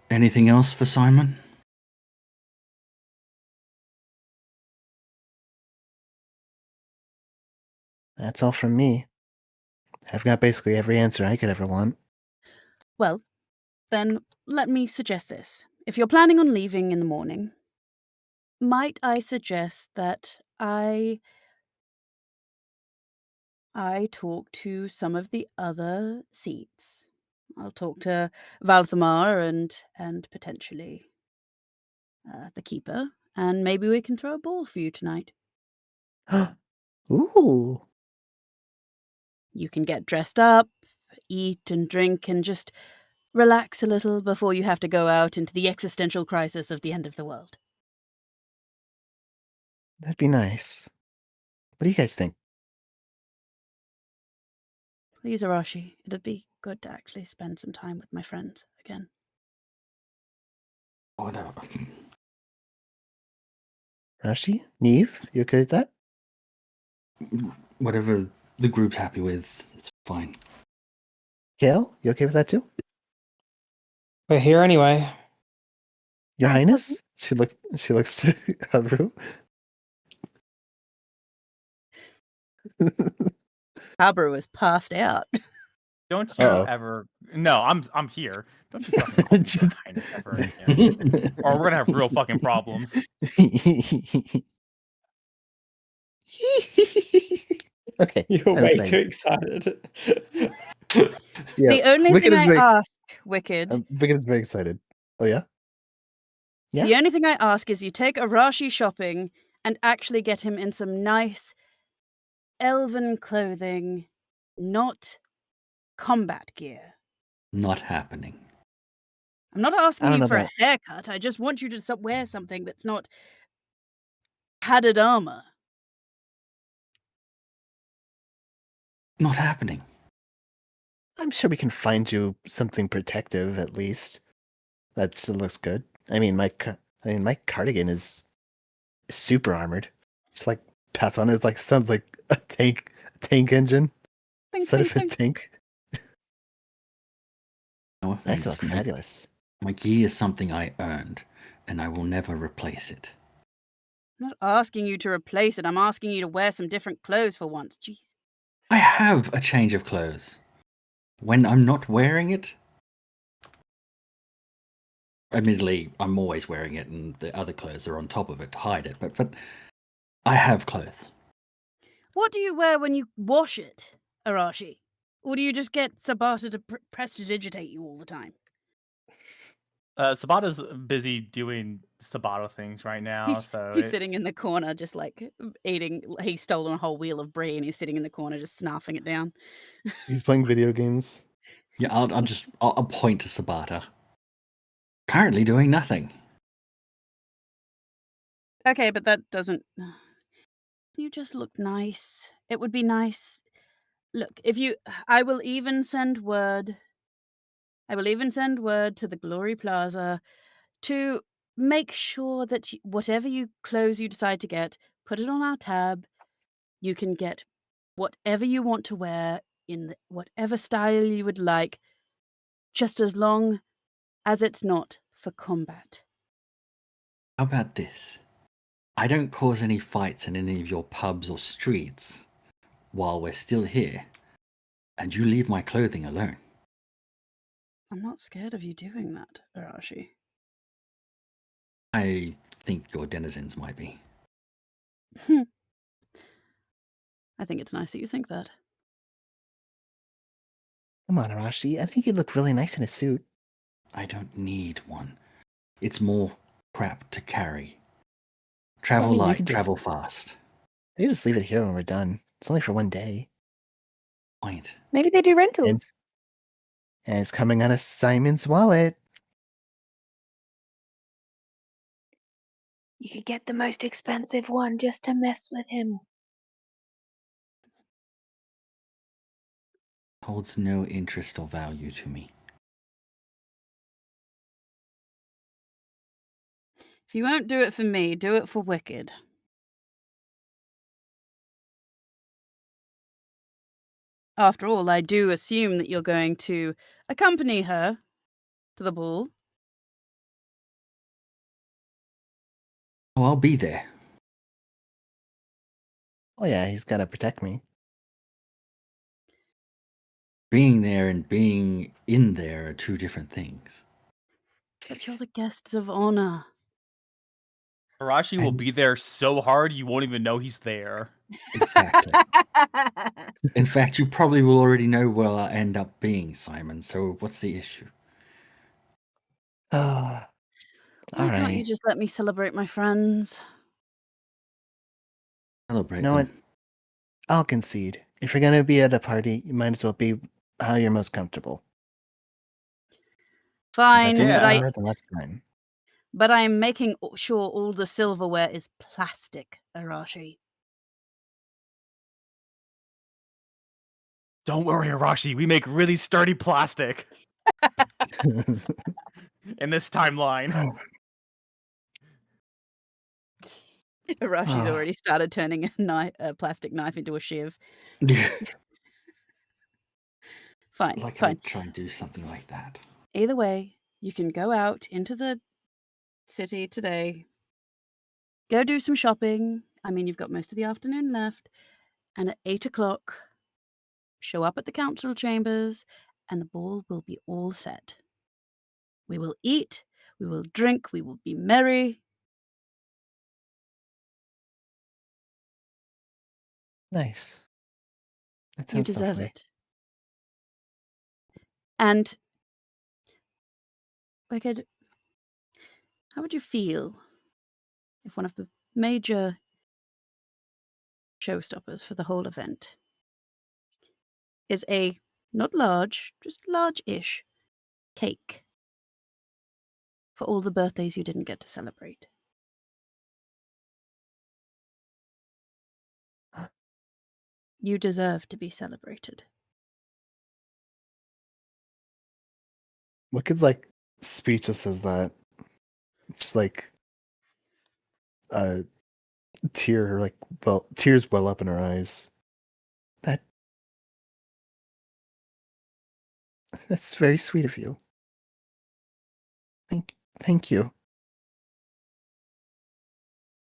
C: Anything else for Simon?
E: That's all from me. I've got basically every answer I could ever want.
A: Well, then let me suggest this. If you're planning on leaving in the morning, might I suggest that I talk to some of the other seats? I'll talk to Valthamar and potentially the keeper, and maybe we can throw a ball for you tonight.
E: Ooh.
A: You can get dressed up, eat and drink, and just relax a little before you have to go out into the existential crisis of the end of the world.
E: That'd be nice. What do you guys think?
A: Please, Arashi, it'd be good to actually spend some time with my friends again.
C: Oh, no.
E: Rashi? Neve? You okay with that?
C: Whatever the group's happy with, it's fine.
E: Gail, you okay with that too?
F: We're here anyway.
E: Your Highness? She looks to Haru.
A: Habru is passed out.
B: Don't you ever? No, I'm here. Don't you fucking call me Your Highness ever again, or we're gonna have real fucking problems.
E: Okay,
F: You're way too excited.
A: The only thing I ask, Wicked.
E: Wicked is very excited. Oh yeah? Yeah.
A: The only thing I ask is you take Arashi shopping and actually get him in some nice elven clothing, not combat gear.
C: Not happening.
A: I'm not asking you for a haircut. I just want you to wear something that's not padded armor.
C: Not happening.
E: I'm sure we can find you something protective at least. That still looks good. I mean, my cardigan is super armored. It's like pats on it. It's like sounds like a tank engine. Instead of a tank.
C: No offense.
E: That's like fabulous.
C: My gear is something I earned, and I will never replace it.
A: I'm not asking you to replace it. I'm asking you to wear some different clothes for once. Jeez.
C: I have a change of clothes. When I'm not wearing it, admittedly, I'm always wearing it, and the other clothes are on top of it to hide it. But I have clothes.
A: What do you wear when you wash it, Arashi? Or do you just get Sabata to prestidigitate you all the time?
B: Sabata's busy doing Sabata things right now.
A: He's sitting in the corner, just like eating. He's stolen a whole wheel of brie, and he's sitting in the corner, just snarfing it down.
E: He's playing video games.
C: Yeah, I'll point to Sabata. Currently doing nothing.
A: Okay, but that doesn't. You just look nice. It would be nice. Look, if you, I will even send word. I will even send word to the Glory Plaza to make sure that whatever clothes you decide to get, put it on our tab. You can get whatever you want to wear in whatever style you would like, just as long as it's not for combat.
C: How about this? I don't cause any fights in any of your pubs or streets while we're still here, and you leave my clothing alone.
A: I'm not scared of you doing that, Arashi.
C: I think your denizens might be.
A: I think it's nice that you think that.
E: Come on, Arashi. I think you'd look really nice in a suit.
C: I don't need one. It's more crap to carry. Travel
E: Well, I mean,
C: light, travel fast.
E: You just leave it here when we're done. It's only for one day.
C: Point.
D: Maybe they do rentals.
E: And it's coming out of Simon's wallet.
D: You could get the most expensive one just to mess with him.
C: Holds no interest or value to me.
A: If you won't do it for me, do it for Wicked. After all, I do assume that you're going to accompany her to the ball.
C: Oh, I'll be there.
E: Oh yeah, he's got to protect me.
C: Being there and being in there are two different things.
A: But you're the guests of honor.
B: Arashi will be there so hard you won't even know he's there.
C: Exactly. In fact, you probably will already know where I'll end up being, Simon, so what's the issue?
A: Why can't you just let me celebrate my friends?
C: Celebrate
E: You know
C: them.
E: what? I'll concede. If you're gonna be at a party, you might as well be how you're most comfortable.
A: Fine,
E: Then that's fine.
A: But I am making sure all the silverware is plastic, Arashi.
B: Don't worry, Arashi. We make really sturdy plastic. In this timeline.
A: Arashi's already started turning a plastic knife into a shiv. Fine,
C: like
A: fine.
C: I'd try and do something like that.
A: Either way, you can go out into the city today. Go do some shopping. I mean, you've got most of the afternoon left. And at 8 o'clock, show up at the council chambers and the ball will be all set. We will eat, we will drink, we will be merry.
E: Nice. That
A: You
E: sounds
A: deserve
E: lovely.
A: it. And, Wicked, how would you feel if one of the major showstoppers for the whole event is a, not large, just large-ish, cake for all the birthdays you didn't get to celebrate? You deserve to be celebrated.
E: Wicked's like speechless as that. Just like a tears well up in her eyes. That's very sweet of you. Thank you.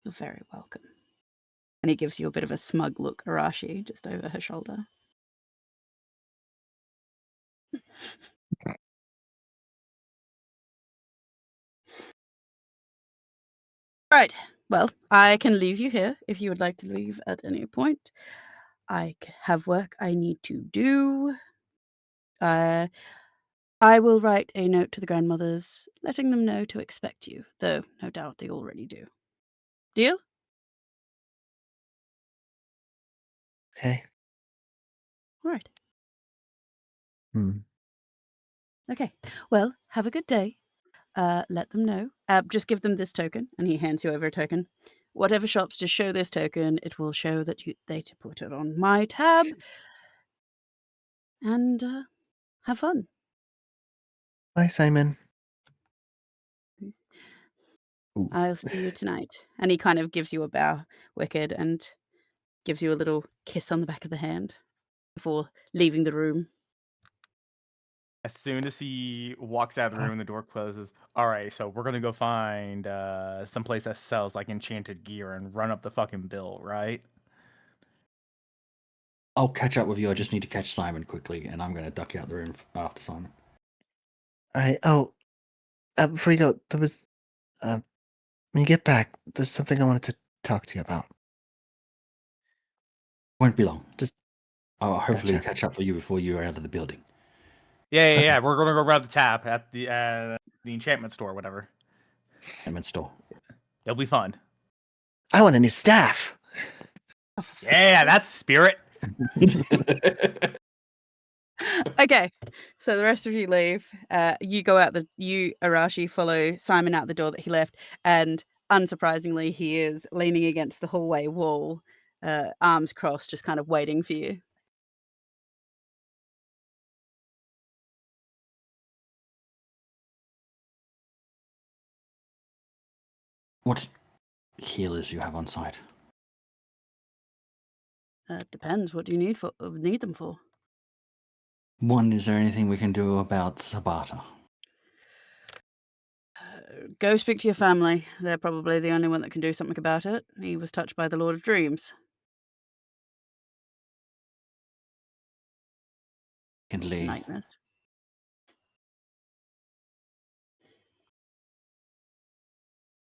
A: You're very welcome. And he gives you a bit of a smug look, Arashi, just over her shoulder. Right. Well, I can leave you here if you would like to leave at any point. I have work I need to do. I will write a note to the grandmothers, letting them know to expect you, though no doubt they already do. Deal?
E: Okay.
A: All right. Okay. Well, have a good day. Let them know. Just give them this token, and he hands you over a token. Whatever shops, just show this token. It will show that they to put it on my tab. And have fun.
E: Bye, Simon. Ooh.
A: I'll see you tonight. And he kind of gives you a bow, Wicked, and gives you a little kiss on the back of the hand before leaving the room.
B: As soon as he walks out of the room and the door closes, all right, so we're gonna go find someplace that sells like enchanted gear and run up the fucking bill, right?
C: I'll catch up with you. I just need to catch Simon quickly, and I'm going to duck out the room after Simon.
E: All right. Oh, before you go, there was when you get back, there's something I wanted to talk to you about.
C: Won't be long.
E: Just
C: I'll hopefully
E: gotcha.
C: catch up with you before you are out of the building.
B: Yeah. We're gonna go grab the tab at the enchantment store, whatever.
C: Enchantment store.
B: It'll be fun.
E: I want a new staff.
B: Yeah, that's the spirit.
A: Okay, so the rest of you leave. You go out you, Arashi, follow Simon out the door that he left, and unsurprisingly, he is leaning against the hallway wall, arms crossed, just kind of waiting for you.
C: What healers you have on site?
A: Depends. What do you need them for?
C: One, is there anything we can do about Sabata?
A: Go speak to your family. They're probably the only one that can do something about it. He was touched by the Lord of Dreams.
C: Secondly,
A: Nightmares.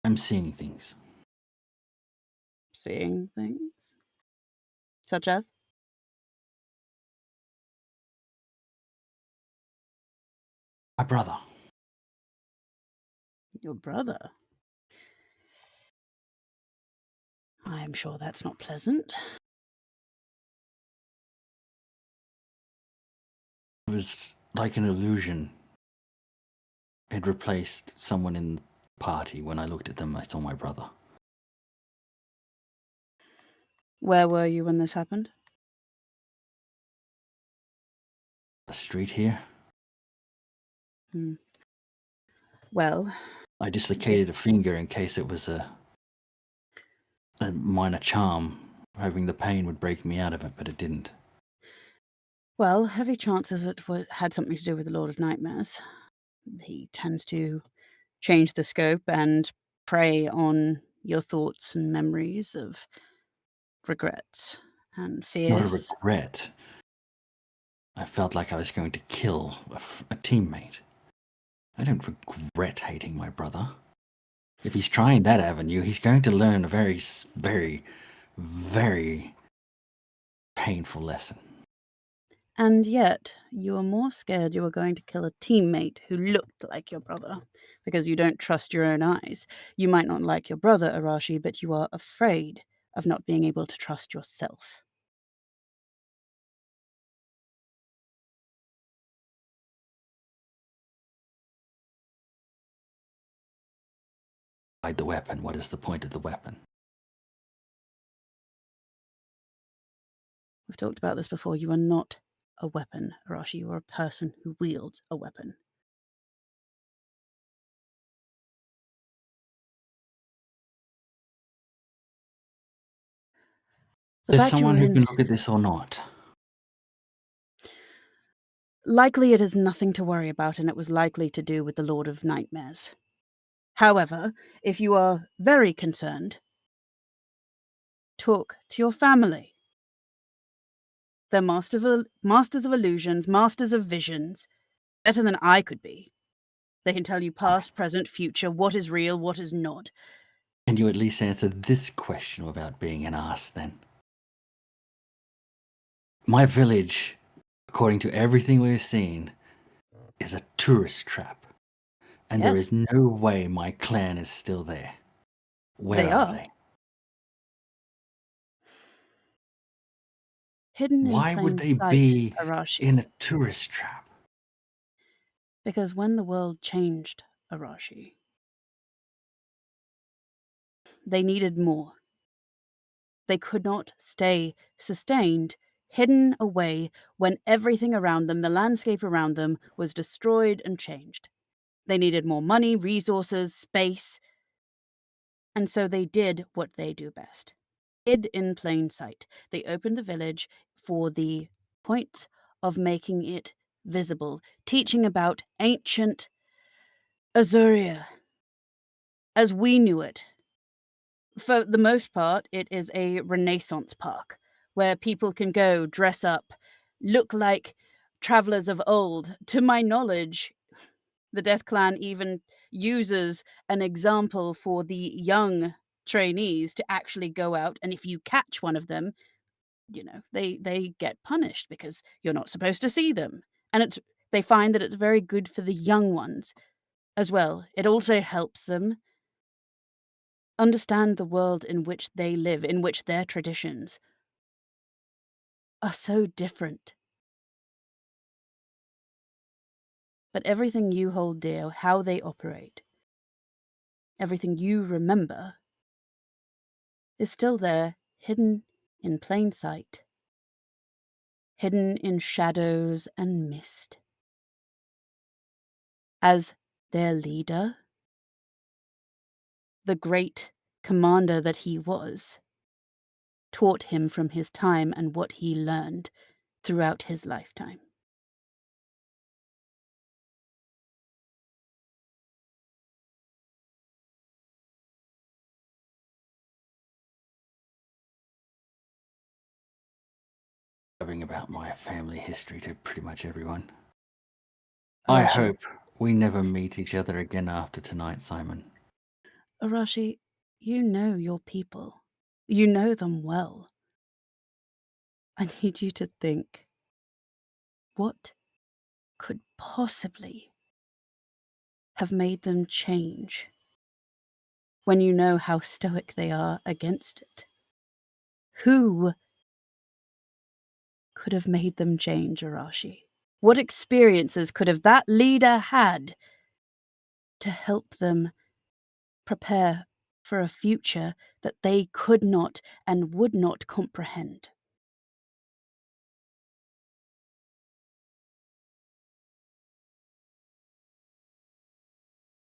C: I'm seeing things.
A: Seeing things? Such as?
C: My brother.
A: Your brother? I'm sure that's not pleasant.
C: It was like an illusion. It replaced someone in the party. When I looked at them, I saw my brother.
A: Where were you when this happened?
C: The street here.
A: Well,
C: I dislocated a finger in case it was a minor charm, hoping the pain would break me out of it, but it didn't.
A: well, heavy chances it had something to do with the Lord of Nightmares. He tends to change the scope and prey on your thoughts and memories of regrets and
C: It's not a
A: fears.
C: regret. I felt like I was going to kill a teammate. I don't regret hating my brother. If he's trying that avenue, he's going to learn a very, very, very painful lesson.
A: And yet, you are more scared you are going to kill a teammate who looked like your brother, because you don't trust your own eyes. You might not like your brother, Arashi, but you are afraid of not being able to trust yourself.
C: Hide the weapon. What is the point of the weapon?
A: We've talked about this before. You are not a weapon, Arashi. You are a person who wields a weapon.
C: There's someone who can look at this or not.
A: Likely it is nothing to worry about, and it was likely to do with the Lord of Nightmares. However, if you are very concerned, talk to your family. They're masters of illusions, masters of visions, better than I could be. They can tell you past, present, future, what is real, what is not.
C: Can you at least answer this question without being an ass, then? My village, according to everything we've seen, is a tourist trap. And there is no way my clan is still there. Where are they?
A: Hidden in
C: Why would
A: plain
C: they
A: sight,
C: be
A: Arashi.
C: in a tourist trap?
A: Because when the world changed, Arashi, they needed more. They could not stay sustained, hidden away when everything around them, the landscape around them, was destroyed and changed. They needed more money, resources, space, and so they did what they do best. Hid in plain sight. They opened the village for the point of making it visible, teaching about ancient Azuria as we knew it. For the most part, it is a Renaissance park where people can go, dress up, look like travelers of old. To my knowledge, the Death Clan even uses an example for the young trainees to actually go out, and if you catch one of them, they get punished because you're not supposed to see them. And they find that it's very good for the young ones as well. It also helps them understand the world in which they live, in which their traditions are so different. But everything you hold dear, how they operate, everything you remember, is still there, hidden in plain sight, hidden in shadows and mist. As their leader, the great commander that he was, taught him from his time and what he learned throughout his lifetime.
C: About my family history to pretty much everyone. I hope we never meet each other again after tonight, Simon.
A: Arashi, you know your people. You know them well. I need you to think, what could possibly have made them change when you know how stoic they are against it? Who could have made them change, Arashi? What experiences could have that leader had to help them prepare for a future that they could not and would not comprehend?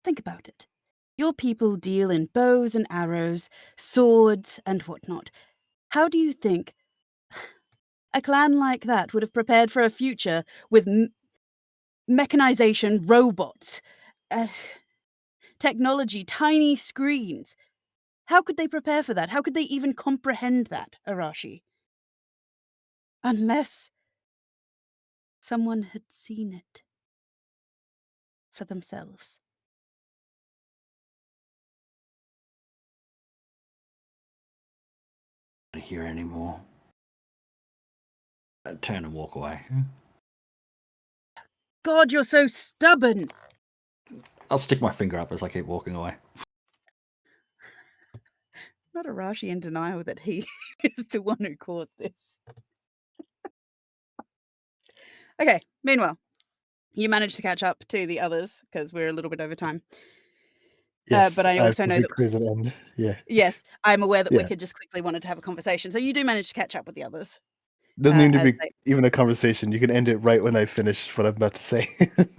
A: Think about it. Your people deal in bows and arrows, swords and whatnot. How do you think a clan like that would have prepared for a future with mechanization, robots, technology, tiny screens? How could they prepare for that? How could they even comprehend that, Arashi? Unless someone had seen it for themselves.
C: To hear anymore. I turn and walk away.
A: God, you're so stubborn.
C: I'll stick my finger up as I keep walking away.
A: Not Arashi in denial that he is the one who caused this. Okay, meanwhile, you managed to catch up to the others because we're a little bit over time.
E: Yes,
A: but I also know that
E: cruise at end. Yeah.
A: Yes, I'm aware that Wicked just quickly wanted to have a conversation, so you do manage to catch up with the others.
E: Doesn't need to be even a conversation. You can end it right when I finish what I'm about to say.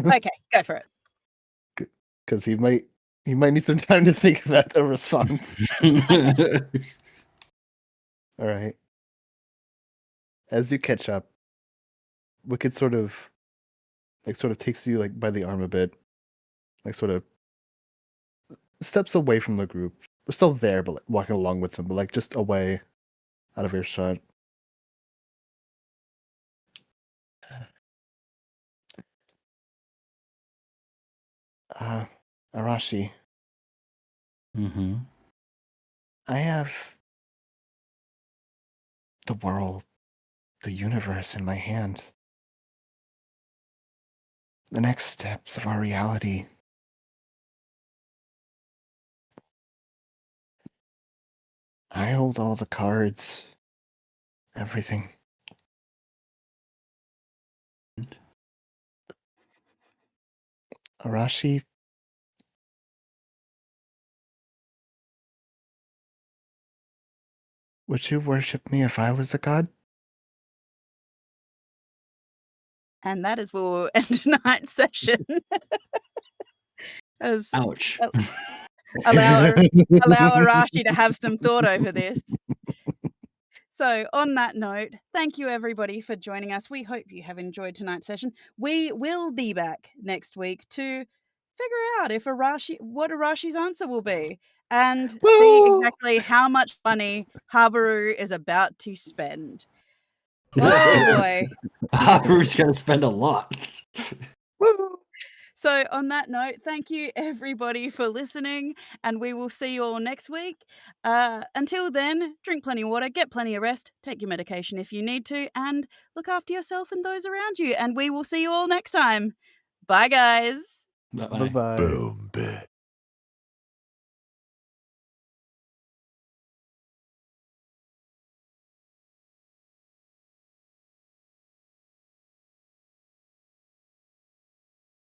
A: Okay, go for it.
E: Because he might need some time to think about the response. All right. As you catch up, Wicked sort of takes you like by the arm a bit, like sort of steps away from the group. We're still there, but like walking along with them, but like just away, out of earshot. Arashi.
C: Mm-hmm.
E: I have the world, the universe in my hand. The next steps of our reality. I hold all the cards. Everything. Arashi, would you worship me if I was a god?
A: And that is where we'll end tonight's session. As
C: Ouch.
A: allow Arashi to have some thought over this. So on that note, thank you everybody for joining us. We hope you have enjoyed tonight's session. We will be back next week to figure out if what Arashi's answer will be and see exactly how much money Habaru is about to spend. Oh boy.
C: Habaru's going to spend a lot.
A: So on that note, thank you everybody for listening, and we will see you all next week. Until then, drink plenty of water, get plenty of rest, take your medication if you need to, and look after yourself and those around you. And we will see you all next time. Bye, guys.
C: Bye-bye.
E: Bye-bye.
H: Boom, bit.